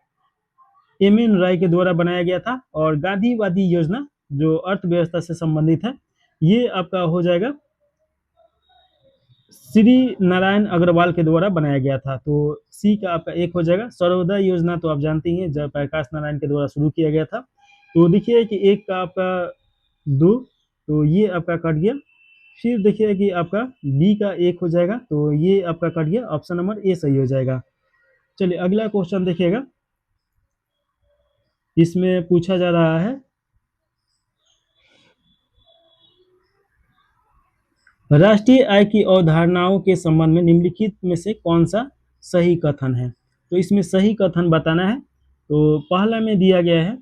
[SPEAKER 1] एम.एन. राय के द्वारा बनाया गया था। और गांधीवादी योजना जो अर्थव्यवस्था से संबंधित है, ये आपका हो जाएगा श्री नारायण अग्रवाल के द्वारा बनाया गया था। तो सी का आपका 1 हो जाएगा। सर्वोदय योजना तो आप जानते हैं जब प्रकाश नारायण के द्वारा शुरू किया गया था। तो देखिए कि 1 का आपका 2, तो ये आपका कट गया। फिर देखिए कि आपका बी का 1 हो जाएगा, तो ये आपका कट गया। ऑप्शन नंबर ए सही हो जाएगा। चलिए अगला क्वेश्चन देखिएगा। इसमें पूछा जा रहा है, राष्ट्रीय आय की अवधारणाओं के संबंध में निम्नलिखित में से कौन सा सही कथन है? तो इसमें सही कथन बताना है। तो पहला में दिया गया है,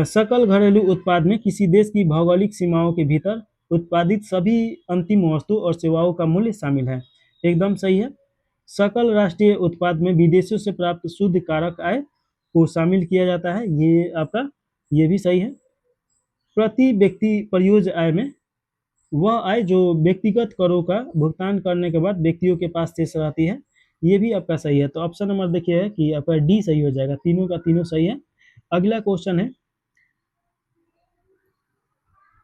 [SPEAKER 1] सकल घरेलू उत्पाद में किसी देश की भौगोलिक सीमाओं के भीतर उत्पादित सभी अंतिम वस्तु और सेवाओं का मूल्य शामिल है। एकदम सही है। सकल राष्ट्रीय उत्पाद में विदेशों से प्राप्त शुद्ध कारक आय को शामिल किया जाता है। ये आपका ये भी सही है। प्रति व्यक्ति प्रयोज्य आय में वह आय जो व्यक्तिगत करों का भुगतान करने के बाद व्यक्तियों के पास शेष रहती है। ये भी आपका सही है। तो ऑप्शन नंबर देखिए कि आपका डी सही हो जाएगा। तीनों का तीनों सही है। अगला क्वेश्चन है,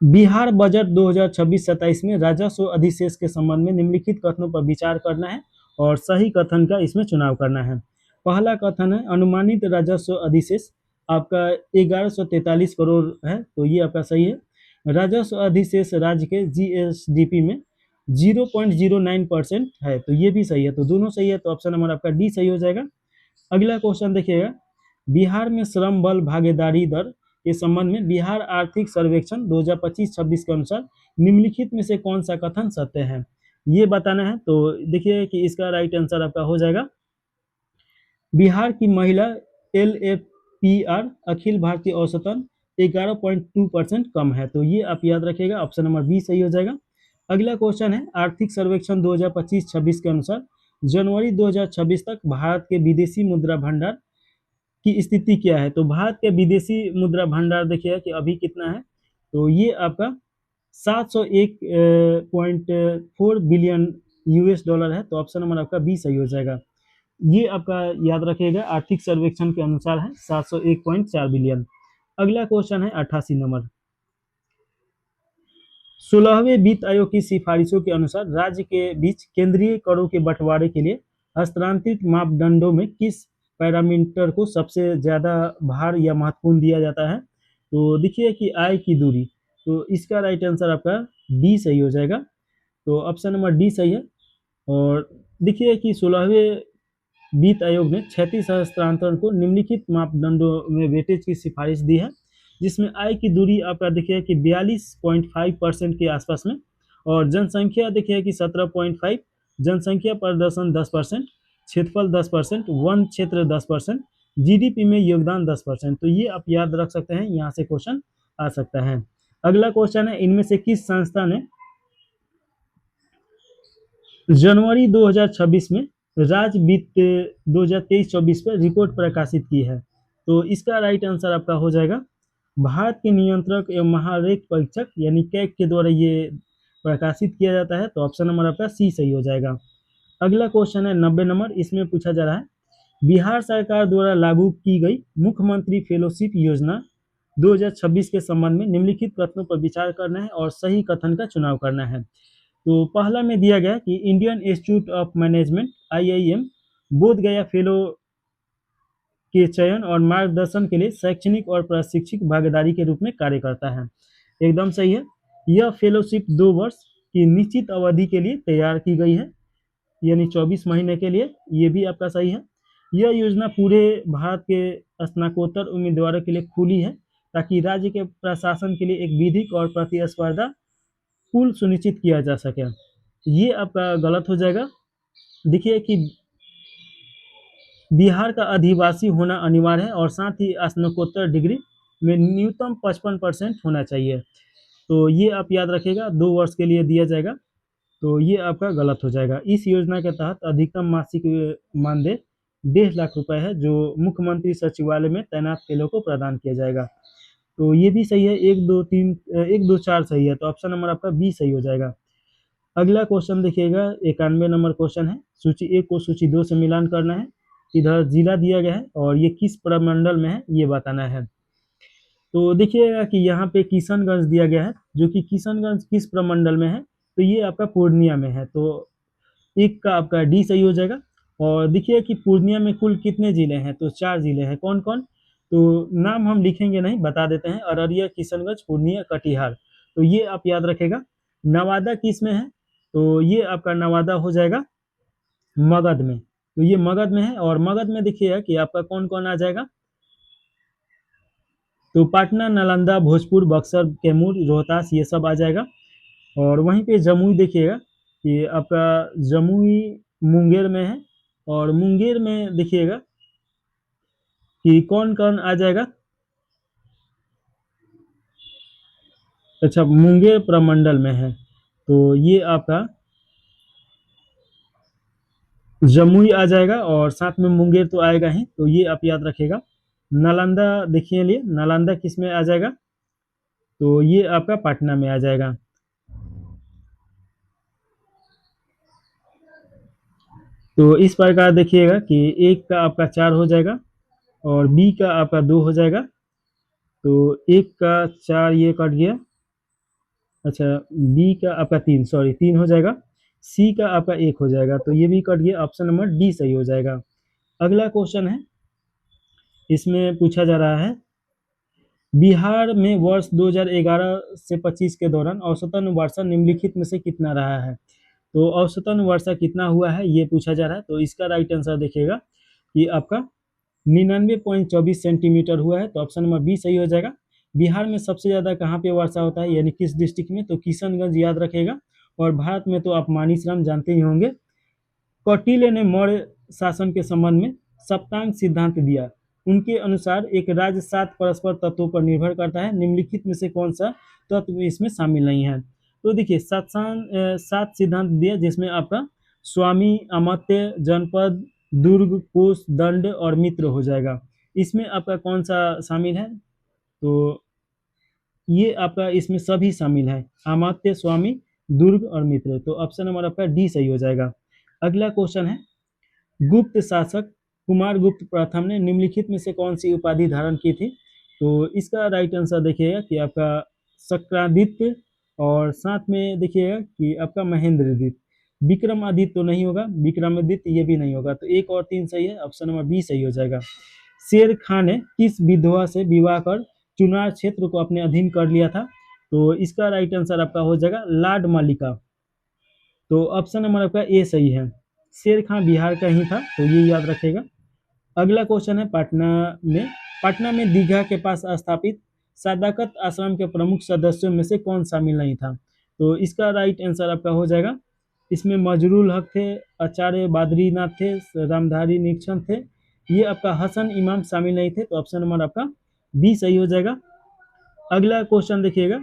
[SPEAKER 1] बिहार बजट 2026-27 में राजस्व अधिशेष के संबंध में निम्नलिखित कथनों पर विचार करना है और सही कथन का इसमें चुनाव करना है। पहला कथन है, अनुमानित राजस्व अधिशेष आपका 1143 करोड़ है। तो ये आपका सही है। राजस्व अधिशेष राज्य के GSDP में 0.09% है। तो ये भी सही है। तो दोनों सही है। तो ऑप्शन नंबर आपका डी सही हो जाएगा। अगला क्वेश्चन देखिएगा, बिहार में श्रम बल भागीदारी दर के संबंध में बिहार आर्थिक सर्वेक्षण 2025-26 के अनुसार निम्नलिखित में से कौन सा कथन सत्य है, ये बताना है। तो देखिए कि इसका राइट आंसर आपका हो जाएगा, बिहार की महिला LFPR अखिल भारतीय औसतन 11.2% कम है। तो ये आप याद रखिएगा। ऑप्शन नंबर बी सही हो जाएगा। अगला क्वेश्चन है आर्थिक सर्वेक्षण 2025-26 के अनुसार जनवरी 2026 तक भारत के विदेशी मुद्रा भंडार की स्थिति क्या है। तो भारत के विदेशी मुद्रा भंडार देखिए कि अभी कितना है, तो ये आपका 701.4 बिलियन यूएस डॉलर है। तो ऑप्शन नंबर आपका बी सही हो जाएगा। ये आपका याद रखिएगा, आर्थिक सर्वेक्षण के अनुसार है 701.4 बिलियन। अगला क्वेश्चन है 88 नंबर, 16वें वित्त आयोग की सिफारिशों के अनुसार राज्य के बीच केंद्रीय करों के बंटवारे के लिए हस्तांतरित मापदंडों में किस पैरामीटर को सबसे ज्यादा भार या महत्वपूर्ण दिया जाता है। तो देखिए कि आय की दूरी, तो इसका राइट आंसर आपका डी सही हो जाएगा। तो ऑप्शन नंबर डी सही है। और देखिए कि 16वें वित्त आयोग ने क्षैतिज हस्तांतरण को निम्नलिखित मापदंडों में वेटेज की सिफारिश दी है, जिसमें आय की दूरी आपका देखिए कि 42.5% के आसपास में, और जनसंख्या देखिए कि 17.5, जनसंख्या प्रदर्शन 10%, क्षेत्रफल 10%, वन क्षेत्र 10%, जीडीपी में योगदान 10%। तो ये आप याद रख सकते हैं, यहाँ से क्वेश्चन आ सकता है। अगला क्वेश्चन है, इनमें से किस संस्था ने जनवरी 2026 में राज्य वित्त 2023-24 पर रिपोर्ट प्रकाशित की है। तो इसका राइट आंसर आपका हो जाएगा भारत के नियंत्रक एवं महालेख परीक्षक यानी कैग के द्वारा ये प्रकाशित किया जाता है। तो ऑप्शन नंबर आपका सी सही हो जाएगा। अगला क्वेश्चन है 90 नंबर, इसमें पूछा जा रहा है बिहार सरकार द्वारा लागू की गई मुख्यमंत्री फेलोशिप योजना 2026 के संबंध में निम्नलिखित कथनों पर विचार करना है और सही कथन का चुनाव करना है। तो पहला में दिया गया कि Indian institute of management IIM बोध गया फेलो के चयन और मार्गदर्शन के लिए शैक्षणिक और प्रशिक्षक भागीदारी के रूप में कार्य करता है। एकदम सही है। यह फेलोशिप 2 वर्ष की निश्चित अवधि के लिए तैयार की गई है, यानी 24 महीने के लिए। ये भी आपका सही है। यह योजना पूरे भारत के स्नातकोत्तर उम्मीदवारों के लिए खुली है, ताकि राज्य के प्रशासन के लिए एक विधिक और प्रतिस्पर्धा पुल सुनिश्चित किया जा सके। ये आपका गलत हो जाएगा। देखिए कि बिहार का अधिवासी होना अनिवार्य है और साथ ही स्नातकोत्तर डिग्री में न्यूनतम 55% होना चाहिए। तो ये आप याद रखिएगा, 2 वर्ष के लिए दिया जाएगा। तो ये आपका गलत हो जाएगा। इस योजना के तहत अधिकतम मासिक मानदेय 1.5 लाख रुपए है, जो मुख्यमंत्री सचिवालय में तैनात फेलो को प्रदान किया जाएगा। तो ये भी सही है। 1 2 3 1 2 4 सही है। तो ऑप्शन नंबर आपका बी सही हो जाएगा। अगला क्वेश्चन देखिएगा, 91 नंबर क्वेश्चन है। सूची 1 को सूची 2 से मिलान करना है। इधर जिला दिया गया है और ये किस प्रमंडल में है ये बताना है। तो देखिएगा कि यहाँ पे किशनगंज दिया गया है, जो कि किशनगंज किस प्रमंडल में है, तो ये आपका पूर्णिया में है। तो एक का आपका डी सही हो जाएगा। और देखिए कि पूर्णिया में कुल कितने जिले हैं, तो 4 जिले हैं। कौन कौन, तो नाम हम लिखेंगे नहीं, बता देते हैं। अररिया, किशनगंज, पूर्णिया, कटिहार। तो ये आप याद रखेगा। नवादा किस में है, तो ये आपका नवादा हो जाएगा मगध में। तो ये मगध में है। और मगध में देखिएगा कि आपका कौन कौन आ जाएगा, तो पटना, नालंदा, भोजपुर, बक्सर, कैमूर, रोहतास, ये सब आ जाएगा। और वहीं पे जमुई देखिएगा कि आपका जमुई मुंगेर में है। और मुंगेर में देखिएगा कि कौन कौन आ जाएगा। अच्छा, मुंगेर प्रमंडल में है, तो ये आपका जमुई आ जाएगा और साथ में मुंगेर तो आएगा ही। तो ये आप याद रखिएगा। नालंदा देखिए लिए, नालंदा किस में आ जाएगा, तो ये आपका पटना में आ जाएगा। तो इस प्रकार देखिएगा कि एक का आपका 4 हो जाएगा और बी का आपका 2 हो जाएगा। तो एक का 4 ये कट गया। अच्छा, बी का आपका 3, सॉरी 3 हो जाएगा। सी का आपका 1 हो जाएगा, तो ये भी कट गया। ऑप्शन नंबर डी सही हो जाएगा। अगला क्वेश्चन है, इसमें पूछा जा रहा है बिहार में वर्ष 2011 से 25 के दौरान औसतन वर्षा निम्नलिखित में से कितना रहा है। तो औसतन वर्षा कितना हुआ है ये पूछा जा रहा है। तो इसका राइट आंसर देखिएगा कि आपका 99.24 सेंटीमीटर हुआ है। तो ऑप्शन नंबर बी सही हो जाएगा। बिहार में सबसे ज़्यादा कहाँ पे वर्षा होता है, यानी किस डिस्ट्रिक्ट में, तो किशनगंज याद रखेगा। और भारत में तो आप मानसरोवर जानते ही होंगे। कौटिल्य ने मौर्य शासन के संबंध में सप्तांग सिद्धांत दिया। उनके अनुसार एक राज्य 7 परस्पर तत्वों पर निर्भर करता है। निम्नलिखित में से कौन सा तत्व इसमें शामिल नहीं है। तो देखिए 7 सिद्धांत दिया, जिसमें आपका स्वामी, अमात्य, जनपद, दुर्ग, कोष, दंड और मित्र हो जाएगा। इसमें आपका कौन सा शामिल है? तो ये आपका इसमें सभी शामिल है, अमात्य, स्वामी, दुर्ग और मित्र। तो ऑप्शन नंबर आपका डी सही हो जाएगा। अगला क्वेश्चन है, गुप्त शासक कुमार गुप्त प्रथम ने निम्नलिखित में से कौन सी उपाधि धारण की थी? तो इसका राइट आंसर देखिएगा कि आपका शक्रादित्य, और साथ में देखिएगा कि आपका महेंद्रदित्य। विक्रमादित्य तो नहीं होगा, विक्रमादित्य ये भी नहीं होगा। तो 1 और 3 सही है, ऑप्शन नंबर बी सही हो जाएगा। शेर खान ने किस विधवा से विवाह कर चुनार क्षेत्र को अपने अधीन कर लिया था? तो इसका राइट आंसर आपका हो जाएगा लाड मालिका। तो ऑप्शन नंबर आपका ए सही है। शेर खान बिहार का ही था, तो ये याद रखेगा। अगला क्वेश्चन है, पटना में दीघा के पास स्थापित सादाकत आश्रम के प्रमुख सदस्यों में से कौन शामिल नहीं था? तो इसका राइट आंसर आपका हो जाएगा, इसमें मजरुल हक थे, आचार्य बद्रीनाथ थे, रामधारी निरीक्षण थे, ये आपका हसन इमाम शामिल नहीं थे। तो ऑप्शन नंबर आपका बी सही हो जाएगा। अगला क्वेश्चन देखिएगा,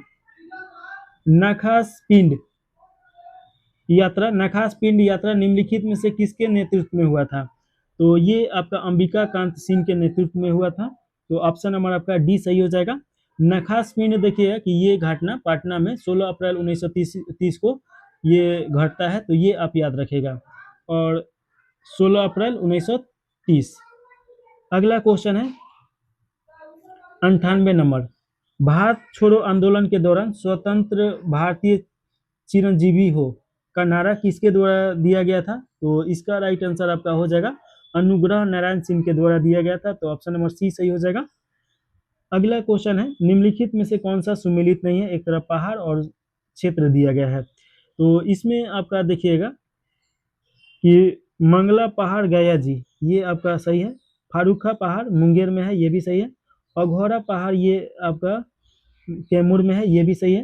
[SPEAKER 1] नखास पिंड यात्रा निम्नलिखित में से किसके नेतृत्व में हुआ था? तो ये आपका अंबिका कांत सिंह के नेतृत्व में हुआ था। तो ऑप्शन नंबर आपका डी सही हो जाएगा। नखास पिंड देखिएगा कि ये घटना पटना में 16 अप्रैल 1930 को ये घटता है, तो ये आप याद रखेगा, और 16 अप्रैल 1930। अगला क्वेश्चन है 98 नंबर, भारत छोड़ो आंदोलन के दौरान स्वतंत्र भारतीय चिरंजीवी हो का नारा किसके द्वारा दिया गया था? तो इसका राइट आंसर आपका हो जाएगा अनुग्रह नारायण सिंह के द्वारा दिया गया था। तो ऑप्शन नंबर सी सही हो जाएगा। अगला क्वेश्चन है, निम्नलिखित में से कौन सा सुमेलित नहीं है? एक तरफ पहाड़ और क्षेत्र दिया गया है, तो इसमें आपका देखिएगा कि मंगला पहाड़ गया जी, ये आपका सही है। फारूखा पहाड़ मुंगेर में है, ये भी सही है। अघौरा पहाड़ ये आपका कैमूर में है, ये भी सही है।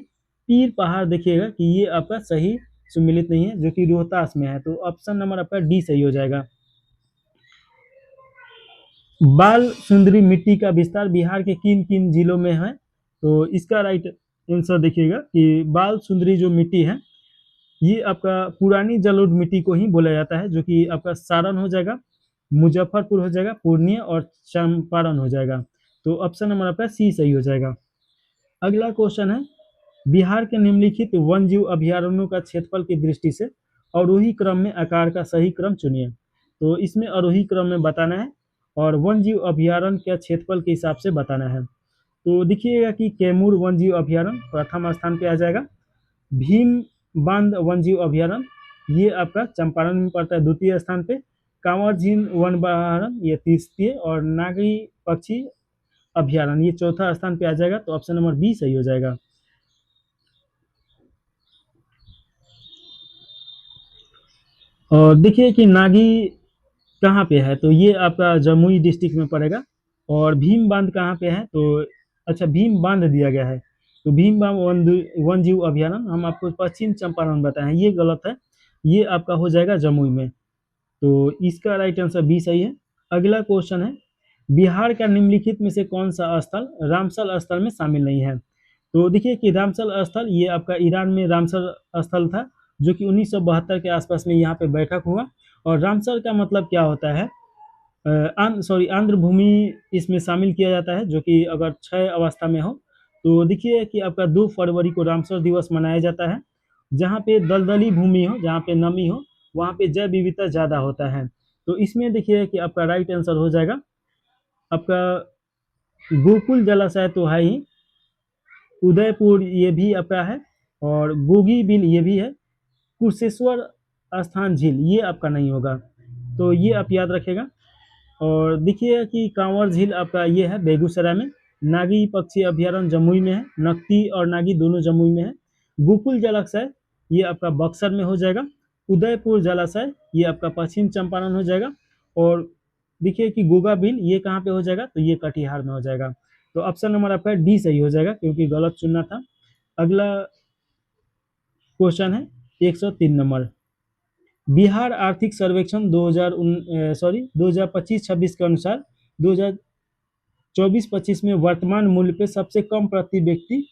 [SPEAKER 1] पीर पहाड़ देखिएगा कि ये आपका सही सुमेलित नहीं है, जो कि रोहतास में है। तो ऑप्शन नंबर आपका डी सही हो जाएगा। बाल सुंदरी मिट्टी का विस्तार बिहार के किन किन जिलों में है? तो इसका राइट आंसर देखिएगा कि बाल सुंदरी जो मिट्टी है, ये आपका पुरानी जलोढ़ मिट्टी को ही बोला जाता है, जो कि आपका सारण हो जाएगा, मुजफ्फरपुर हो जाएगा, पूर्णिया और चंपारण हो जाएगा। तो ऑप्शन नंबर आपका सी सही हो जाएगा। अगला क्वेश्चन है, बिहार के निम्नलिखित वन जीव अभयारण्यों का क्षेत्रफल की दृष्टि से अवरोही क्रम में आकार का सही क्रम चुनिए। तो इसमें अवरोही क्रम में बताना है और वन जीव अभयारण्य के क्षेत्रफल के हिसाब से बताना है। तो देखिएगा कि कैमूर वन जीव अभयारण्य प्रथम स्थान पे आ जाएगा। भीम बांध वन जीव अभयारण्य ये आपका चंपारण में पड़ता है द्वितीय स्थान पे। कांवर झील वन अभयारण्य ये तृतीय, और नागी पक्षी अभयारण्य ये चौथा स्थान पे आ जाएगा। तो ऑप्शन नंबर बी सही हो जाएगा। और देखिए कि नागी कहाँ पे है, तो ये आपका जमुई डिस्ट्रिक्ट में पड़ेगा। और भीम बांध कहाँ पे है? तो अच्छा, भीम बांध दिया गया है, तो भीम बांध वन जीव अभयारण्य हम आपको पश्चिम चंपारण बताए हैं, ये गलत है, ये आपका हो जाएगा जमुई में। तो इसका राइट आंसर बी सही है। अगला क्वेश्चन है, बिहार का निम्नलिखित में से कौन सा स्थल रामसल स्थल में शामिल नहीं है? तो देखिए कि रामसल स्थल ये आपका ईरान में रामसल स्थल था, जो कि 1972 के आसपास में यहाँ पे बैठक हुआ। और रामसर का मतलब क्या होता है? आंध्र भूमि इसमें शामिल किया जाता है, जो कि अगर क्षय अवस्था में हो। तो देखिए कि आपका 2 फरवरी को रामसर दिवस मनाया जाता है। जहाँ पे दलदली भूमि हो, जहाँ पे नमी हो, वहाँ पे जैव विविधता ज़्यादा होता है। तो इसमें देखिए कि आपका राइट आंसर हो जाएगा आपका गोकुल जलाशय तो है ही, उदयपुर ये भी आपका है, और गोगी बिल ये भी है, कुशेश्वर स्थान झील ये आपका नहीं होगा। तो ये आप याद रखेगा। और देखिए कि कांवर झील आपका ये है बेगूसराय में, नागी पक्षी अभयारण्य जमुई में है, नकटी और नागी दोनों जमुई में है। गोकुल जलाशय ये आपका बक्सर में हो जाएगा। उदयपुर जलाशय ये आपका पश्चिम चंपारण हो जाएगा। और देखिए कि गोगा बिल ये कहाँ पे हो जाएगा? तो ये कटिहार में हो जाएगा। तो ऑप्शन नंबर आपका डी सही हो जाएगा, क्योंकि गलत चुनना था। अगला क्वेश्चन है 103 नंबर, बिहार आर्थिक सर्वेक्षण 2025-26 के अनुसार 2024-25 में वर्तमान मूल्य पे सबसे कम प्रति व्यक्ति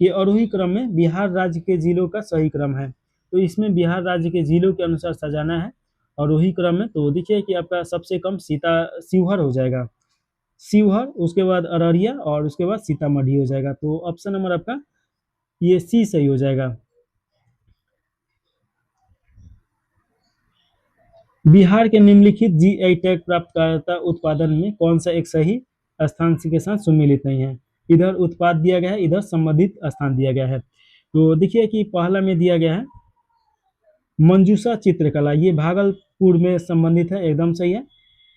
[SPEAKER 1] कि आरोही क्रम में बिहार राज्य के जिलों का सही क्रम है। तो इसमें बिहार राज्य के जिलों के अनुसार सजाना है आरोही क्रम में। तो देखिए कि आपका सबसे कम शिवहर हो जाएगा, शिवहर, उसके बाद अररिया और उसके बाद सीतामढ़ी हो जाएगा। तो ऑप्शन नंबर आपका ये सी सही हो जाएगा। बिहार के निम्नलिखित जीआई टैग प्राप्तकर्ता उत्पादन में कौन सा एक सही स्थान के साथ सम्मिलित नहीं है? इधर उत्पाद दिया गया है, इधर संबंधित स्थान दिया गया है। तो देखिए कि पहला में दिया गया है मंजूषा चित्रकला, ये भागलपुर में संबंधित है, एकदम सही है।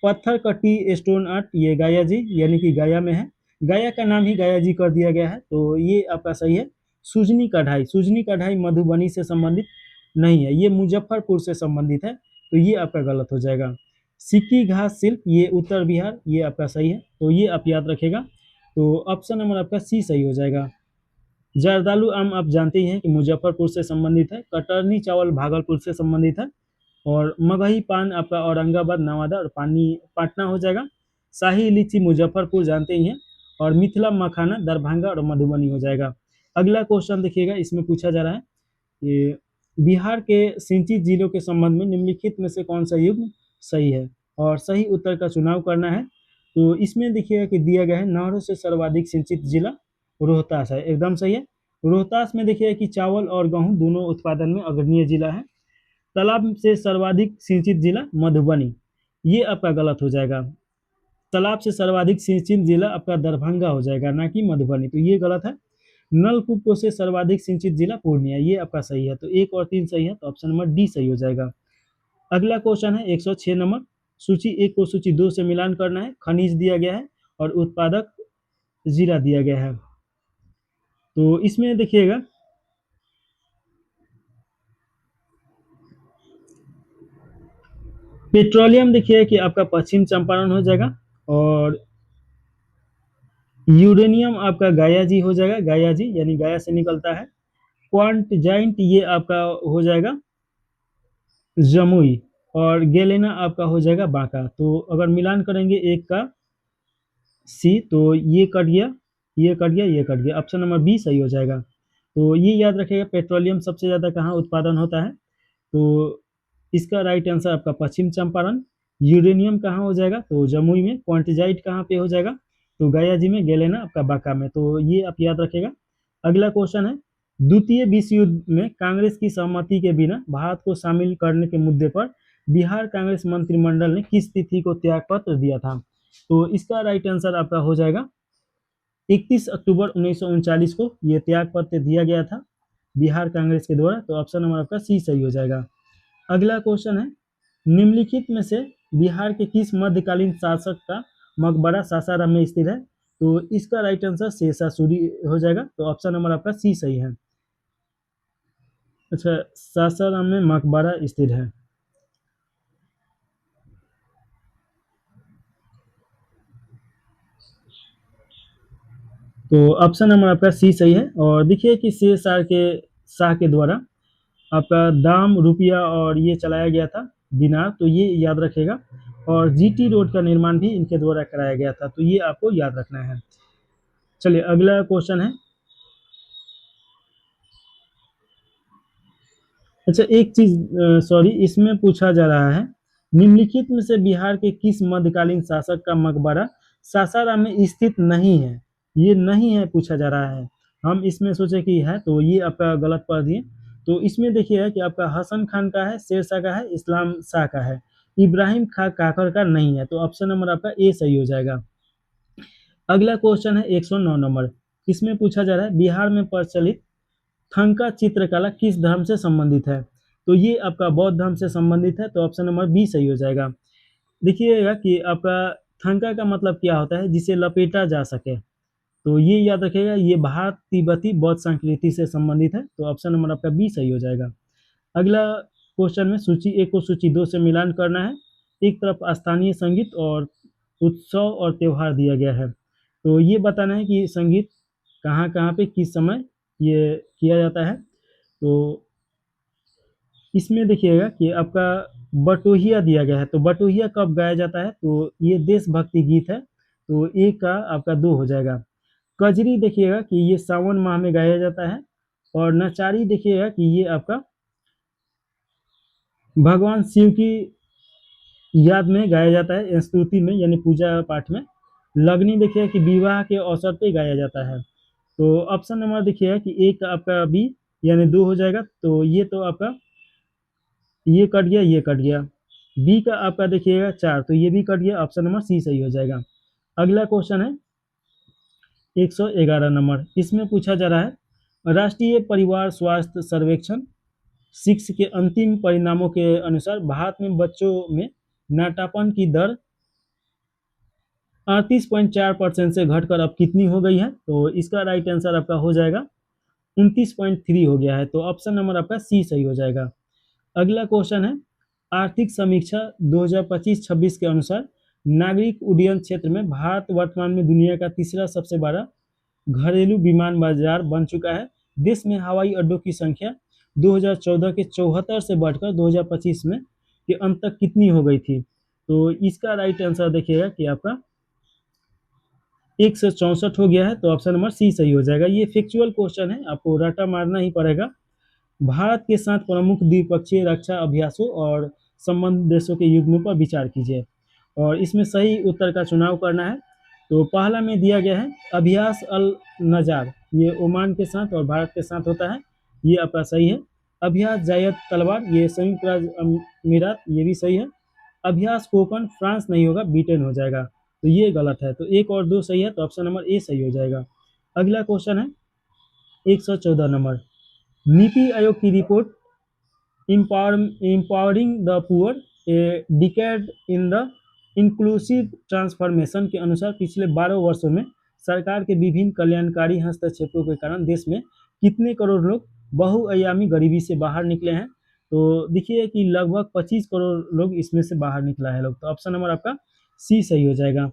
[SPEAKER 1] पत्थर कटी स्टोन आर्ट, ये गाया जी यानी कि गया में है, गया का नाम ही गाया जी कर दिया गया है, तो ये आपका सही है। सुजनी कढ़ाई मधुबनी से संबंधित नहीं है, ये मुजफ्फरपुर से संबंधित है, तो ये आपका गलत हो जाएगा। सिक्की घास शिल्प, ये उत्तर बिहार, ये आपका सही है, तो ये आप याद रखेगा। तो ऑप्शन नंबर आपका सी सही हो जाएगा। जर्दालू आम आप जानते ही हैं कि मुजफ्फरपुर से संबंधित है, कटरनी चावल भागलपुर से संबंधित है, और मगही पान आपका औरंगाबाद, नवादा और पाटना हो जाएगा। शाही लीची मुजफ्फरपुर जानते ही हैं, और मिथिला मखाना दरभंगा और मधुबनी हो जाएगा। अगला क्वेश्चन देखिएगा, इसमें पूछा जा रहा है कि बिहार के सिंचित जिलों के संबंध में निम्नलिखित में से कौन सा युग्म सही है, और सही उत्तर का चुनाव करना है। तो इसमें देखिएगा कि दिया गया है नहरों से सर्वाधिक सिंचित जिला रोहतास है, एकदम सही है। रोहतास में देखिए कि चावल और गेहूं दोनों उत्पादन में अग्रणीय जिला है। तालाब से सर्वाधिक सिंचित जिला मधुबनी, ये आपका गलत हो जाएगा। तालाब से सर्वाधिक सिंचित जिला आपका दरभंगा हो जाएगा, ना कि मधुबनी, तो ये गलत है। नलकूपों से सर्वाधिक सिंचित जिला पूर्णिया, ये आपका सही है। तो 1 और 3 सही है, तो ऑप्शन नंबर डी सही हो जाएगा। अगला क्वेश्चन है 106 नंबर, सूची 1 को सूची 2 से मिलान करना है। खनिज दिया गया है और उत्पादक जिला दिया गया है। तो इसमें देखिएगा पेट्रोलियम, देखिए कि आपका पश्चिम चंपारण हो जाएगा, और यूरेनियम आपका गाया जी हो जाएगा, गाया जी यानी गाया से निकलता है। क्वांटजाइंट ये आपका हो जाएगा जमुई, और गेलेना आपका हो जाएगा बांका। तो अगर मिलान करेंगे एक का सी, तो ये कट गया, ये कट गया, ये कट गया, ऑप्शन नंबर बी सही हो जाएगा। तो ये याद रखिएगा पेट्रोलियम सबसे ज़्यादा कहाँ उत्पादन होता है, तो इसका राइट आंसर आपका पश्चिम चंपारण। यूरेनियम कहाँ हो जाएगा, तो जमुई में। क्वांटिजाइट कहाँ पे हो जाएगा, तो गया जी में। गेलेना आपका बांका में, तो ये आप याद रखेगा। अगला क्वेश्चन है द्वितीय विश्व युद्ध में कांग्रेस की सहमति के बिना भारत को शामिल करने के मुद्दे पर बिहार कांग्रेस मंत्रिमंडल ने किस तिथि को त्याग पत्र दिया था? तो इसका राइट आंसर आपका हो जाएगा 31 अक्टूबर 1939 को ये त्याग पत्र दिया गया था बिहार कांग्रेस के द्वारा। तो ऑप्शन नंबर आपका सी सही हो जाएगा। अगला क्वेश्चन है निम्नलिखित में से बिहार के किस मध्यकालीन शासक का मकबरा सासाराम में स्थित है? तो इसका राइट आंसर शेषा सूरी हो जाएगा। तो ऑप्शन नंबर आपका सी सही है। अच्छा, सासाराम में मकबरा स्थित है। तो ऑप्शन नंबर आपका सी सही है। और देखिए कि शेर शाह के द्वारा आपका दाम, रुपया और ये चलाया गया था दिनार, तो ये याद रखेगा। और जीटी रोड का निर्माण भी इनके द्वारा कराया गया था, तो ये आपको याद रखना है। चलिए अगला क्वेश्चन है। अच्छा, एक चीज सॉरी, इसमें पूछा जा रहा है निम्नलिखित में से बिहार के किस मध्यकालीन शासक का मकबरा सासाराम में स्थित नहीं है? ये नहीं है पूछा जा रहा है, हम इसमें सोचे कि है, तो ये आपका गलत पढ़ दिए। तो इसमें देखिए कि आपका हसन खान का है, शेरशाह का है, इस्लाम शाह का है, इब्राहिम खां काकर का नहीं है। तो ऑप्शन नंबर आपका ए सही हो जाएगा। अगला क्वेश्चन है 109 नंबर, इसमें पूछा जा रहा है बिहार में प्रचलित थंका चित्रकला किस धर्म से संबंधित है? तो ये आपका बौद्ध धर्म से संबंधित है, तो ऑप्शन नंबर बी सही हो जाएगा। देखिएगा कि आपका थंका का मतलब क्या होता है, जिसे लपेटा जा सके, तो ये याद रखिएगा, ये भारत तिब्बती बौद्ध संस्कृति से संबंधित है, तो ऑप्शन नंबर आपका बी सही हो जाएगा। अगला क्वेश्चन में सूची 1 को सूची 2 से मिलान करना है। एक तरफ स्थानीय संगीत और उत्सव और त्यौहार दिया गया है, तो ये बताना है कि संगीत कहाँ कहाँ पे किस समय ये किया जाता है। तो इसमें देखिएगा कि आपका बटोहिया दिया गया है, तो बटोहिया कब गाया जाता है, तो ये देशभक्ति गीत है, तो ए का आपका 2 हो जाएगा। कजरी देखिएगा कि ये सावन माह में गाया जाता है। और नचारी देखिएगा कि ये आपका भगवान शिव की याद में गाया जाता है, स्तुति में यानी पूजा पाठ में। लगनी देखिएगा कि विवाह के अवसर पे गाया जाता है। तो ऑप्शन नंबर देखिएगा कि एक आपका बी यानी 2 हो जाएगा। तो ये तो आपका ये कट गया, ये कट गया। बी का आपका देखिएगा 4, तो ये भी कट गया। ऑप्शन नंबर सी सही हो जाएगा। अगला क्वेश्चन है 111 नंबर। इसमें पूछा जा रहा है राष्ट्रीय परिवार स्वास्थ्य सर्वेक्षण 6 के अंतिम परिणामों के अनुसार भारत में बच्चों में नाटापन की दर 38.4% से घटकर अब कितनी हो गई है? तो इसका राइट आंसर आपका हो जाएगा 29.3 हो गया है। तो ऑप्शन नंबर आपका सी सही हो जाएगा। अगला क्वेश्चन है आर्थिक समीक्षा 2025-26 के अनुसार नागरिक उड्डयन क्षेत्र में भारत वर्तमान में दुनिया का तीसरा सबसे बड़ा घरेलू विमान बाजार बन चुका है। देश में हवाई अड्डों की संख्या 2014 के 74 से बढ़कर 2025 में के अंत तक कितनी हो गई थी? तो इसका राइट आंसर देखिएगा कि आपका 164 हो गया है। तो ऑप्शन नंबर सी सही हो जाएगा। ये फैक्चुअल क्वेश्चन है, आपको रटा मारना ही पड़ेगा। भारत के साथ प्रमुख द्विपक्षीय रक्षा अभ्यासों और संबंध देशों के युग्मों पर विचार कीजिए और इसमें सही उत्तर का चुनाव करना है। तो पहला में दिया गया है अभ्यास अल नजार, ये ओमान के साथ और भारत के साथ होता है, ये आपका सही है। अभ्यास जायद तलवार, ये संयुक्त राज्य अमीरात, ये भी सही है। अभ्यास कोकन, फ्रांस नहीं होगा, ब्रिटेन हो जाएगा, तो ये गलत है। तो 1 और 2 सही है, तो ऑप्शन नंबर ए सही हो जाएगा। अगला क्वेश्चन है 114 नंबर। नीति आयोग की report empowering the poor a decade in the inclusive transformation के अनुसार पिछले 12 वर्षों में सरकार के विभिन्न कल्याणकारी हस्तक्षेपों के कारण देश में कितने करोड़ लोग बहुआयामी गरीबी से बाहर निकले हैं? तो देखिए कि लगभग 25 करोड़ लोग इसमें से बाहर निकला है लोग। तो ऑप्शन नंबर आपका सी सही हो जाएगा।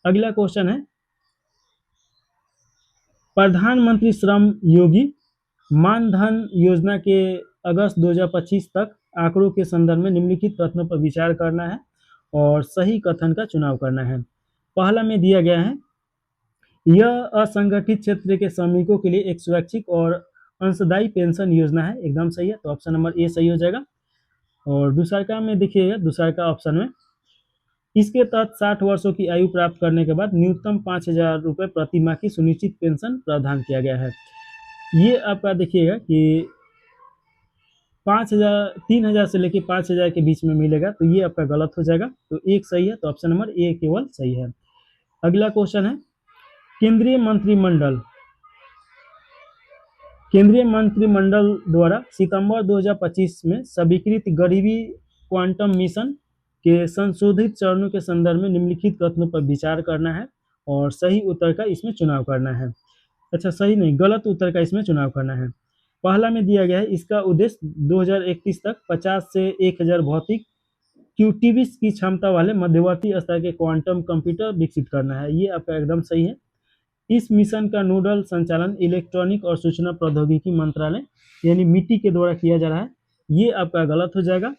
[SPEAKER 1] अगला क्वेश्चन है प्रधानमंत्री श्रम योगी मानधन योजना के अगस्त 2025 तक आंकड़ों के संदर्भ में निम्नलिखित कथनों पर विचार करना है और सही कथन का चुनाव करना है। पहला में दिया गया है यह असंगठित क्षेत्र के श्रमिकों के लिए एक स्वैच्छिक और अंशदायी पेंशन योजना है, एकदम सही है। तो ऑप्शन नंबर ए सही हो जाएगा। और दूसरा का में देखिएगा, दूसरा का ऑप्शन में इसके तहत 60 वर्षों की आयु प्राप्त करने के बाद न्यूनतम 5,000 रुपये प्रति माह की सुनिश्चित पेंशन प्रावधान किया गया है। ये आपका देखिएगा कि 5,000 3,000 से लेकर 5,000 के बीच में मिलेगा, तो ये आपका गलत हो जाएगा। तो एक सही है, तो ऑप्शन नंबर ए केवल सही है। अगला क्वेश्चन है केंद्रीय मंत्रिमंडल द्वारा सितंबर 2025 में स्वीकृत गरीबी क्वांटम मिशन के संशोधित चरणों के संदर्भ में निम्नलिखित कथनों पर विचार करना है और सही उत्तर का इसमें चुनाव करना है। अच्छा, सही नहीं, गलत उत्तर का इसमें चुनाव करना है। पहला में दिया गया है इसका उद्देश्य 2031 तक 50 से 1000 भौतिक क्यूटीबिट्स की क्षमता वाले मध्यवर्ती स्तर के क्वांटम कंप्यूटर विकसित करना है, ये आपका एकदम सही है। इस मिशन का नोडल संचालन इलेक्ट्रॉनिक और सूचना प्रौद्योगिकी मंत्रालय यानी मिट्टी के द्वारा किया जा रहा है, ये आपका गलत हो जाएगा।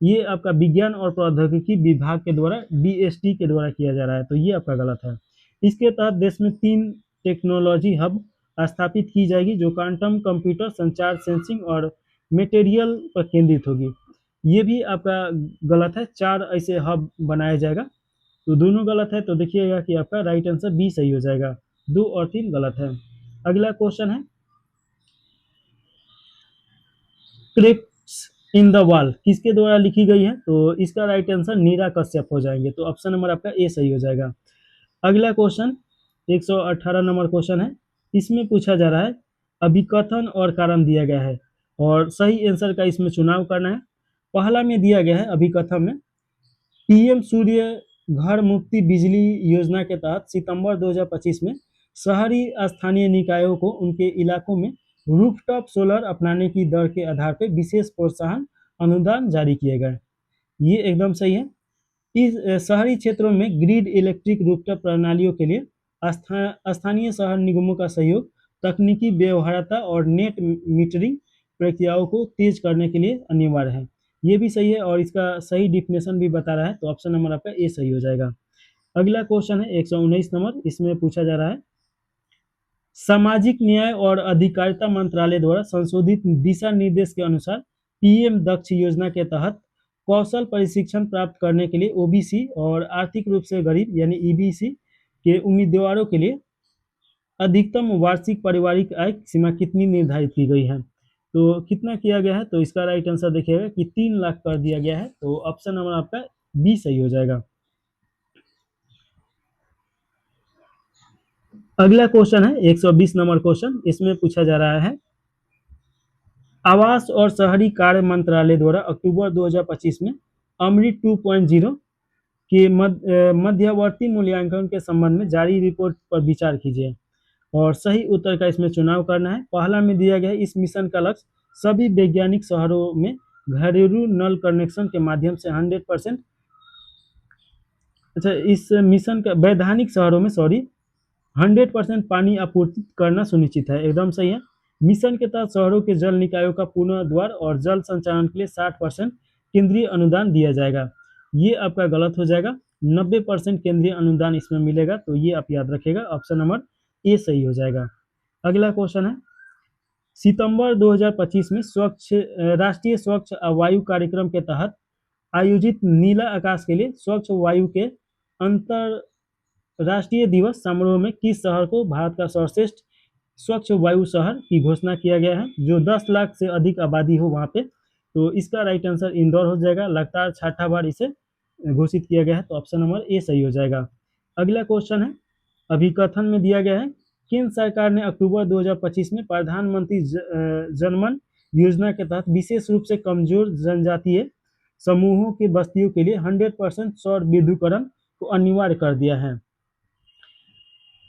[SPEAKER 1] ये आपका विज्ञान और प्रौद्योगिकी विभाग के द्वारा DST के द्वारा किया जा रहा है, तो ये आपका गलत है। इसके तहत देश में 3 टेक्नोलॉजी हब स्थापित की जाएगी जो क्वांटम कंप्यूटर, संचार, सेंसिंग और मटेरियल पर केंद्रित होगी, ये भी आपका गलत है। 4 ऐसे हब बनाया जाएगा, तो दोनों गलत है। तो देखिएगा कि आपका राइट आंसर बी सही हो जाएगा, 2 और 3 गलत है। अगला क्वेश्चन है क्रिप्स इन द वॉल किसके द्वारा लिखी गई है? तो इसका राइट आंसर नीरा कश्यप हो जाएंगे, तो ऑप्शन नंबर आपका ए सही हो जाएगा। अगला क्वेश्चन 118 नंबर क्वेश्चन है। इसमें पूछा जा रहा है अभिकथन और कारण दिया गया है और सही आंसर का इसमें चुनाव करना है। पहला में दिया गया है अभिकथन में PM सूर्य घर मुफ्ती बिजली योजना के तहत सितंबर 2025 में शहरी स्थानीय निकायों को उनके इलाकों में रूफटॉप सोलर अपनाने की दर के आधार पर विशेष प्रोत्साहन अनुदान जारी किए गए, ये एकदम सही है। इस शहरी क्षेत्रों में ग्रिड इलेक्ट्रिक रूफटॉप प्रणालियों के लिए स्थानीय शहर निगमों का सहयोग, तकनीकी व्यवहार्यता और नेट मीटरिंग प्रक्रियाओं को तेज करने के लिए अनिवार्य है, ये भी सही है और इसका सही डिफिनेशन भी बता रहा है। तो ऑप्शन नंबर आपका ए सही हो जाएगा। अगला क्वेश्चन है 119 नंबर। इसमें पूछा जा रहा है सामाजिक न्याय और अधिकारिता मंत्रालय द्वारा संशोधित दिशा निर्देश के अनुसार पीएम दक्ष योजना के तहत कौशल प्रशिक्षण प्राप्त करने के लिए ओबीसी और आर्थिक रूप से गरीब यानी ईबीसी के उम्मीदवारों के लिए अधिकतम वार्षिक पारिवारिक आय सीमा कितनी निर्धारित की गई है? तो कितना किया गया है? तो इसका राइट आंसर देखिएगा कि 3 लाख कर दिया गया है। तो ऑप्शन नंबर आपका बी सही हो जाएगा। अगला क्वेश्चन है 120 नंबर क्वेश्चन। इसमें पूछा जा रहा है आवास और शहरी कार्य मंत्रालय द्वारा अक्टूबर 2025 में अमृत 2.0 के मध्यवर्ती मूल्यांकन के संबंध में जारी रिपोर्ट पर विचार कीजिए और सही उत्तर का इसमें चुनाव करना है। पहला में दिया गया इस मिशन का लक्ष्य सभी वैज्ञानिक शहरों में घरेलू नल कनेक्शन के माध्यम से 100%, अच्छा इस मिशन का वैधानिक शहरों में 100% पानी आपूर्ति करना सुनिश्चित है, एकदम सही है। मिशन के तहत शहरों के जल निकायों का पुनर्द्वार और जल संचालन के लिए 60% केंद्रीय अनुदान दिया जाएगा। ये आपका गलत हो जाएगा, 90% केंद्रीय अनुदान इसमें मिलेगा। तो ये आप याद रखिएगा, ऑप्शन नंबर ए सही हो जाएगा। अगला क्वेश्चन है सितंबर 2025 में राष्ट्रीय स्वच्छ वायु कार्यक्रम के तहत आयोजित नीला आकाश के लिए स्वच्छ वायु के अंतरराष्ट्रीय दिवस समारोह में किस शहर को भारत का सर्वश्रेष्ठ स्वच्छ वायु शहर की घोषणा किया गया है, जो 10 लाख से अधिक आबादी हो वहां पे? तो इसका राइट आंसर इंदौर हो जाएगा। लगातार 6ठा बार इसे घोषित किया गया है। तो ऑप्शन नंबर ए सही हो जाएगा। अगला क्वेश्चन है अभिकथन में दिया गया है केंद्र सरकार ने अक्टूबर 2025 में प्रधानमंत्री जनमन योजना के तहत विशेष रूप से कमजोर जनजातीय समूहों की बस्तियों के लिए 100% सौर विद्युतीकरण को अनिवार्य कर दिया है।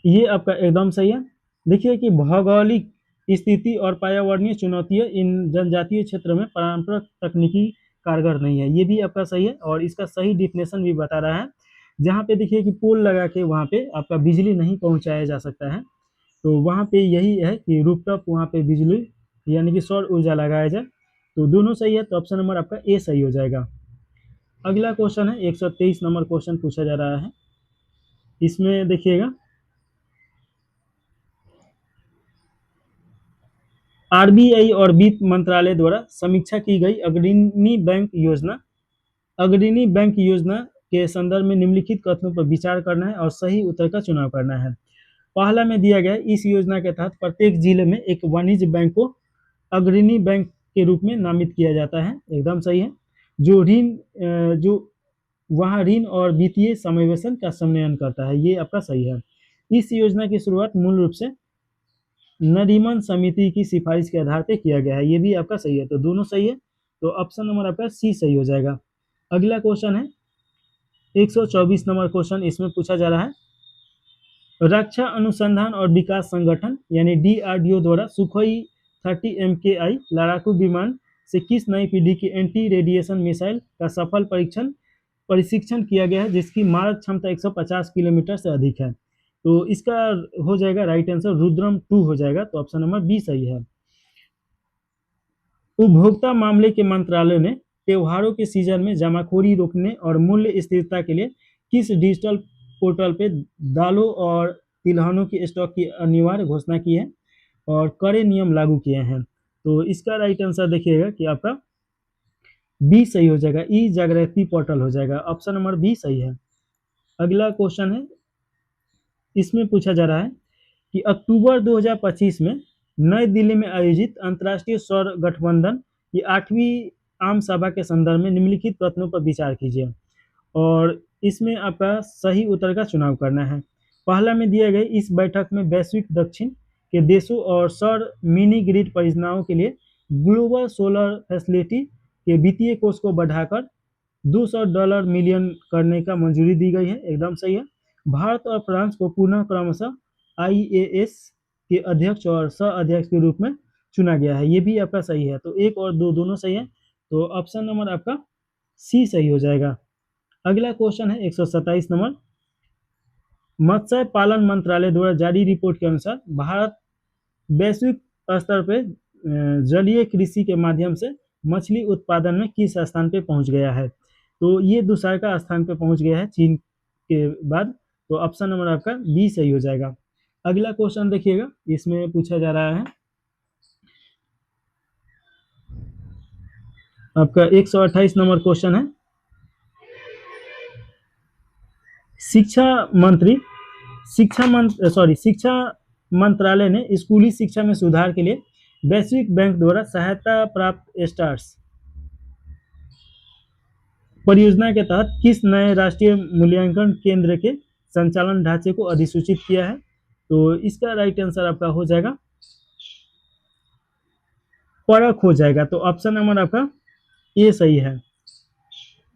[SPEAKER 1] ये आपका एकदम सही है। देखिए कि भौगोलिक स्थिति और पर्यावरणीय चुनौतियां इन जनजातीय क्षेत्र में पारंपरिक तकनीकी कारगर नहीं है, ये भी आपका सही है। और इसका सही डिफिनेशन भी बता रहा है, जहाँ पे देखिए कि पोल लगा के वहाँ पे आपका बिजली नहीं पहुँचाया जा सकता है, तो वहाँ पे यही है कि रूफटॉप वहाँ पे बिजली यानी कि सौर ऊर्जा लगाया जाए। तो दोनों सही है, तो ऑप्शन नंबर आपका ए सही हो जाएगा। अगला क्वेश्चन है 123 नंबर क्वेश्चन पूछा जा रहा है। इसमें देखिएगा आरबीआई और वित्त मंत्रालय द्वारा समीक्षा की गई अग्रणी बैंक योजना के संदर्भ में निम्नलिखित कथनों पर विचार करना है और सही उत्तर का चुनाव करना है। पहला में दिया गया इस योजना के तहत प्रत्येक जिले में एक वाणिज्य बैंक को अग्रणी बैंक के रूप में नामित किया जाता है, एकदम सही है, जो वहाँ ऋण और वित्तीय समावेशन का समन्वयन करता है, ये आपका सही है। इस योजना की शुरुआत मूल रूप से नरीमन समिति की सिफारिश के आधार पर किया गया है, ये भी आपका सही है। तो दोनों सही है, तो ऑप्शन नंबर आपका सी सही हो जाएगा। अगला क्वेश्चन है 124 नंबर क्वेश्चन। इसमें पूछा जा रहा है रक्षा अनुसंधान और विकास संगठन यानी डीआरडीओ द्वारा सुखोई 30 MKI लड़ाकू विमान से किस नई पीढ़ी की एंटी रेडिएशन मिसाइल का सफल प्रशिक्षण किया गया है, जिसकी मारक क्षमता 150 किलोमीटर से अधिक है? तो इसका हो जाएगा राइट आंसर रुद्रम 2 हो जाएगा। तो ऑप्शन नंबर बी सही है। उपभोक्ता मामले के मंत्रालय ने त्योहारों के सीजन में जमाखोरी रोकने और मूल्य स्थिरता के लिए किस डिजिटल पोर्टल पे दालों और तिलहनों की स्टॉक की अनिवार्य घोषणा की है और कड़े नियम लागू किए हैं? तो इसका राइट आंसर देखिएगा कि आपका बी सही हो जाएगा, ई जागृति पोर्टल हो जाएगा, ऑप्शन नंबर बी सही है। अगला क्वेश्चन है, इसमें पूछा जा रहा है कि अक्टूबर 2025 में नई दिल्ली में आयोजित अंतर्राष्ट्रीय सौर गठबंधन की 8वीं आम सभा के संदर्भ में निम्नलिखित प्रश्नों पर विचार कीजिए और इसमें आपका सही उत्तर का चुनाव करना है। पहला में दिया गया इस बैठक में वैश्विक दक्षिण के देशों और सौर मिनी ग्रिड परियोजनाओं के लिए ग्लोबल सोलर फैसिलिटी के वित्तीय कोष को बढ़ाकर $200 मिलियन करने का मंजूरी दी गई है, एकदम सही है। भारत और फ्रांस को पुनः क्रमशः IAS के अध्यक्ष और सह अध्यक्ष के रूप में चुना गया है, ये भी आपका सही है। तो 1 और 2 दोनों सही है, तो ऑप्शन नंबर आपका सी सही हो जाएगा। अगला क्वेश्चन है 127 नंबर। मत्स्य पालन मंत्रालय द्वारा जारी रिपोर्ट के अनुसार भारत वैश्विक स्तर पर जलीय कृषि के माध्यम से मछली उत्पादन में किस स्थान पे पहुंच गया है? तो ये दूसरा का स्थान पे पहुंच गया है चीन के बाद। तो ऑप्शन नंबर आपका बी सही हो जाएगा। अगला क्वेश्चन देखिएगा, इसमें पूछा जा रहा है आपका 128 नंबर क्वेश्चन है। शिक्षा मंत्री शिक्षा मंत्रालय ने स्कूली शिक्षा में सुधार के लिए वैश्विक बैंक द्वारा सहायता प्राप्त स्टार्स परियोजना के तहत किस नए राष्ट्रीय मूल्यांकन केंद्र के संचालन ढांचे को अधिसूचित किया है? तो इसका राइट आंसर आपका हो जाएगा परख हो जाएगा। तो ऑप्शन नंबर आपका ए सही है।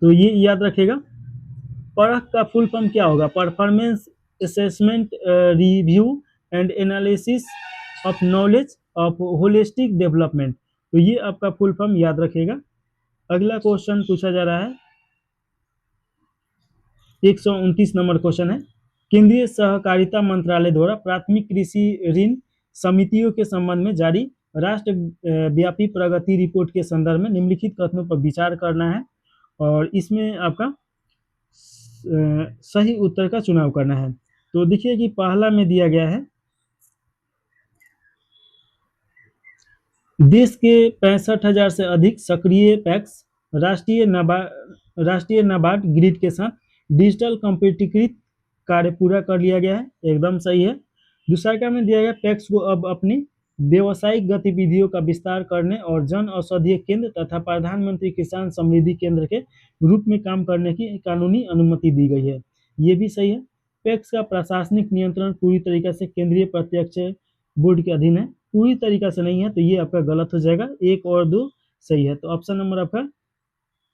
[SPEAKER 1] तो ये याद रखेगा, परख का फुल फॉर्म क्या होगा? Performance assessment review and analysis of knowledge of holistic development. तो ये आपका फुल फॉर्म याद रखेगा। अगला क्वेश्चन पूछा जा रहा है, 129 नंबर क्वेश्चन है। केंद्रीय सहकारिता मंत्रालय द्वारा प्राथमिक कृषि ऋण समितियों के संबंध में जारी राष्ट्र व्यापी प्रगति रिपोर्ट के संदर्भ में निम्नलिखित कथनों पर विचार करना है और इसमें आपका सही उत्तर का चुनाव करना है। तो देखिए कि पहला में दिया गया है, देश के 65,000 से अधिक सक्रिय पैक्स राष्ट्रीय नाबार्ड ग्रिड के साथ डिजिटल कंप्यूटरीकृत कार्य पूरा कर लिया गया है, एकदम सही है। दूसरा में दिया गया, पैक्स को अब अपनी व्यावसायिक गतिविधियों का विस्तार करने और जन औषधीय केंद्र तथा प्रधानमंत्री किसान समृद्धि केंद्र के रूप में काम करने की कानूनी अनुमति दी गई है, ये भी सही है। पैक्स का प्रशासनिक नियंत्रण पूरी तरीके से केंद्रीय प्रत्यक्ष बोर्ड के अधीन है, पूरी तरीके से नहीं है, तो ये आपका गलत हो जाएगा। 1 और 2 सही है। तो ऑप्शन नंबर आपका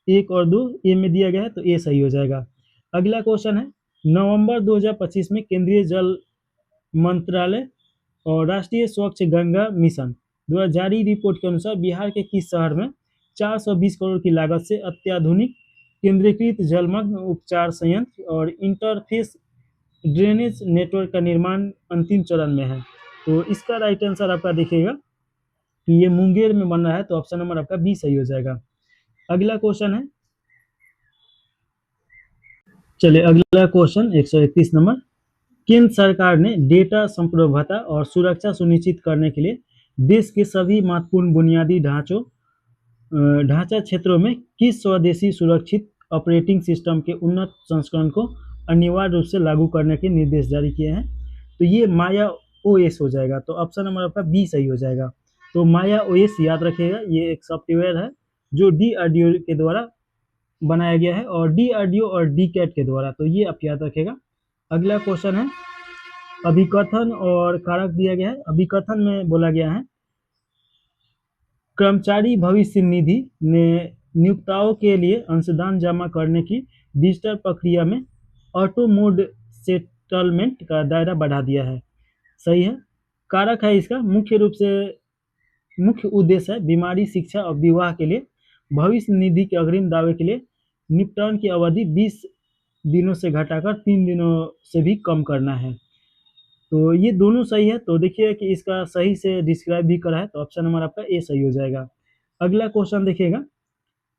[SPEAKER 1] 1 और 2 ए में दिया गया है, तो ए सही हो जाएगा। अगला क्वेश्चन है, नवंबर 2025 में केंद्रीय जल मंत्रालय और राष्ट्रीय स्वच्छ गंगा मिशन द्वारा जारी रिपोर्ट के अनुसार बिहार के किस शहर में 420 करोड़ की लागत से अत्याधुनिक केंद्रीकृत जलमग्न उपचार संयंत्र और इंटरफेस ड्रेनेज नेटवर्क का निर्माण अंतिम चरण में है? तो इसका राइट आंसर आपका देखिएगा कि ये मुंगेर में बन रहा है, तो ऑप्शन नंबर आपका बी सही हो जाएगा। अगला क्वेश्चन है, चलिए अगला क्वेश्चन 131 नंबर। केंद्र सरकार ने डेटा संप्रभुता और सुरक्षा सुनिश्चित करने के लिए देश के सभी महत्वपूर्ण बुनियादी ढांचा क्षेत्रों में किस स्वदेशी सुरक्षित ऑपरेटिंग सिस्टम के उन्नत संस्करण को अनिवार्य रूप से लागू करने के निर्देश जारी किए हैं? तो ये माया ओएस हो जाएगा। तो ऑप्शन नंबर आपका बी सही हो जाएगा। तो माया ओएस याद रखिएगा, ये एक सॉफ्टवेयर है जो डीआरडीओ के द्वारा बनाया गया है और डीआरडीओ और डीकैट के द्वारा, तो ये आप याद रखेगा। अगला क्वेश्चन है, अभिकथन और कारक दिया गया है। अभिकथन में बोला गया है, कर्मचारी भविष्य निधि ने नियोक्ताओं के लिए अंशदान जमा करने की डिजिटल प्रक्रिया में ऑटो मोड सेटलमेंट का दायरा बढ़ा दिया है, सही है। कारक है इसका मुख्य उद्देश्य है बीमारी, शिक्षा और विवाह के लिए भविष्य निधि के अग्रिम दावे के लिए निपटान की अवधि 20 दिनों से घटाकर 3 दिनों से भी कम करना है। तो ये दोनों सही है। तो देखिए कि इसका सही से डिस्क्राइब भी करा है, तो ऑप्शन नंबर आपका ए सही हो जाएगा। अगला क्वेश्चन देखिएगा,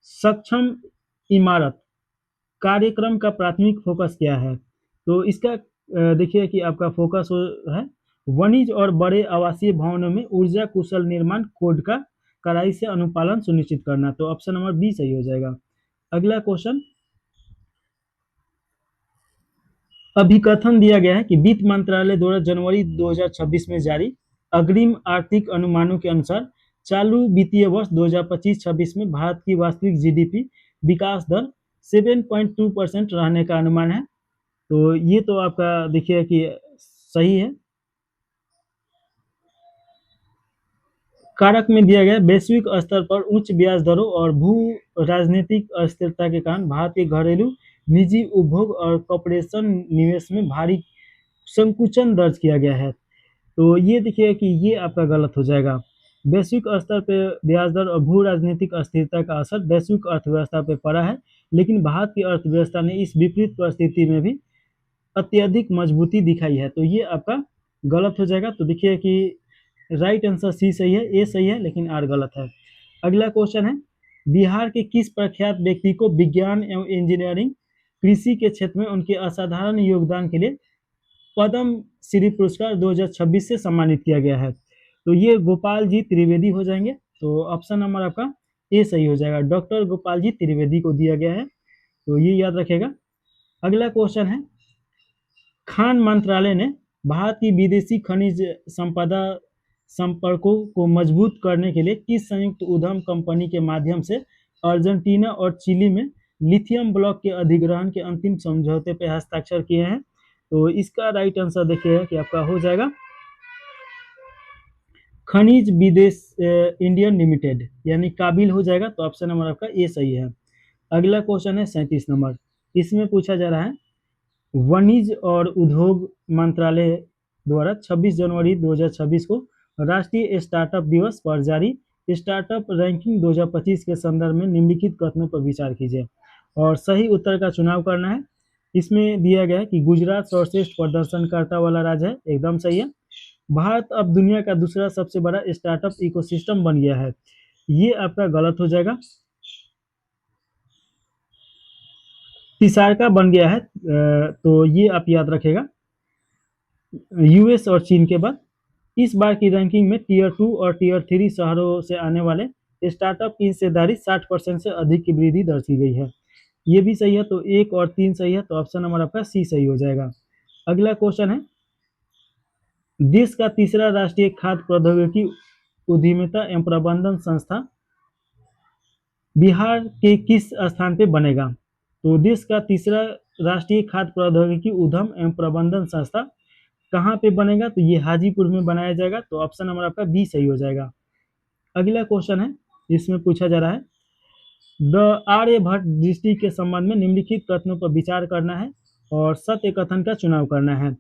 [SPEAKER 1] सक्षम इमारत कार्यक्रम का प्राथमिक फोकस क्या है? तो इसका देखिए कि आपका फोकस है वनिज और बड़े आवासीय भवनों में ऊर्जा कुशल निर्माण कोड का कड़ाई से अनुपालन सुनिश्चित करना। तो ऑप्शन नंबर बी सही हो जाएगा। अगला क्वेश्चन, अभिकथन दिया गया है कि वित्त मंत्रालय द्वारा जनवरी 2026 में जारी अग्रिम आर्थिक अनुमानों के अनुसार चालू वित्तीय वर्ष 2025-26 में भारत की वास्तविक जीडीपी विकास दर 7.2% रहने का अनुमान है। तो ये तो आपका देखिए कि सही है। कारक में दिया गया, वैश्विक स्तर पर उच्च ब्याज दरों और भू राजनीतिक अस्थिरता के कारण भारत के घरेलू, निजी उपभोग और कॉर्पोरेशन निवेश में भारी संकुचन दर्ज किया गया है। तो ये देखिए कि ये आपका गलत हो जाएगा। वैश्विक स्तर पर ब्याज दर और भू राजनीतिक अस्थिरता का असर वैश्विक अर्थव्यवस्था पर पड़ा है, लेकिन भारत की अर्थव्यवस्था ने इस विपरीत परिस्थिति में भी अत्यधिक मजबूती दिखाई है। तो ये आपका गलत हो जाएगा। तो देखिए कि राइट आंसर सी सही है, ए सही है, लेकिन आर गलत है। अगला क्वेश्चन है, बिहार के किस प्रख्यात व्यक्ति को विज्ञान एवं इंजीनियरिंग कृषि के क्षेत्र में उनके असाधारण योगदान के लिए पद्म श्री पुरस्कार 2026 से सम्मानित किया गया है। तो ये गोपाल जी त्रिवेदी हो जाएंगे। तो ऑप्शन नंबर आपका ए सही हो जाएगा, डॉक्टर गोपाल जी त्रिवेदी को दिया गया है, तो ये याद रखेगा। अगला क्वेश्चन है, खान मंत्रालय ने भारत की विदेशी खनिज संपदा संपर्कों को मजबूत करने के लिए किस संयुक्त उद्यम कंपनी के माध्यम से अर्जेंटीना और चिली में लिथियम ब्लॉक के अधिग्रहण के अंतिम समझौते पर हस्ताक्षर किए हैं? तो इसका राइट आंसर देखिएगा कि आपका हो जाएगा खनिज विदेश इंडियन लिमिटेड, यानी काबिल हो जाएगा। तो ऑप्शन नंबर आपका ए सही है। अगला क्वेश्चन है 37 नंबर, इसमें पूछा जा रहा है, वाणिज्य और उद्योग मंत्रालय द्वारा 26 जनवरी 2026 को राष्ट्रीय स्टार्टअप दिवस पर जारी स्टार्टअप रैंकिंग 2025 के संदर्भ में निम्नलिखित कथनों पर विचार कीजिए और सही उत्तर का चुनाव करना है। इसमें दिया गया है कि गुजरात सर्वश्रेष्ठ प्रदर्शनकर्ता वाला राज्य है, एकदम सही है। भारत अब दुनिया का दूसरा सबसे बड़ा स्टार्टअप इकोसिस्टम बन गया है, ये आपका गलत हो जाएगा। तीसरा बन गया है, तो ये आप याद रखेगा, यूएस और चीन के बाद। इस बार की रैंकिंग में टीयर 2 और टीयर 3 शहरों से आने वाले स्टार्टअप की हिस्सेदारी 60% से अधिक की वृद्धि दर्ज की गई है, ये भी सही है। तो 1 और 3 सही है, तो ऑप्शन नंबर आपका सी सही हो जाएगा। अगला क्वेश्चन है, देश का तीसरा राष्ट्रीय खाद्य प्रौद्योगिकी उद्यमिता एवं प्रबंधन संस्था बिहार के किस स्थान पे बनेगा? तो देश का तीसरा राष्ट्रीय खाद्य प्रौद्योगिकी उद्यम एवं प्रबंधन संस्था कहाँ पे बनेगा? तो ये हाजीपुर में बनाया जाएगा, तो ऑप्शन नंबर आपका बी सही हो जाएगा। अगला क्वेश्चन है, इसमें पूछा जा रहा है, द आर्यभट्ट दृष्टि के संबंध में निम्नलिखित कथनों पर विचार करना है और सत्य कथन का चुनाव करना है।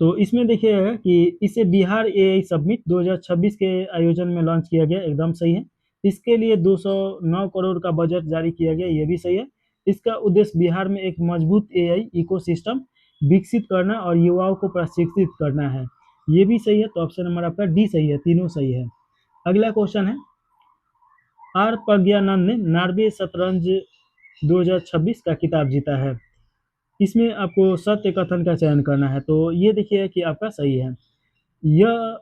[SPEAKER 1] तो इसमें देखिएगा कि इसे बिहार एआई समिट 2026 के आयोजन में लॉन्च किया गया, एकदम सही है। इसके लिए 209 करोड़ का बजट जारी किया गया, ये भी सही है। इसका उद्देश्य बिहार में एक मजबूत एआई इकोसिस्टम विकसित करना और युवाओं को प्रशिक्षित करना है, ये भी सही है। तो ऑप्शन नंबर आपका डी सही है, तीनों सही है। अगला क्वेश्चन है, आर प्रज्ञानंद ने नॉर्वे शतरंज 2026 का खिताब जीता है, इसमें आपको सत्य कथन का चयन करना है। तो ये देखिए कि आपका सही है, यह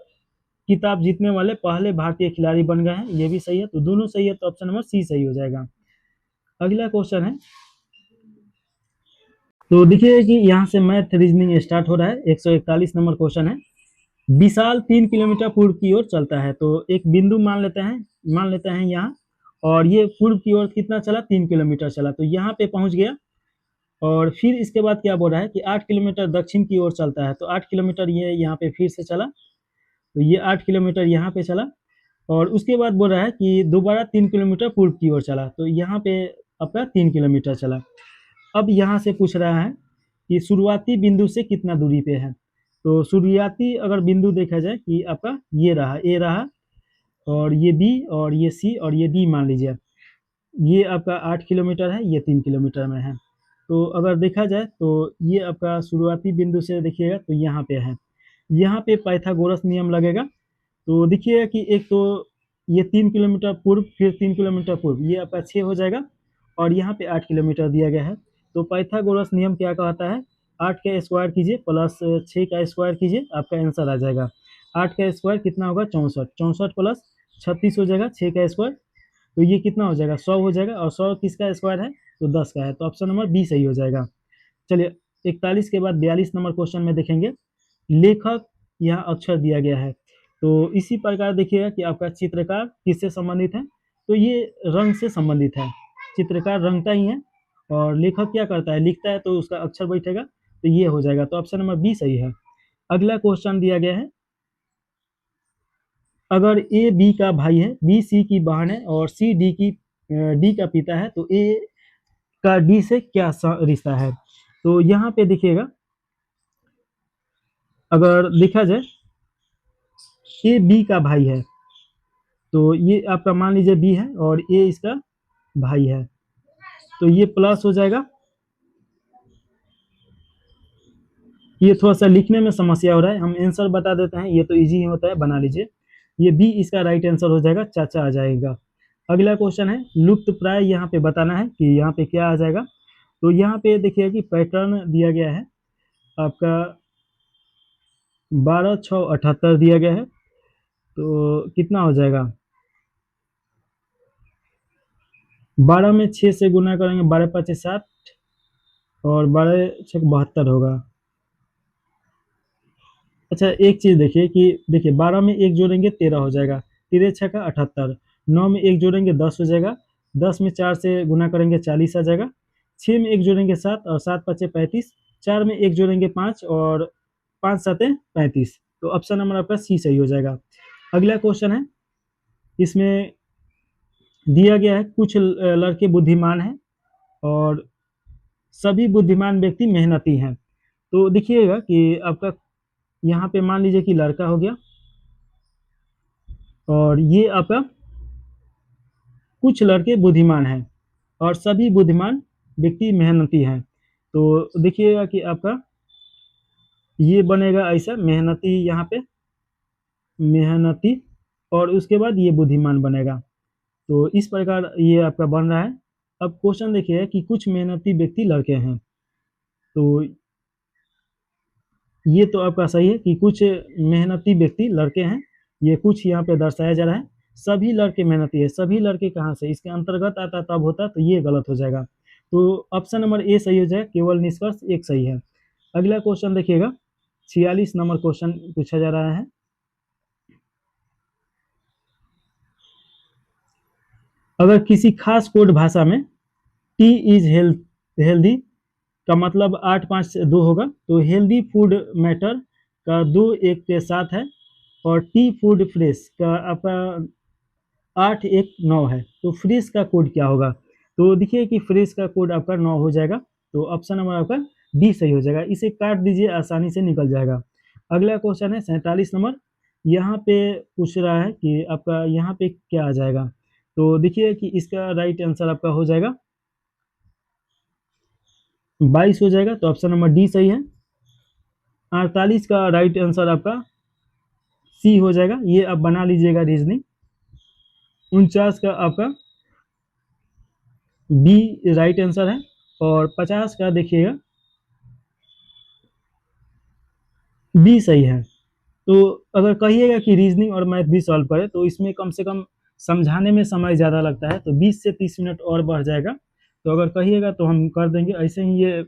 [SPEAKER 1] किताब जीतने वाले पहले भारतीय खिलाड़ी बन गए हैं, ये भी सही है। तो दोनों सही है, तो ऑप्शन नंबर सी सही हो जाएगा। अगला क्वेश्चन है, तो देखिए कि यहाँ से मैथ रीजनिंग स्टार्ट हो रहा है। 141 नंबर क्वेश्चन है, विशाल 3 किलोमीटर पूर्व की ओर चलता है। तो एक बिंदु मान लेते हैं यहाँ, और ये पूर्व की ओर कितना चला? 3 किलोमीटर चला, तो यहाँ पे पहुंच गया। और फिर इसके बाद क्या बोल रहा है कि 8 किलोमीटर दक्षिण की ओर चलता है, तो 8 किलोमीटर ये यहाँ पे फिर से चला, तो ये 8 किलोमीटर यहाँ पे चला। और उसके बाद बोल रहा है कि दोबारा 3 किलोमीटर पूर्व की ओर चला, तो यहाँ पे आपका 3 किलोमीटर चला। अब यहाँ से पूछ रहा है कि शुरुआती बिंदु से कितना दूरी पे है। तो शुरुआती अगर बिंदु देखा जाए कि आपका ये रहा, ए रहा, और ये बी, और ये सी, और ये डी मान लीजिए, ये आपका 8 किलोमीटर है, ये 3 किलोमीटर में है। तो अगर देखा जाए तो ये आपका शुरुआती बिंदु से देखिएगा तो यहाँ पे है, यहाँ पे पाइथागोरस नियम लगेगा। तो देखिएगा कि एक तो ये 3 किलोमीटर पूर्व, फिर 3 किलोमीटर पूर्व, ये आपका 6 हो जाएगा, और यहाँ पे 8 किलोमीटर दिया गया है। तो पाइथागोरस नियम क्या कहता है, 8 का स्क्वायर कीजिए प्लस 6 का स्क्वायर कीजिए, आपका आंसर आ जाएगा। 8 का स्क्वायर कितना होगा? 64, 64 प्लस 36 हो जाएगा, 6 का स्क्वायर, तो ये कितना हो जाएगा? 100 हो जाएगा, और 100 किसका स्क्वायर है? तो 10 का है, तो ऑप्शन नंबर बी सही हो जाएगा। चलिए 41 के बाद 42 नंबर क्वेश्चन में देखेंगे, लेखक यहाँ अक्षर दिया गया है। तो इसी प्रकार देखिएगा कि आपका चित्रकार किससे संबंधित है, तो ये रंग से संबंधित है, चित्रकार रंगता ही है, और लेखक क्या करता है? लिखता है, तो उसका अक्षर बैठेगा, तो ये हो जाएगा। तो ऑप्शन नंबर बी सही है। अगला क्वेश्चन दिया गया है, अगर ए बी का भाई है, बी सी की बहन है, और सी डी का पिता है, तो ए का डी से क्या रिश्ता है? तो यहाँ पे देखिएगा, अगर देखा जाए ए बी का भाई है, तो ये आपका मान लीजिए बी है और ए इसका भाई है, तो ये प्लस हो जाएगा। ये थोड़ा सा लिखने में समस्या हो रहा है, हम आंसर बता देते हैं, ये तो इजी ही होता है, बना लीजिए। ये बी इसका राइट आंसर हो जाएगा, चाचा आ जाएगा। अगला क्वेश्चन है, लुप्त प्राय यहाँ पे बताना है कि यहाँ पे क्या आ जाएगा। तो यहाँ पे देखिए कि पैटर्न दिया गया है, आपका 12 6 78 दिया गया है। तो कितना हो जाएगा, 12 में 6 से गुना करेंगे, 12 5 7 और 12 6 72 होगा। अच्छा एक चीज देखिए कि देखिए 12 में एक जोड़ेंगे 13 हो जाएगा, 13 6 का 78, 9 में एक जोड़ेंगे 10 हो जाएगा, 10 में 4 से गुना करेंगे 40 आ जाएगा, 6 में एक जोड़ेंगे 7 और 7 5 35, 4 में एक जोड़ेंगे 5 और 5 7 35। तो ऑप्शन नंबर आपका सी सही हो जाएगा। अगला क्वेश्चन है, इसमें दिया गया है कुछ लड़के बुद्धिमान हैं और सभी बुद्धिमान व्यक्ति मेहनती हैं। तो देखिएगा कि आपका यहाँ पे मान लीजिए कि लड़का हो गया और ये आपका कुछ लड़के बुद्धिमान हैं और सभी बुद्धिमान व्यक्ति मेहनती हैं। तो देखिएगा कि आपका ये बनेगा ऐसा, मेहनती यहाँ पे मेहनती और उसके बाद ये बुद्धिमान बनेगा। तो इस प्रकार ये आपका बन रहा है। अब क्वेश्चन देखिए कि कुछ मेहनती व्यक्ति लड़के हैं। तो ये तो आपका सही है कि कुछ मेहनती व्यक्ति लड़के हैं, ये कुछ यहाँ पे दर्शाया जा रहा है। सभी लड़के मेहनती है, सभी लड़के कहाँ से, इसके अंतर्गत आता तब होता, तो ये गलत हो जाएगा। तो ऑप्शन नंबर ए सही हो जाएगा, केवल निष्कर्ष एक सही है। अगला क्वेश्चन देखिएगा, 46 नंबर क्वेश्चन पूछा जा रहा है। अगर किसी खास कोड भाषा में टी इज हेल्दी का मतलब 8 5 2 होगा, तो हेल्दी फूड मैटर का 2 1 के साथ है और टी फूड फ्रेश का आपका 8 1 9 है। तो फ्रेश का कोड क्या होगा, तो देखिए कि फ्रेश का कोड आपका 9 हो जाएगा। तो ऑप्शन नंबर आपका डी सही हो जाएगा, इसे काट दीजिए आसानी से निकल जाएगा। अगला क्वेश्चन है 47 नंबर, यहाँ पे पूछ रहा है कि आपका यहाँ पे क्या आ जाएगा। तो देखिए कि इसका राइट आंसर आपका हो जाएगा 22 हो जाएगा। तो ऑप्शन नंबर डी सही है। 48 का राइट आंसर आपका सी हो जाएगा, ये आप बना लीजिएगा रीजनिंग। 49 का आपका बी राइट आंसर है और 50 का देखिएगा बी सही है। तो अगर कहिएगा कि रीजनिंग और मैथ भी सॉल्व करें तो इसमें कम से कम समझाने में समय ज़्यादा लगता है, तो 20 से 30 मिनट और बढ़ जाएगा। तो अगर कहिएगा तो हम कर देंगे। ऐसे ही ये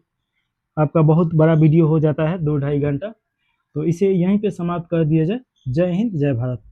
[SPEAKER 1] आपका बहुत बड़ा वीडियो हो जाता है, 2 ढाई घंटा। तो इसे यहीं पे समाप्त कर दिया जाए। जय हिंद, जय भारत।